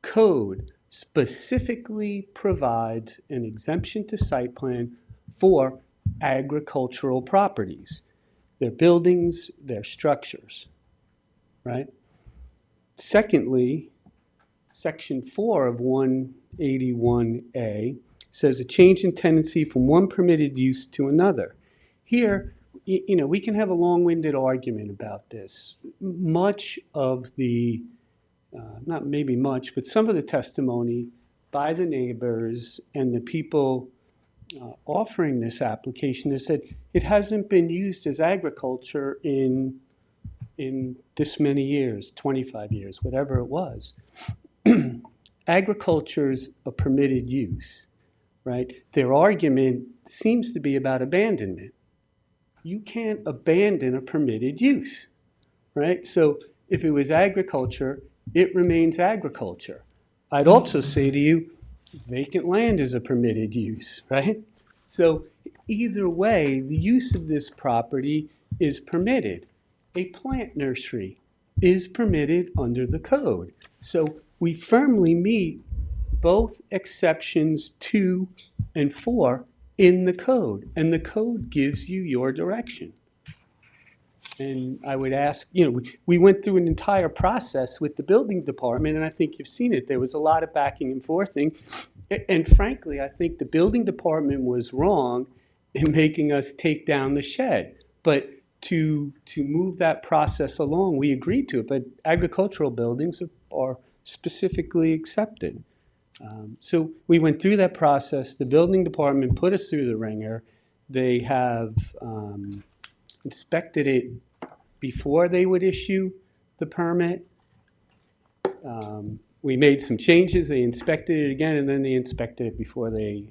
code specifically provides an exemption to site plan for agricultural properties. Their buildings, their structures, right? Secondly, Section 4 of 181A says a change in tenancy from one permitted use to another. Here, you know, we can have a long-winded argument about this. Much of the, not maybe much, but some of the testimony by the neighbors and the people offering this application has said it hasn't been used as agriculture in this many years, 25 years, whatever it was. Agriculture's a permitted use, right? Their argument seems to be about abandonment. You can't abandon a permitted use, right? So if it was agriculture, it remains agriculture. I'd also say to you, vacant land is a permitted use, right? So either way, the use of this property is permitted. A plant nursery is permitted under the code. So we firmly meet both exceptions 2 and 4 in the code, and the code gives you your direction. And I would ask, you know, we went through an entire process with the building department, and I think you've seen it. There was a lot of backing and forthing. And frankly, I think the building department was wrong in making us take down the shed. But to move that process along, we agreed to it. But agricultural buildings are specifically accepted. So we went through that process. The building department put us through the ringer. They have inspected it before they would issue the permit. We made some changes. They inspected it again, and then they inspected it before they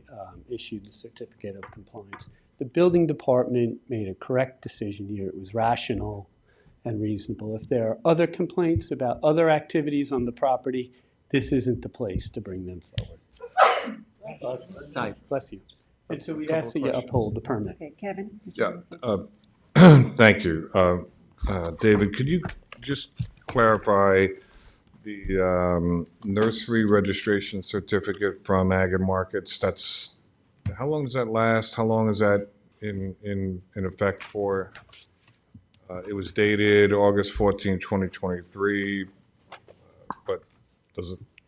issued the certificate of compliance. The building department made a correct decision here. It was rational and reasonable. If there are other complaints about other activities on the property, this isn't the place to bring them forward. Bless you. And so we ask that you uphold the permit. Okay, Kevin? did you Yeah, wanna say something? thank you. David, could you just clarify the nursery registration certificate from Ag and Markets? That's, how long does that last? How long is that in effect for? It was dated August 14, 2023, but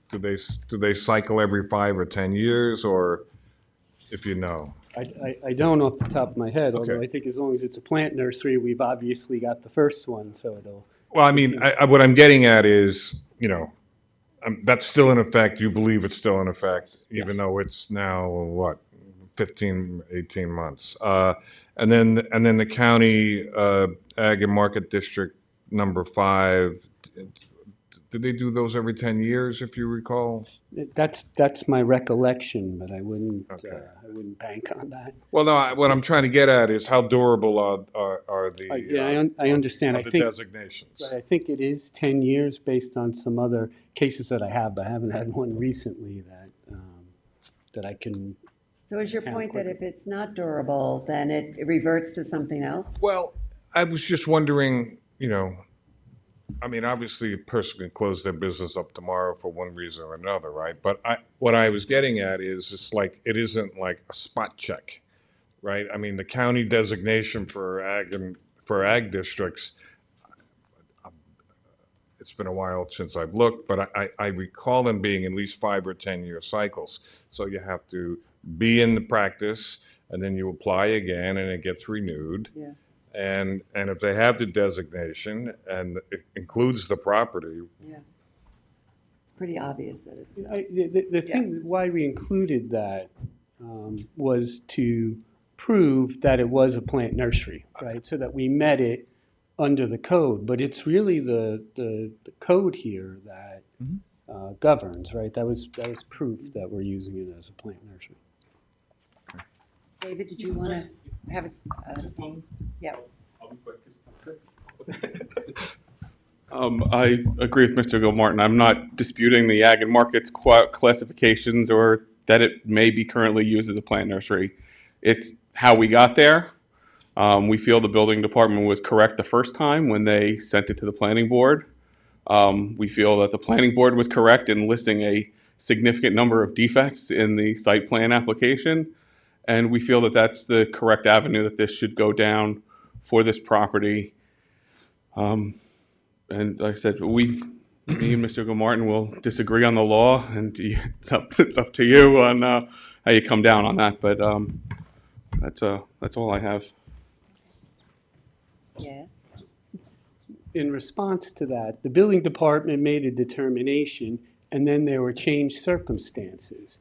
do they cycle every 5 or 10 years, or if you know? I don't off the top of my head, although Okay. I think as long as it's a plant nursery, we've obviously got the first one, so it'll. Well, I mean, what I'm getting at is, you know, that's still in effect. You believe it's still in effect, even Yes. though it's now, what, 15, 18 months. And then the county Ag and Market District number 5, did they do those every 10 years, if you recall? That's my recollection, but I wouldn't bank on that. Well, no, what I'm trying to get at is how durable are the Yeah, I understand. are I the think designations? I think it is 10 years based on some other cases that I have, but I haven't had one recently that I can. So is your count point that quickly. if it's not durable, then it reverts to something else? Well, I was just wondering, you know, I mean, obviously a person can close their business up tomorrow for one reason or another, right? But what I was getting at is it's like, it isn't like a spot check, right? I mean, the county designation for ag districts, it's been a while since I've looked, but I recall them being at least 5 or 10-year cycles. So you have to be in the practice, and then you apply again, and it gets renewed. Yeah. And if they have the designation, and it includes the property, Yeah. It's pretty obvious that it's. The thing, why we included that was to prove that it was a plant nursery, right? So that we met it under the code, but it's really the code here that governs, right? That was proof that we're using it as a plant nursery. David, did you want to have a, yeah. I agree with Mr. Gilmartin. I'm not disputing the ag and markets classifications or that it may be currently used as a plant nursery. It's how we got there. We feel the building department was correct the first time when they sent it to the planning board. We feel that the planning board was correct in listing a significant number of defects in the site plan application. And we feel that that's the correct avenue that this should go down for this property. And like I said, me and Mr. Gilmartin will disagree on the law, and it's up to you on how you come down on that. But that's all I have. Yes. In response to that, the building department made a determination, and then there were changed circumstances,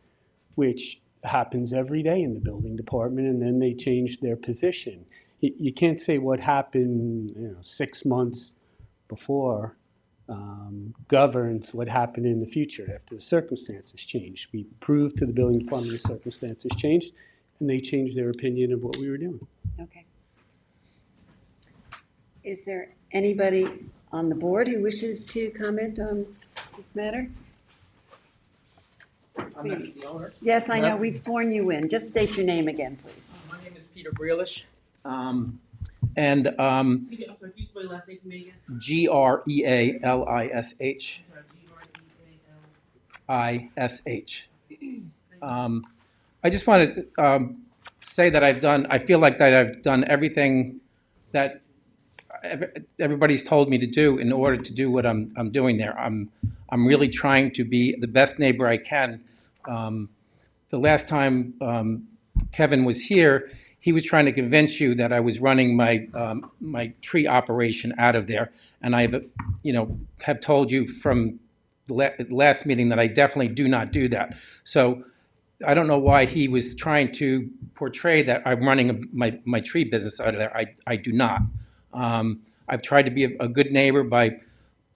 which happens every day in the building department, and then they changed their position. You can't say what happened 6 months before governs what happened in the future after the circumstances changed. We proved to the building department the circumstances changed, and they changed their opinion of what we were doing. Okay. Is there anybody on the board who wishes to comment on this matter? I'm actually the owner. Yes, I know, we've sworn you in. Just state your name again, please. My name is Peter Grealish. Um, And I'm sorry, can you spell your last name for me again? Grealish. I just wanted to say that I feel like that I've done everything that everybody's told me to do in order to do what I'm doing there. I'm really trying to be the best neighbor I can. The last time Kevin was here, he was trying to convince you that I was running my tree operation out of there, and I've have told you from the last meeting that I definitely do not do that. So I don't know why he was trying to portray that I'm running my tree business out of there. I do not. I've tried to be a good neighbor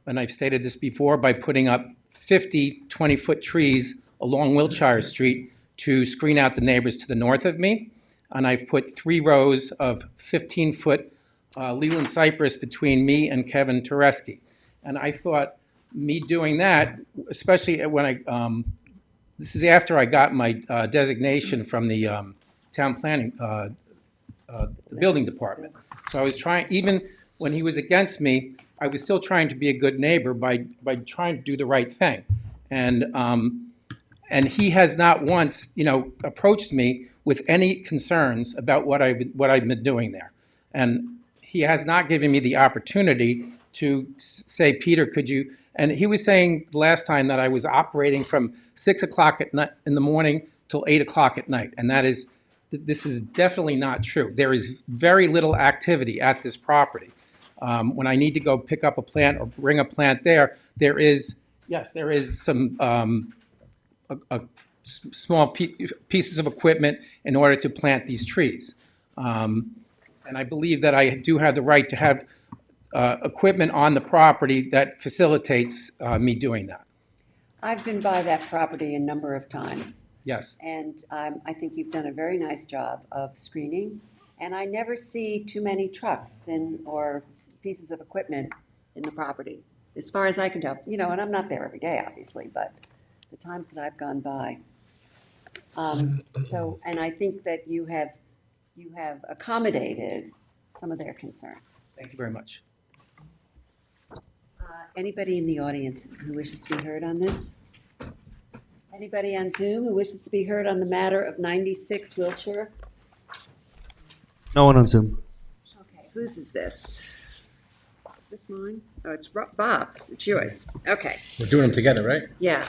and I've stated this before, by putting up 50 20-foot trees along Wiltshire Street to screen out the neighbors to the north of me. And I've put 3 rows of 15-foot Leland cypress between me and Kevin Tereski. And I thought me doing that, especially when this is after I got my designation from the town planning, the building department. So I was trying, even when he was against me, I was still trying to be a good neighbor by trying to do the right thing. And he has not once, approached me with any concerns about what I've been doing there. And he has not given me the opportunity to say, Peter, could you, and he was saying last time that I was operating from 6 o'clock in the morning till 8 o'clock at night. And this is definitely not true. There is very little activity at this property. When I need to go pick up a plant or bring a plant there is some small pieces of equipment in order to plant these trees. And I believe that I do have the right to have equipment on the property that facilitates me doing that. I've been by that property a number of times. Yes. And I think you've done a very nice job of screening. And I never see too many trucks or pieces of equipment in the property, as far as I can tell. And I'm not there every day, obviously, but the times that I've gone by. And I think that you have accommodated some of their concerns. Thank you very much. Anybody in the audience who wishes to be heard on this? Anybody on Zoom who wishes to be heard on the matter of 96 Wilshire? No one on Zoom. Okay, whose is this? this mine? Oh, it's Bob's, it's yours. Okay. We're doing them together, right? Yeah,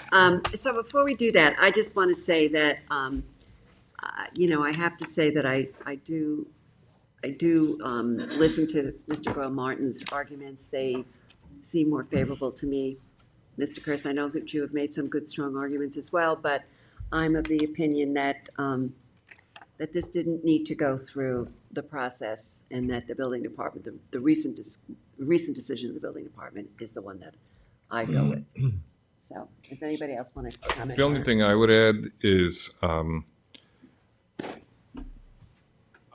so before we do that, I just want to say that, I have to say that I do listen to Mr. Grohl Martin's arguments. They seem more favorable to me. Mr. Kirsten, I know that you have made some good, strong arguments as well, but I'm of the opinion that, that this didn't need to go through the process and that the building department, the recent decision of the building department is the one that I go with. So, does anybody else want to comment? The only thing I would add is, I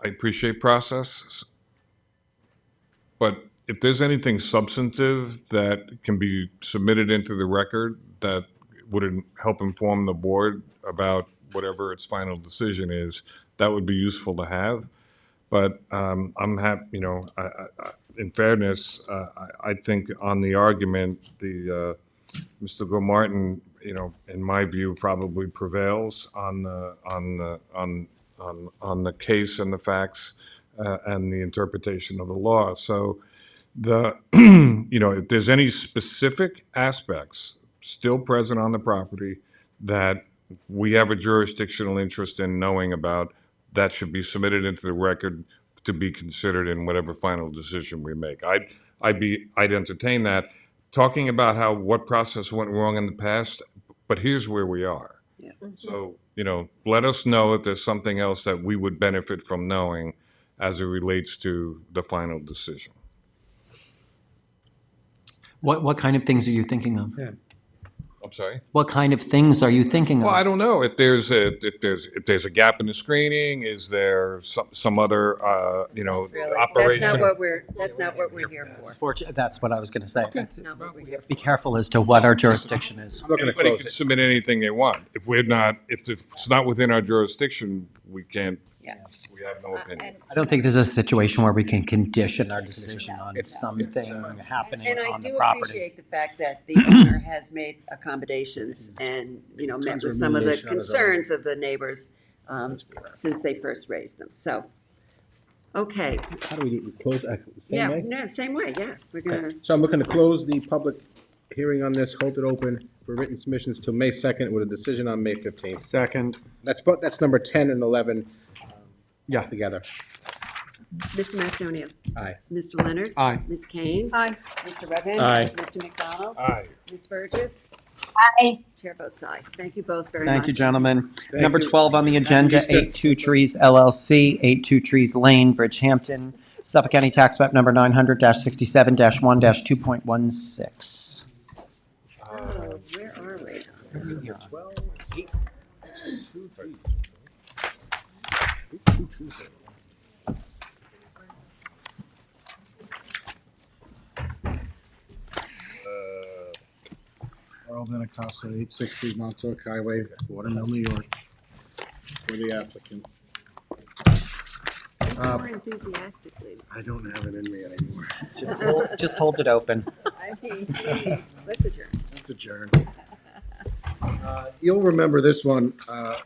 appreciate process, but if there's anything substantive that can be submitted into the record that would help inform the board about whatever its final decision is, that would be useful to have. But I'm happy, in fairness, I think on the argument, Mr. Grohl Martin, in my view, probably prevails on the case and the facts and the interpretation of the law. So if there's any specific aspects still present on the property that we have a jurisdictional interest in knowing about, that should be submitted into the record to be considered in whatever final decision we make. I'd entertain that. Talking about what process went wrong in the past, but here's where we are. Yeah. So, let us know if there's something else that we would benefit from knowing as it relates to the final decision. What kind of things are you thinking of? Yeah. I'm sorry? What kind of things are you thinking of? Well, I don't know. If there's a gap in the screening, is there some other, operation? That's not what we're here for. That's what I was going to say. That's not what we're here for. Be careful as to what our jurisdiction is. Anybody can submit anything they want. If it's not within our jurisdiction, we can't, we have no opinion. I don't think there's a situation where we can condition our decision on something happening And I on the do property. appreciate the fact that the owner has made accommodations and, met with some of the concerns of the neighbors since they first raised them. So, okay. How do we do, close, same way? No, same way, yeah. We're gonna, Okay. So I'm looking to close the public hearing on this, hold it open for written submissions till May 2nd with a decision on May 15th. Second. That's number 10 and 11. Yeah. Together. Mr. Mastonia. Aye. Mr. Leonard. Aye. Ms. Kane. Aye. Mr. Redmond. Aye. Mr. McDonald. Aye. Ms. Burgess. Aye. Chair votes aye. Thank you both very much. Thank you, gentlemen. Thank Number you. 12 on the agenda, Just a- 82 Trees LLC, 82 Trees Lane, Bridgehampton, Suffolk County Tax Map Number 900-67-1-2.16. Where are we? Carl Benacasa, 860 Montauk Highway, Watermill, New York, for the applicant. Speak more enthusiastically. I don't have it in me anymore. Just hold it open. I mean, please, let's adjourn. Let's adjourn. You'll remember this one.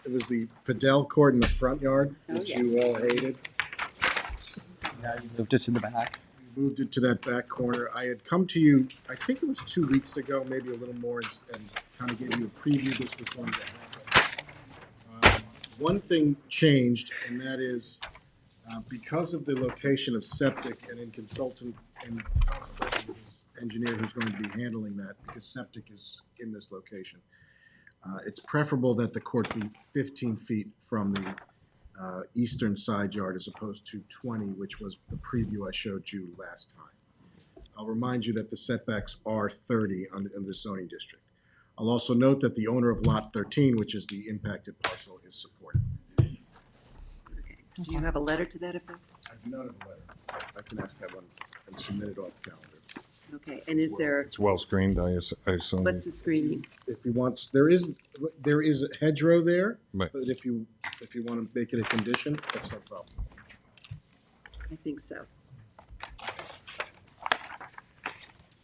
It was the Padel court in the front yard, which you all hated. Now you moved it to the back. Moved it to that back corner. I had come to you, I think it was 2 weeks ago, maybe a little more, and kind of gave you a preview. This was going to happen. One thing changed, and that is because of the location of septic and in consultation with his engineer who's going to be handling that, because septic is in this location. It's preferable that the court be 15 feet from the eastern side yard as opposed to 20, which was the preview I showed you last time. I'll remind you that the setbacks are 30 in the zoning district. I'll also note that the owner of Lot 13, which is the impacted parcel, is supportive. Do you have a letter to that effect? I do not have a letter. I can ask that one and submit it off calendar. Okay, and is there, It's well screened, I assume. what's the screening? If he wants, there is a hedgerow there, Right. but if you want to make it a condition, that's no problem. I think so.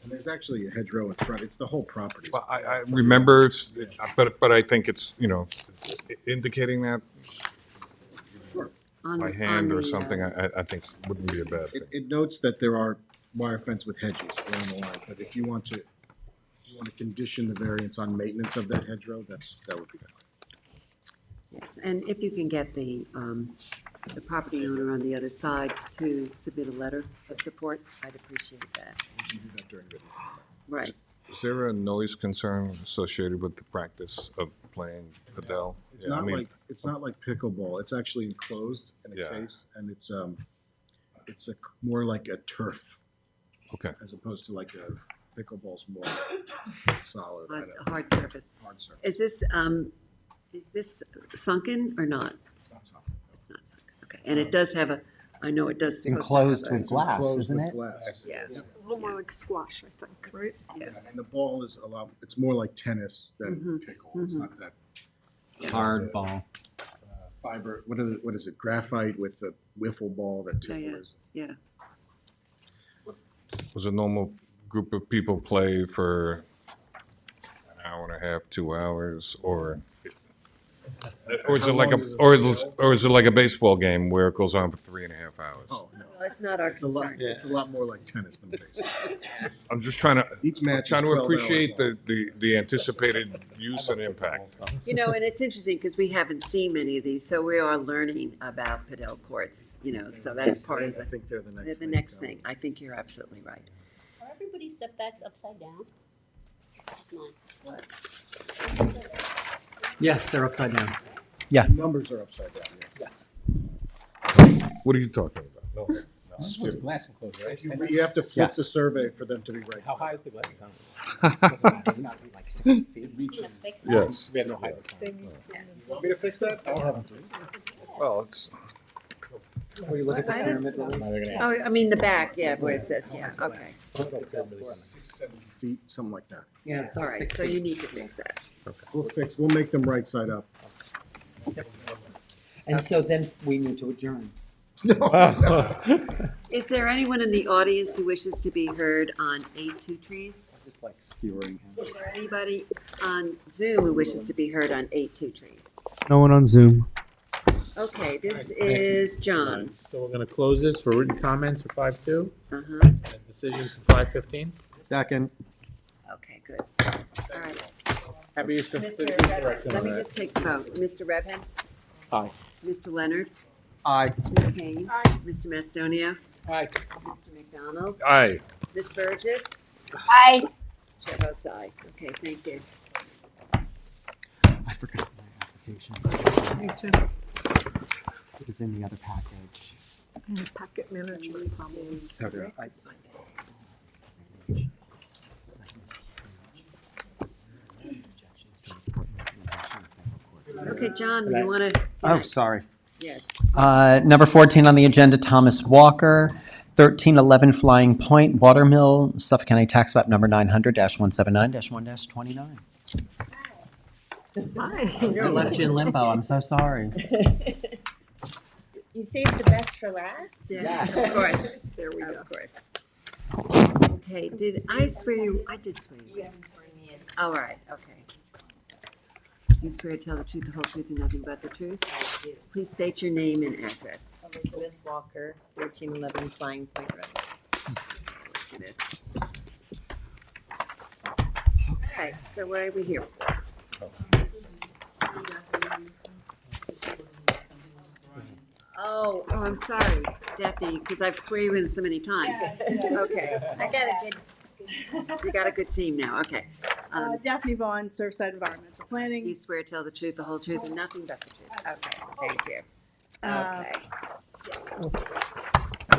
And there's actually a hedgerow in front. It's the whole property. Well, I remember, but I think it's, indicating that On- by hand on or the, something, I think wouldn't be a bad thing. It notes that there are wire fence with hedges along the line, but if you want to condition the variance on maintenance of that hedgerow, that would be good. Yes, and if you can get the property owner on the other side to submit a letter of support, I'd appreciate that. You can do that during the. Right. Is there a noise concern associated with the practice of playing padel? It's Yeah, I not mean, like, it's not like pickleball. It's actually enclosed in a Yeah. case, and it's more like a turf. Okay. As opposed to like a pickleball's more solid. A hard surface. Hard surface. Is this sunken or not? It's not sunken. It's not sunken, okay. And it does have a, I know it does. supposed to Enclosed have a- with glass, Enclosed isn't with it? glass. Yeah. A little more like squash, I think, right? Yeah. And the ball is it's more like tennis than Mhm. pickle. It's not that. Hard ball. Fiber, what is it, graphite with the wiffle ball that Yeah, tickle is. Yeah. Was a normal group of people play for an hour and a half, 2 hours, or is it like or is it like a baseball game where it goes on for 3.5 hours? Oh, no. Well, that's not our It's a lot, concern. it's a lot more like tennis than baseball. I'm just trying to Each match is trying to 12 hours appreciate long. the anticipated use and impact. You know, and it's interesting because we haven't seen many of these, so we are learning about padel courts, you know, so that's part of I think they're the next the thing. next thing. I think you're absolutely right. Are everybody's setbacks upside down? Just mine. Yes, they're upside down. Numbers are upside down. Yes. What are you talking about? No. This is with the glass enclosure, right? You have to flip Yes. the survey for them to be right. How high is the glass? It's gotta be like 6 feet. You gonna fix that? Yes. We have no height. Want me to fix that? I'll have them fix it. Well, it's Were you looking for I don't- pyramid rolling? Now they're gonna ask. Oh, I mean, the back, yeah, where it says, yeah, okay. 6, 7 feet, something like that. Yeah, it's All like right, 6 so feet. you need to fix that. We'll make them right side up. And so then we need to adjourn. Is there anyone in the audience who wishes to be heard on 8 Trees? Just like skewering him. Is there anybody on Zoom who wishes to be heard on 8 Trees? No one on Zoom. Okay, this is John. So we're gonna close this for written comments for 5-2, Uh-huh, and decision for 5-15. Second. okay, good. All right. Happy Easter. Mr. Redhand, let me just take the vote. Mr. Redhand? Aye. Mr. Leonard? Aye. Ms. Kane? Mr. Mastonia? Aye. Mr. McDonald? aye. Ms. Burgess? Aye. Chair votes aye. Okay, thank you. I forgot my application. Me too. It was in the other package. And packet management problems. So I Okay, John, you want to? Oh, sorry. Yes. Number 14 on the agenda, Thomas Walker, 1311 Flying Point, Watermill, Suffolk County Tax Map number 900-179-1-29. Hi. I left you in limbo, I'm so sorry. You saved the best for last? Yes, of course. There we go. Of course. Okay, did I swear you, I did swear you. You haven't sworn me in. All right, okay. Do you swear to tell the truth, the whole truth, and nothing but the truth? I do. Please state your name and address. Elizabeth Walker, 1411 Flying Point Road. Elizabeth. Okay, so what are we here for? Oh, I'm sorry, Daphne, because I've swear you in so many times. Okay, I got a good. you got a good team now, okay. Daphne Vaughn, Surfside Environmental Planning. You swear to tell the truth, the whole truth, and nothing but the truth. Okay, thank you. Uh, Okay.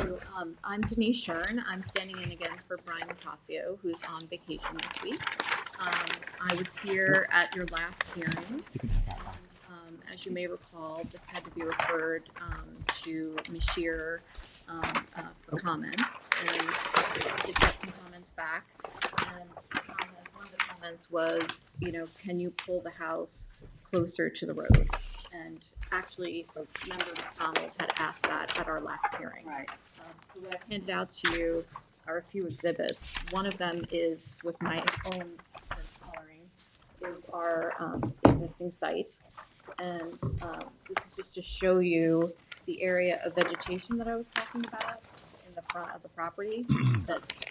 So I'm Denise Shern. I'm standing in again for Brian Casio, who's on vacation this week. I was here at your last hearing. As you may recall, this had to be referred to Ms. Shearer for comments. And we did get some comments back. And one of the comments was, can you pull the house closer to the road? And actually, Member McDonald had asked that at our last hearing. Right. So what I've handed out to you are a few exhibits. One of them is with my own coloring, is our existing site. And this is just to show you the area of vegetation that I was talking about in in the front of the property that's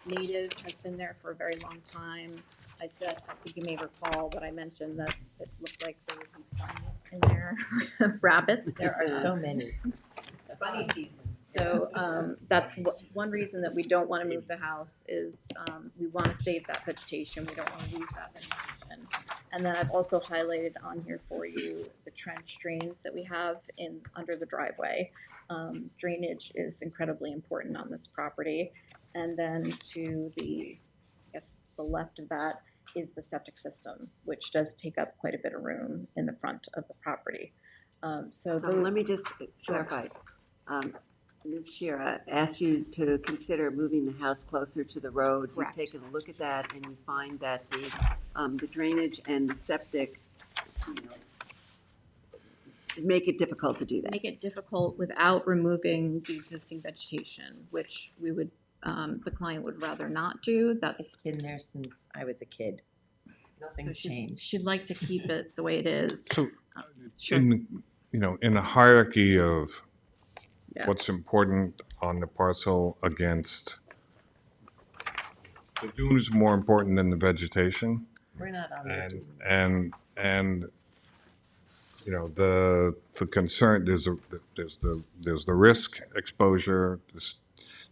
native, has been there for a very long time. I said, I think you may recall that I mentioned that it looked like there would be bunnies in there, rabbits. There are so many. It's bunny season. So that's one reason that we don't want to move the house is we want to save that vegetation. We don't want to lose that vegetation. And then I've also highlighted on here for you the trench drains that we have under the driveway. Drainage is incredibly important on this property. And then to the, I guess it's the left of that, is the septic system, which does take up quite a bit of room in the front of the property. So let me just clarify. Ms. Shira asked you to consider moving the house closer to the road. Correct. You've taken a look at that and you find that the drainage and the septic, make it difficult to do that. Make it difficult without removing the existing vegetation, which we would, the client would rather not do. It's been there since I was a kid. Nothing's changed. She'd like to keep it the way it is. So, Sure. in a hierarchy of Yeah. what's important on the parcel against, the dune is more important than the vegetation. We're not on the And, and, the concern, there's the risk exposure.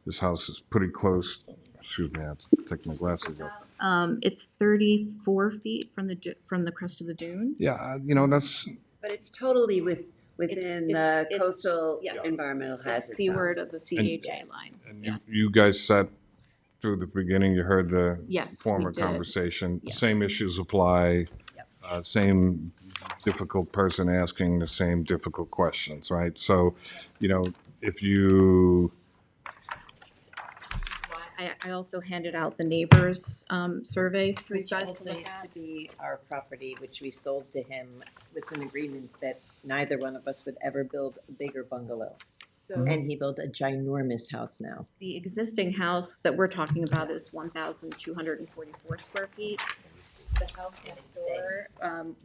This house is pretty close, excuse me, I have to take my glasses off. It's 34 feet from the crest of the dune. Yeah, that's, But it's totally within the it's- coastal yes. environmental It's hazard zone. seaward of the CHA line. and Yes. you guys sat through the beginning, you heard the Yes, former we did. conversation. Yes. Same issues apply, same difficult person asking the same difficult questions, right? So, if you, I also handed out the neighbors survey for you Which guys to also look used at. to be our property, which we sold to him with an agreement that neither one of us would ever build a bigger bungalow. So And he built a ginormous house now. the existing house that we're talking about is 1,244 square feet. The house next door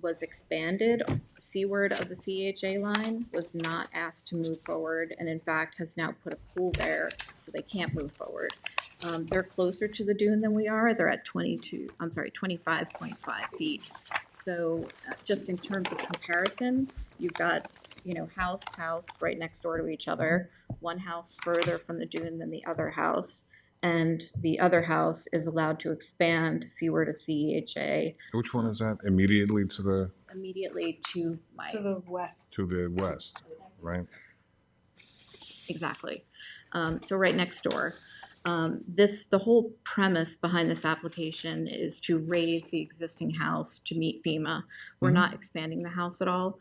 was expanded seaward of the CHA line, was not asked to move forward, and in fact has now put a pool there, so they can't move forward. They're closer to the dune than we are. They're at 25.5 feet. So just in terms of comparison, you've got, house right next door to each other, one house further from the dune than the other house. And the other house is allowed to expand seaward of CEHA which one is that? Immediately to the immediately to my. To the west. west, right? Exactly. So right next door. The whole premise behind this application is to raise the existing house to meet FEMA. We're not expanding the house at all.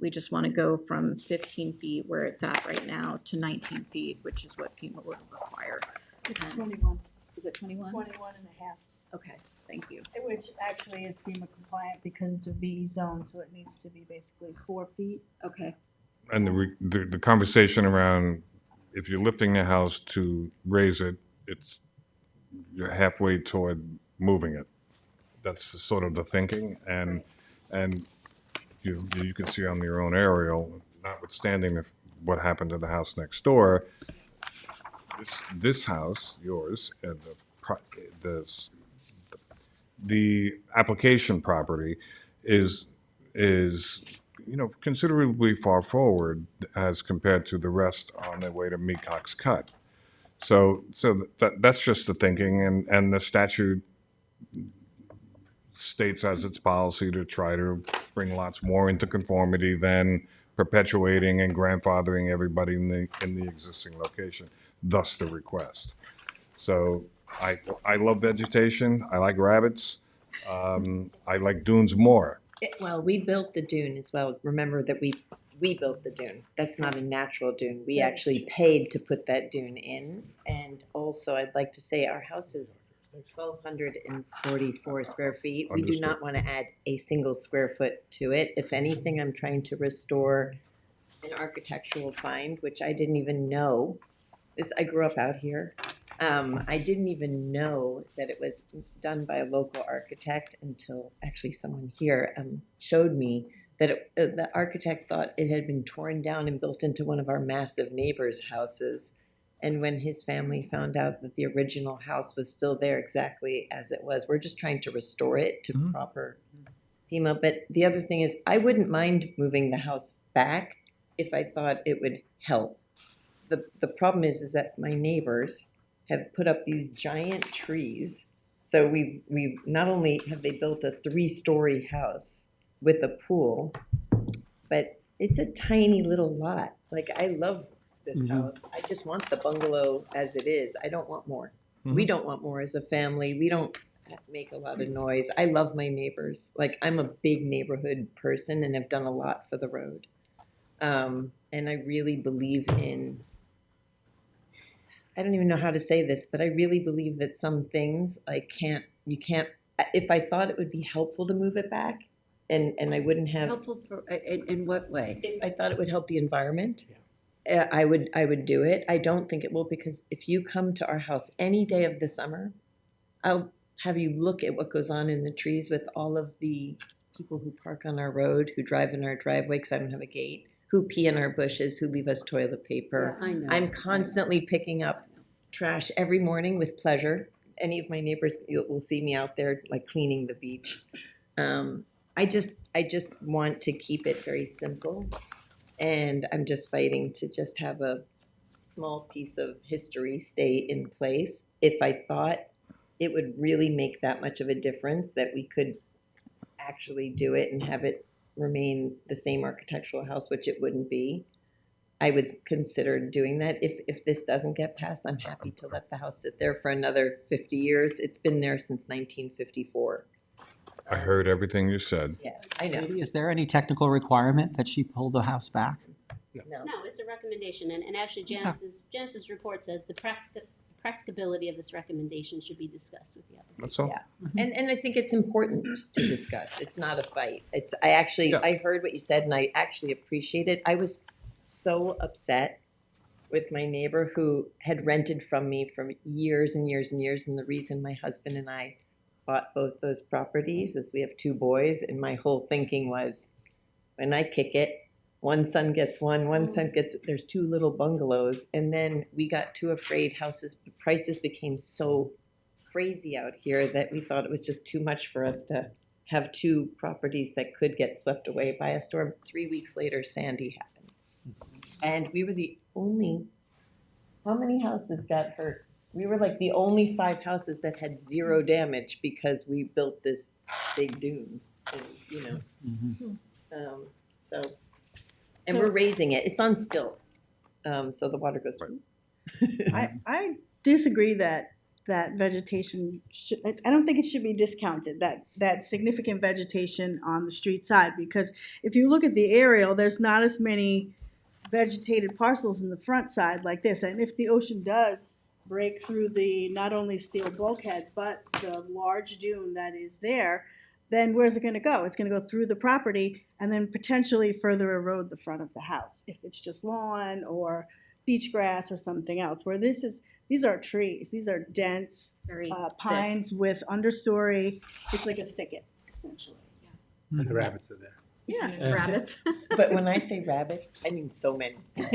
We just want to go from 15 feet where it's at right now to 19 feet, which is what FEMA would require. It's 21. Is it 21? 21 and a half, Okay, thank you. which actually is FEMA compliant because it's a VE zone, so it needs to be basically 4 feet. Okay. And the conversation around, if you're lifting the house to raise it, you're halfway toward moving it. That's sort of the thinking, and you can see on your own aerial, notwithstanding what happened to the house next door, this house, yours, and the application property is considerably far forward as compared to the rest on their way to Meacock's Cut. So that's just the thinking, and the statute states as its policy to try to bring lots more into conformity than perpetuating and grandfathering everybody in the existing location, thus the request. So I love vegetation, I like rabbits, I like dunes more. Well, we built the dune as well. Remember that we built the dune. That's not a natural dune. We actually paid to put that dune in. And also, I'd like to say our house is 1,244 square feet. We do not want to add a single square foot to it. If anything, I'm trying to restore an architectural find, which I didn't even know. I grew up out here. I didn't even know that it was done by a local architect until actually someone here showed me that the architect thought it had been torn down and built into one of our massive neighbors' houses. And when his family found out that the original house was still there exactly as it was, we're just trying to restore it to proper FEMA. But the other thing is, I wouldn't mind moving the house back if I thought it would help. The problem is that my neighbors have put up these giant trees. So we've not only have they built a 3-story house with a pool, but it's a tiny little lot. Like, I love this house. I just want the bungalow as it is. I don't want more. We don't want more as a family. We don't make a lot of noise. I love my neighbors. Like, I'm a big neighborhood person and have done a lot for the road. And I really believe in, I don't even know how to say this, but I really believe that some things you can't, if I thought it would be helpful to move it back, and I wouldn't have. Helpful in what way? If I thought it would help the environment, I would do it. I don't think it will, because if you come to our house any day of the summer, I'll have you look at what goes on in the trees with all of the people who park on our road, who drive in our driveway because I don't have a gate, who pee in our bushes, who leave us toilet paper. Yeah, I know. I'm constantly picking up trash every morning with pleasure. Any of my neighbors will see me out there like cleaning the beach. I just want to keep it very simple, and I'm just fighting to just have a small piece of history stay in place. If I thought it would really make that much of a difference that we could actually do it and have it remain the same architectural house, which it wouldn't be, I would consider doing that. If this doesn't get passed, I'm happy to let the house sit there for another 50 years. It's been there since 1954. I heard everything you said. Yeah, I know. Katie, is there any technical requirement that she pull the house back? No. No, it's a recommendation, and actually Janice's report says the practicability of this recommendation should be discussed with the applicant. That's all. Yeah, and I think it's important to discuss. It's not a fight. I heard what you said, and I actually appreciate it. I was so upset with my neighbor who had rented from me for years and years and years, and the reason my husband and I bought both those properties is we have 2 boys, and my whole thinking was, when I kick it, one son gets one son gets, there's 2 little bungalows, and then we got too afraid. Prices became so crazy out here that we thought it was just too much for us to have 2 properties that could get swept away by a storm. 3 weeks later, Sandy happened. And we were the only, how many houses got hurt? We were like the only 5 houses that had 0 damage because we built this big dune, and we're raising it. It's on stilts, so the water goes through. I disagree that vegetation should, I don't think it should be discounted, that significant vegetation on the street side, because if you look at the aerial, there's not as many vegetated parcels in the front side like this. And if the ocean does break through the not only steel bulkhead but the large dune that is there, then where's it going to go? It's going to go through the property and then potentially further erode the front of the house if it's just lawn or beach grass or something else. Where these are trees. These are dense pines with understory. It's like a thicket, essentially. And the rabbits are there. Yeah, rabbits. But when I say rabbits, I mean so many. But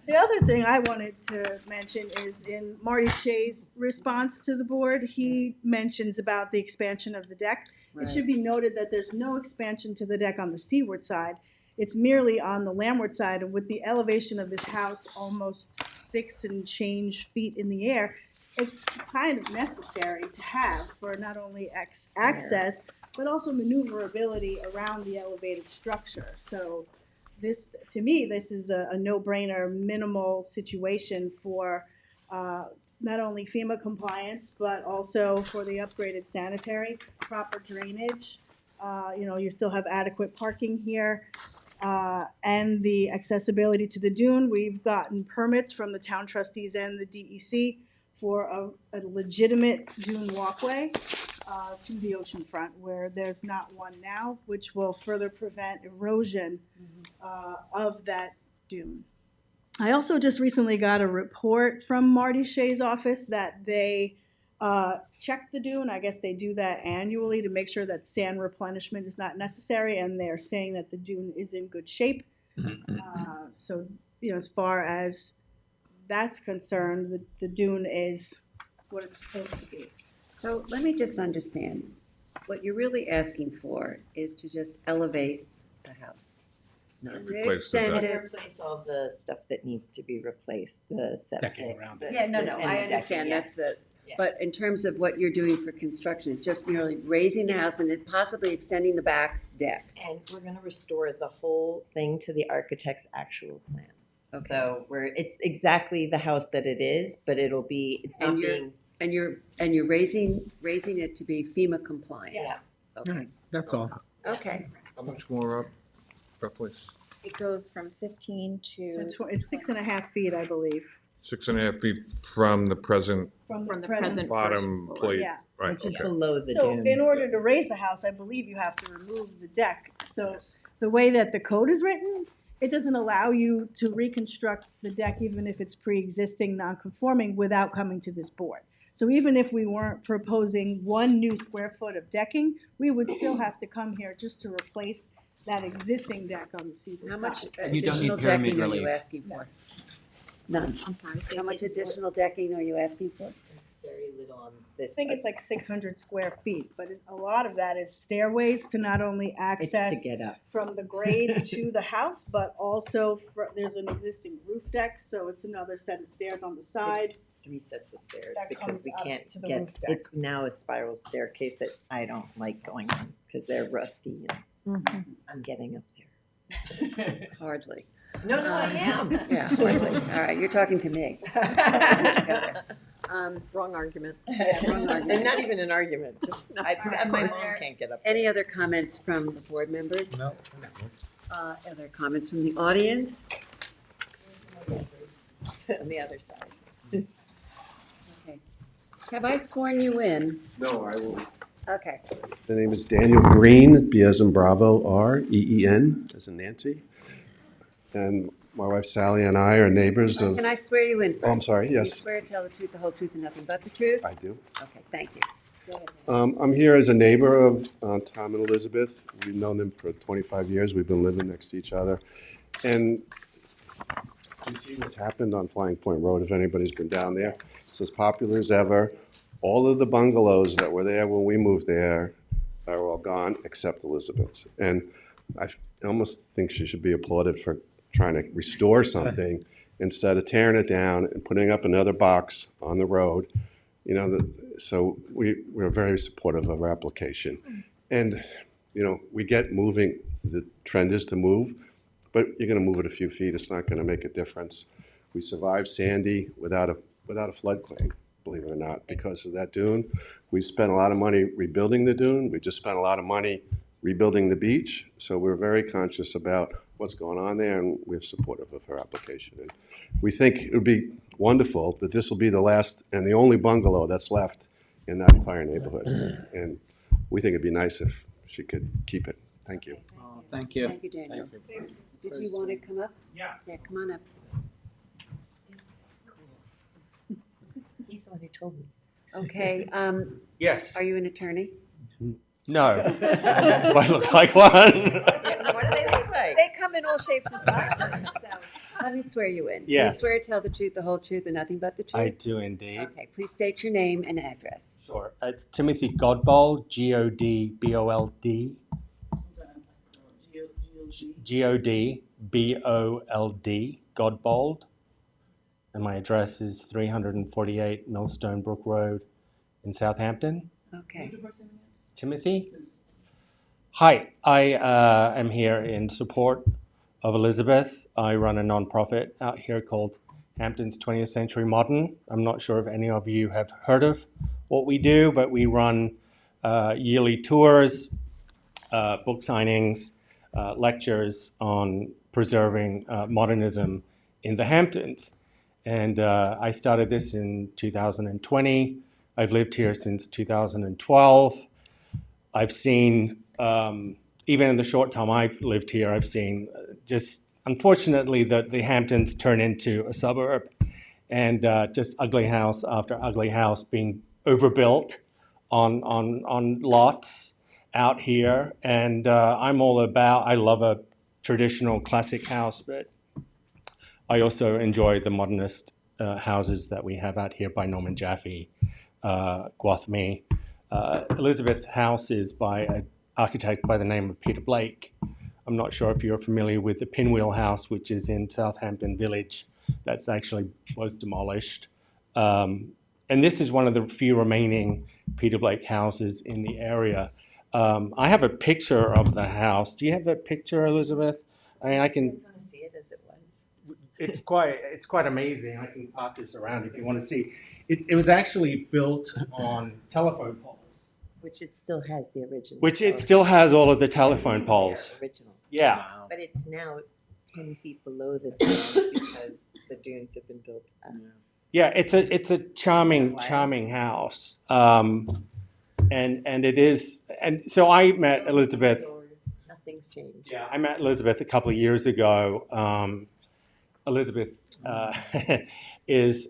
the other thing I wanted to mention is in Marty Shea's response to the board, he mentions about the expansion of the deck. It should be noted that there's no expansion to the deck on the seaward side. It's merely on the landward side, and with the elevation of this house almost 6 and change feet in the air, it's kind of necessary to have for not only access, but also maneuverability around the elevated structure. So this, to me, this is a no-brainer, minimal situation for not only FEMA compliance, but also for the upgraded sanitary, proper drainage. You still have adequate parking here. And the accessibility to the dune. We've gotten permits from the town trustees and the DEC for a legitimate dune walkway to the ocean front, where there's not one now, which will further prevent erosion of that dune. I also just recently got a report from Marty Shea's office that they checked the dune. I guess they do that annually to make sure that sand replenishment is not necessary, and they're saying that the dune is in good shape. So, as far as that's concerned, the dune is what it's supposed to be. So let me just understand. What you're really asking for is to just elevate the house. Not to replace the extend deck. it. Replace all the stuff that needs to be replaced, the septic. around the- Yeah, no, the- and I decking, understand, yeah. that's the, Yeah. but in terms of what you're doing for construction, it's just merely raising the house and it possibly extending the back deck. And we're gonna restore the whole thing to the architect's actual plans. Okay. So it's exactly the house that it is, but it's not And you're, being, and you're raising it to be FEMA compliant? Yes. Okay, That's all. okay. How much more up, roughly? It goes from 15 to. So it's 6.5 feet, I believe, 6.5 feet from the present from the From the present. present bottom floor. plate, Yeah. right, which is okay. below the So dune. in order to raise the house, I believe you have to remove the deck. So the way that the code is written, it doesn't allow you to reconstruct the deck even if it's pre-existing non-conforming without coming to this board. So even if we weren't proposing 1 new square foot of decking, we would still have to come here just to replace that existing deck on the How seaward much side. And you don't need additional pyramid decking are you relief. asking for? None. I'm sorry. say How much again. additional decking are you asking for? Very little on I this. think it's like 600 square feet, but a lot of that is stairways to not only It's access to get up. from the grade to the house, but also there's an existing roof deck, so it's another set of stairs on the side. It's 3 sets of stairs That because comes we up can't to the get, roof deck. it's now a spiral staircase that I don't like going on because they're rusty and I'm getting up there. Hardly. No, I am. Yeah, hardly. All right, you're talking to me. Okay. Wrong argument. Wrong argument. And not even an argument, just, my mom can't get up there. Any other comments from the board members? No. Other comments from the audience? Yes. On the other side. Okay. Have I sworn you in? No, I will. Okay. The name is Daniel Green, B as in Bravo, R-E-E-N, as in Nancy. And my wife Sally and I are neighbors of, Can I swear you in first? Oh, I'm sorry, Do you yes. swear to tell the truth, the whole truth, and nothing but the truth? I do. Okay, thank you. Go ahead. I'm here as a neighbor of Tom and Elizabeth. We've known them for 25 years. We've been living next to each other. And you see what's happened on Flying Point Road, if anybody's been down there. It's as popular as ever. All of the bungalows that were there when we moved there are all gone, except Elizabeth's. And I almost think she should be applauded for trying to restore something instead of tearing it down and putting up another box on the road. You know, so we're very supportive of our application. And, you know, we get moving, the trend is to move, but you're gonna move it a few feet, it's not gonna make a difference. We survived Sandy without a floodplain, believe it or not, because of that dune. We spent a lot of money rebuilding the dune, we just spent a lot of money rebuilding the beach, so we're very conscious about what's going on there, and we're supportive of her application. And we think it would be wonderful that this will be the last and the only bungalow that's left in that entire neighborhood. And we think it'd be nice if she could keep it. Thank you. Oh, thank you. Thank you, Daniel. Did you want to come up? Yeah. Yeah, come on up. He's the one who told me. Okay, Yes. are you an attorney? No. Do I look like one? What do they look like? They come in all shapes and sizes, so let me swear you in. Yes. Do you swear to tell the truth, the whole truth, and nothing but the truth? I do indeed. Okay, please state your name and address. Sure. It's Timothy Godbold, G-O-D-B-O-L-D. G-O-D-B-O-L-D, Godbold. And my address is 348 Millstone Brook Road in Southampton. Okay. Timothy? Hi, I am here in support of Elizabeth. I run a nonprofit out here called Hampton's 20th Century Modern. I'm not sure if any of you have heard of what we do, but we run yearly tours, book signings, lectures on preserving modernism in the Hamptons. And I started this in 2020. I've lived here since 2012. I've seen, even in the short time I've lived here, I've seen just, unfortunately, that the Hamptons turn into a suburb, and just ugly house after ugly house being overbuilt on lots out here. And I'm all about, I love a traditional classic house, but I also enjoy the modernist houses that we have out here by Norman Jaffe, Gwathmey. Elizabeth House is by an architect by the name of Peter Blake. I'm not sure if you're familiar with the Pinwheel House, which is in Southampton Village. That's actually was demolished. And this is one of the few remaining Peter Blake houses in the area. I have a picture of the house. Do you have a picture, Elizabeth? I mean, I can. just want to see it as it was. It's quite amazing. I can pass this around if you want to see. It was actually built on telephone poles. Which it still has the original. Which it still has all of the telephone poles. Original. Yeah. But it's now 10 feet below the ground because the dunes have been built up. Yeah, it's a charming house. And it is, and so I met Elizabeth. Nothing's changed. Yeah, I met Elizabeth a couple of years ago. Elizabeth is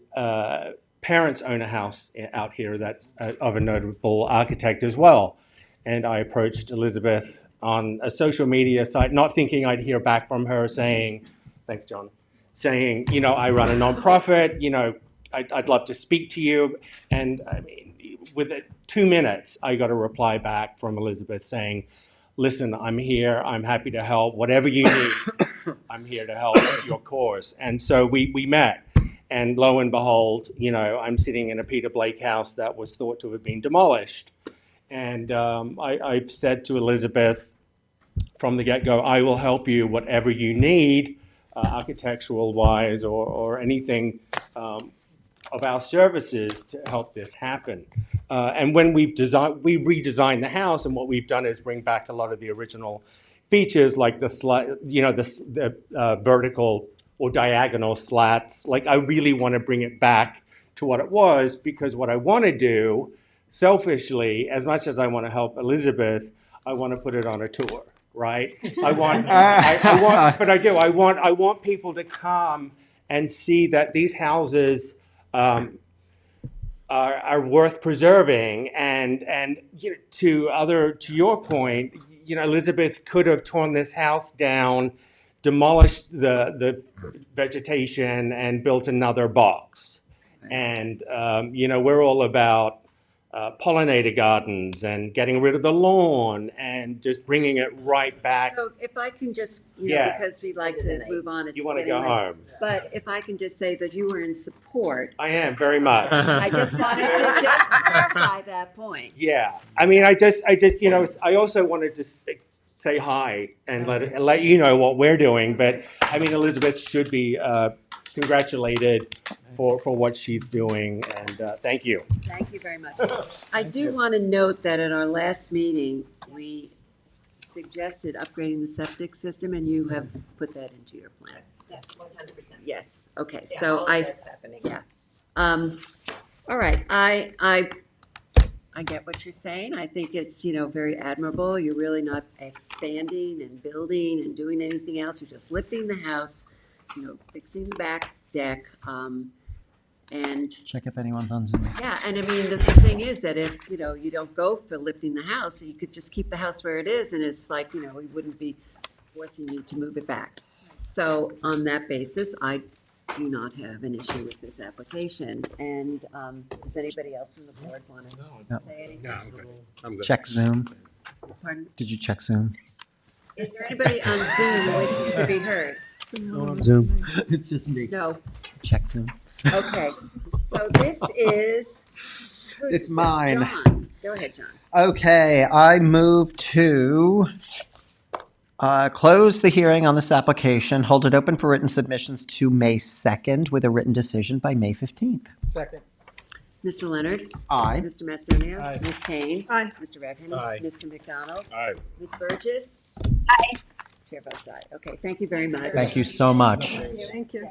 parents own a house out here that's of a notable architect as well. And I approached Elizabeth on a social media site, not thinking I'd hear back from her saying, thanks, John, saying, I run a nonprofit, I'd love to speak to you. And I mean, with 2 minutes, I got a reply back from Elizabeth saying, listen, I'm here, I'm happy to help, whatever you need, I'm here to help your cause. And so we met. And lo and behold, I'm sitting in a Peter Blake house that was thought to have been demolished. And I've said to Elizabeth from the get-go, I will help you whatever you need, architectural-wise or anything of our services to help this happen. And when we redesigned the house, and what we've done is bring back a lot of the original features, like the vertical or diagonal slats. Like, I really want to bring it back to what it was, because what I want to do, selfishly, as much as I want to help Elizabeth, I want to put it on a tour, right? I want people to come and see that these houses are worth preserving, and to your point, Elizabeth could have torn this house down, demolished the vegetation, and built another box. And we're all about pollinator gardens and getting rid of the lawn and just bringing it right back. So if I can just, Yeah. because we'd like to move on, it's You want to getting go late. home? But if I can just say that you were in support. I am very much. I just wanted to just clarify that point. Yeah, I mean, I just, I also wanted to say hi and let you know what we're doing. But I mean, Elizabeth should be congratulated for what she's doing, and thank you. Thank you very much. I do want to note that at our last meeting, we suggested upgrading the septic system, and you have put that into your plan. Yes, 100%. Yes, okay, Yeah, so all of that's happening. Yeah. All right, I get what you're saying. I think it's, very admirable. You're really not expanding and building and doing anything else. You're just lifting the house, fixing the back deck, and Check if anyone's on Zoom. yeah, and I mean, the thing is that if, you don't go for lifting the house, you could just keep the house where it is, and it's like, we wouldn't be forcing you to move it back. So on that basis, I do not have an issue with this application. And does anybody else from the board want No. to say anything? No, I'm good. Check Zoom. Pardon? Did you check Zoom? Is there anybody on Zoom who wishes to be heard? Zoom. It's just me. No. Check Zoom. Okay, so this is. who's It's this? mine. John. Go ahead, John. Okay, I move to close the hearing on this application, hold it open for written submissions to May 2nd with a written decision by May 15th. Second. Mr. Leonard? Aye. Mr. Macedonia? Aye. Ms. Kane? Aye. Mr. Reckham? Aye. Mr. McDonald? Aye. Ms. Burgess? Aye. Chair votes aye. Okay, thank you very much. Thank you so much. Thank you.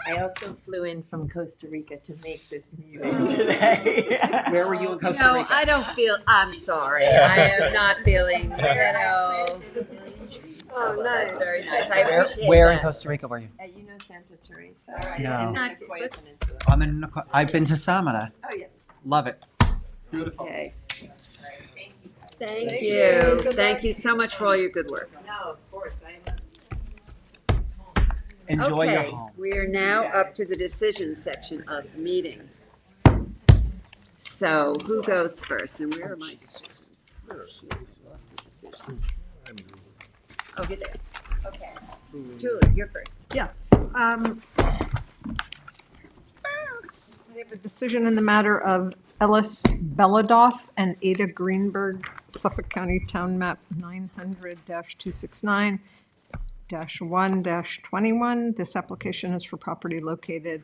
I also flew in from Costa Rica to make this meeting today. Where were you in Costa No, Rica? I don't feel, I'm sorry. I am not feeling, Oh, nice. That's very nice. I appreciate Where in that. Costa Rica were you? You know Santa Teresa? No. It's not- Nicoya let's- Peninsula. On the I've been to Samara. Oh, yeah. Love it. Okay, Thank you. thank Thank you. you. Good Thank luck. you so much for all your good work. No, of course, Enjoy your Okay, home. we are now up to the decision section of the meeting. So who goes first, and where are my decisions? Oh, shoot, I lost the decisions. Oh, you're there. Okay. Julie, you're first. Yes. We have a decision in the matter of Ellis Beladoff and Ada Greenberg, Suffolk County Town Map 900-269-1-21. This application is for property located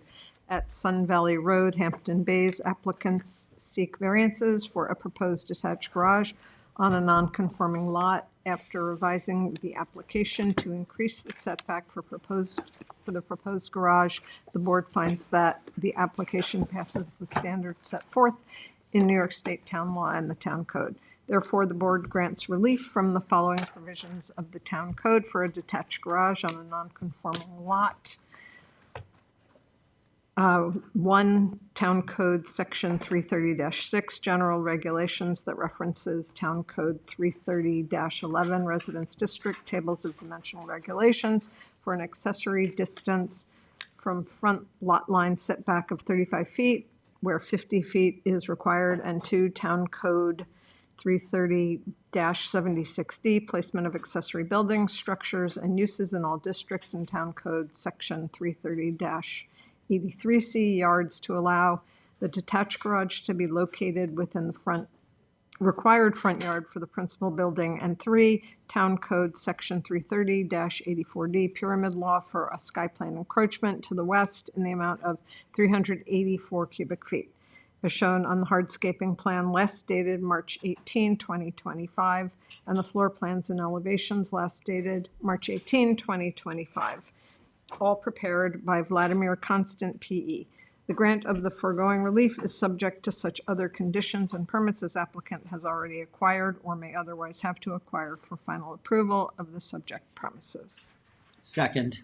at Sun Valley Road, Hampton Bays. Applicants seek variances for a proposed detached garage on a non-conforming lot. After revising the application to increase the setback for the proposed garage, the board finds that the application passes the standards set forth in New York State Town Law and the Town Code. Therefore, the board grants relief from the following provisions of the Town Code for a detached garage on a non-conforming lot. 1, Town Code Section 330-6, General Regulations that references Town Code 330-11, Residence District, Tables of Dimensional Regulations for an accessory distance from front lot line setback of 35 feet, where 50 feet is required, and 2, Town Code 330-76D, Placement of Accessory Buildings, Structures, and Uses in All Districts, and Town Code Section 330-83C, Yards, to allow the detached garage to be located within the required front yard for the principal building, and 3, Town Code Section 330-84D, Pyramid Law for a sky plane encroachment to the west in the amount of 384 cubic feet, as shown on the hardscaping plan last dated March 18, 2025, and the floor plans and elevations last dated March 18, 2025. All prepared by Vladimir Constant, P.E. The grant of the foregoing relief is subject to such other conditions and permits as applicant has already acquired or may otherwise have to acquire for final approval of the subject premises. Second.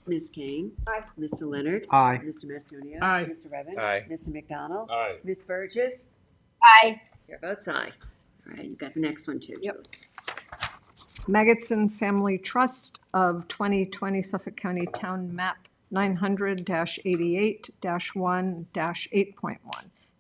Ms. Kane? Aye. Mr. Leonard? Aye. Mr. Macedonia? Aye. Mr. Revan? Aye. Mr. McDonald? Aye. Ms. Burgess? Aye. Chair votes aye. All right, you got the next one too. Yep. Magotson Family Trust of 2020 Suffolk County Town Map 900-88-1-8.1.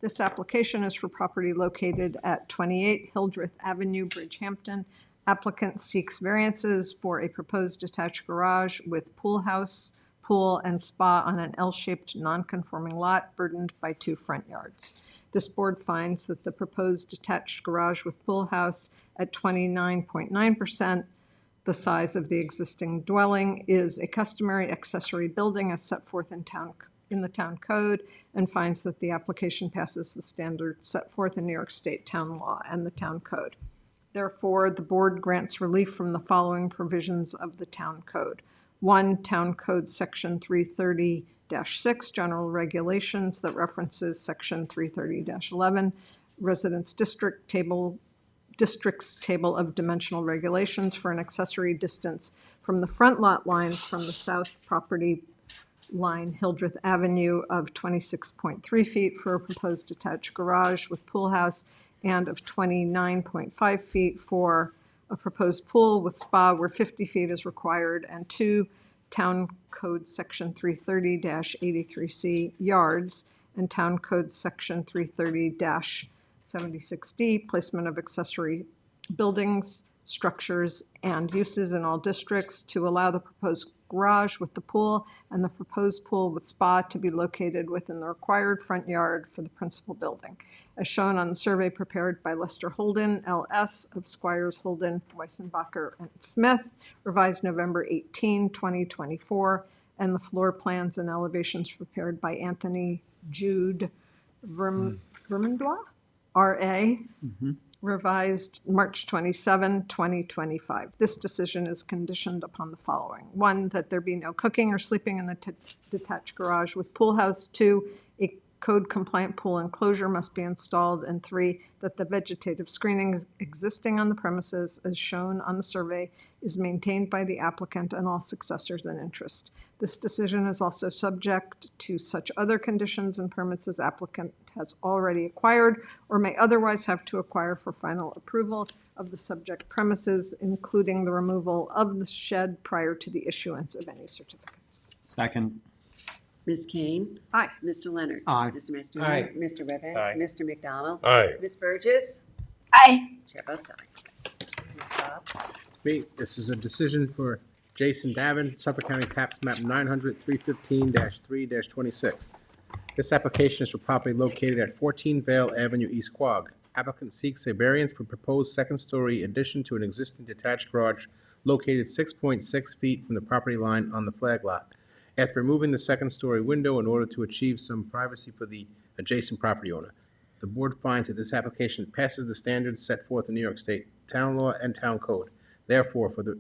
This application is for property located at 28 Hildreth Avenue, Bridgehampton. Applicant seeks variances for a proposed detached garage with pool house, pool, and spa on an L-shaped non-conforming lot burdened by 2 front yards. This board finds that the proposed detached garage with pool house at 29.9%, the size of the existing dwelling, is a customary accessory building as set forth in the Town Code, and finds that the application passes the standards set forth in New York State Town Law and the Town Code. Therefore, the board grants relief from the following provisions of the Town Code. 1, Town Code Section 330-6, General Regulations that references Section 330-11, Residence District's Table of Dimensional Regulations for an accessory distance from the front lot line from the south property line Hildreth Avenue of 26.3 feet for a proposed detached garage with pool house, and of 29.5 feet for a proposed pool with spa where 50 feet is required, and 2, Town Code Section 330-83C, Yards, and Town Code Section 330-76D, Placement of Accessory Buildings, Structures, and Uses in All Districts, to allow the proposed garage with the pool and the proposed pool with spa to be located within the required front yard for the principal building, as shown on the survey prepared by Lester Holden, L.S. of Squires Holden, Weissenbacher, and Smith, revised November 18, 2024, and the floor plans and elevations prepared by Anthony Jude Vermandois, R.A., revised March 27, 2025. This decision is conditioned upon the following. 1, that there be no cooking or sleeping in the detached garage with pool house. 2, a code-compliant pool enclosure must be installed. And 3, that the vegetative screening existing on the premises, as shown on the survey, is maintained by the applicant and all successors in interest. This decision is also subject to such other conditions and permits as applicant has already acquired or may otherwise have to acquire for final approval of the subject premises, including the removal of the shed prior to the issuance of any certificate. minutes. Second. Ms. Kane? Aye. Mr. Leonard? Aye. Mr. Macedonia? Aye. Mr. Riven? Aye. Mr. McDonald? Aye. Ms. Burgess? Aye. Chair votes aye. Me, this is a decision for Jason Davin, Suffolk County Tax Map 900, 315-3-26. This application is for property located at 14 Vale Avenue, East Quogue. Applicant seeks a variance for proposed second-story addition to an existing detached garage located 6.6 feet from the property line on the flag lot. After removing the second-story window in order to achieve some privacy for the adjacent property owner, the board finds that this application passes the standards set forth in New York State town law and town code. Therefore, for the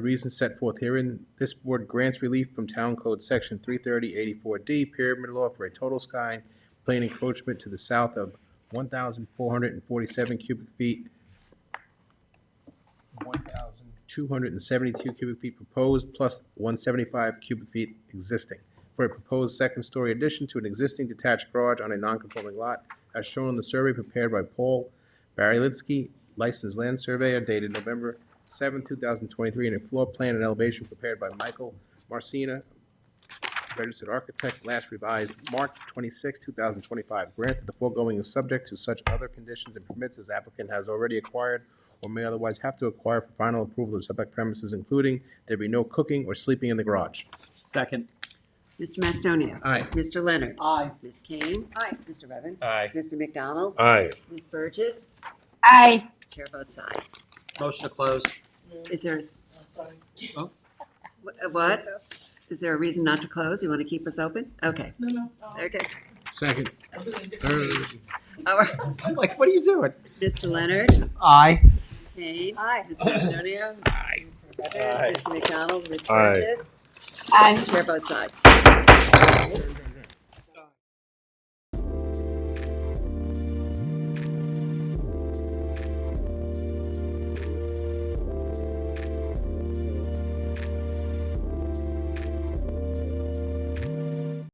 reasons set forth herein, this board grants relief from Town Code Section 330-84D, Pyramid Law, for a total sky plane encroachment to the south of 1,447 cubic feet, 1,272 cubic feet proposed, plus 175 cubic feet existing, for a proposed second-story addition to an existing detached garage on a non-conforming lot, as shown on the survey prepared by Paul Barilitsky, licensed land surveyor, dated November 7, 2023, and a floor plan and elevation prepared by Michael Marcina, registered architect, last revised March 26, 2025. Granted, the foregoing is subject to such other conditions and permits as applicant has already acquired or may otherwise have to acquire for final approval of subject premises, including there be no cooking or sleeping in the garage. Second. Mr. Macedonia? Aye. Mr. Leonard? Aye. Ms. Kane? Aye. Mr. Revan? Aye. Mr. McDonald? Aye. Ms. Burgess? Aye. Chair votes aye. Motion to close. Is there, Oh. what? Is there a reason not to close? You want to keep us open? Okay, No. okay. Second. I was looking at Third. All right. I'm like, what are you doing? Mr. Leonard? Aye. Ms. Kane? Aye. Mr. Macedonia? Aye. Mr. Revan? Aye. Mr. McDonald? Ms. Aye. Burgess? Aye. Chair votes aye.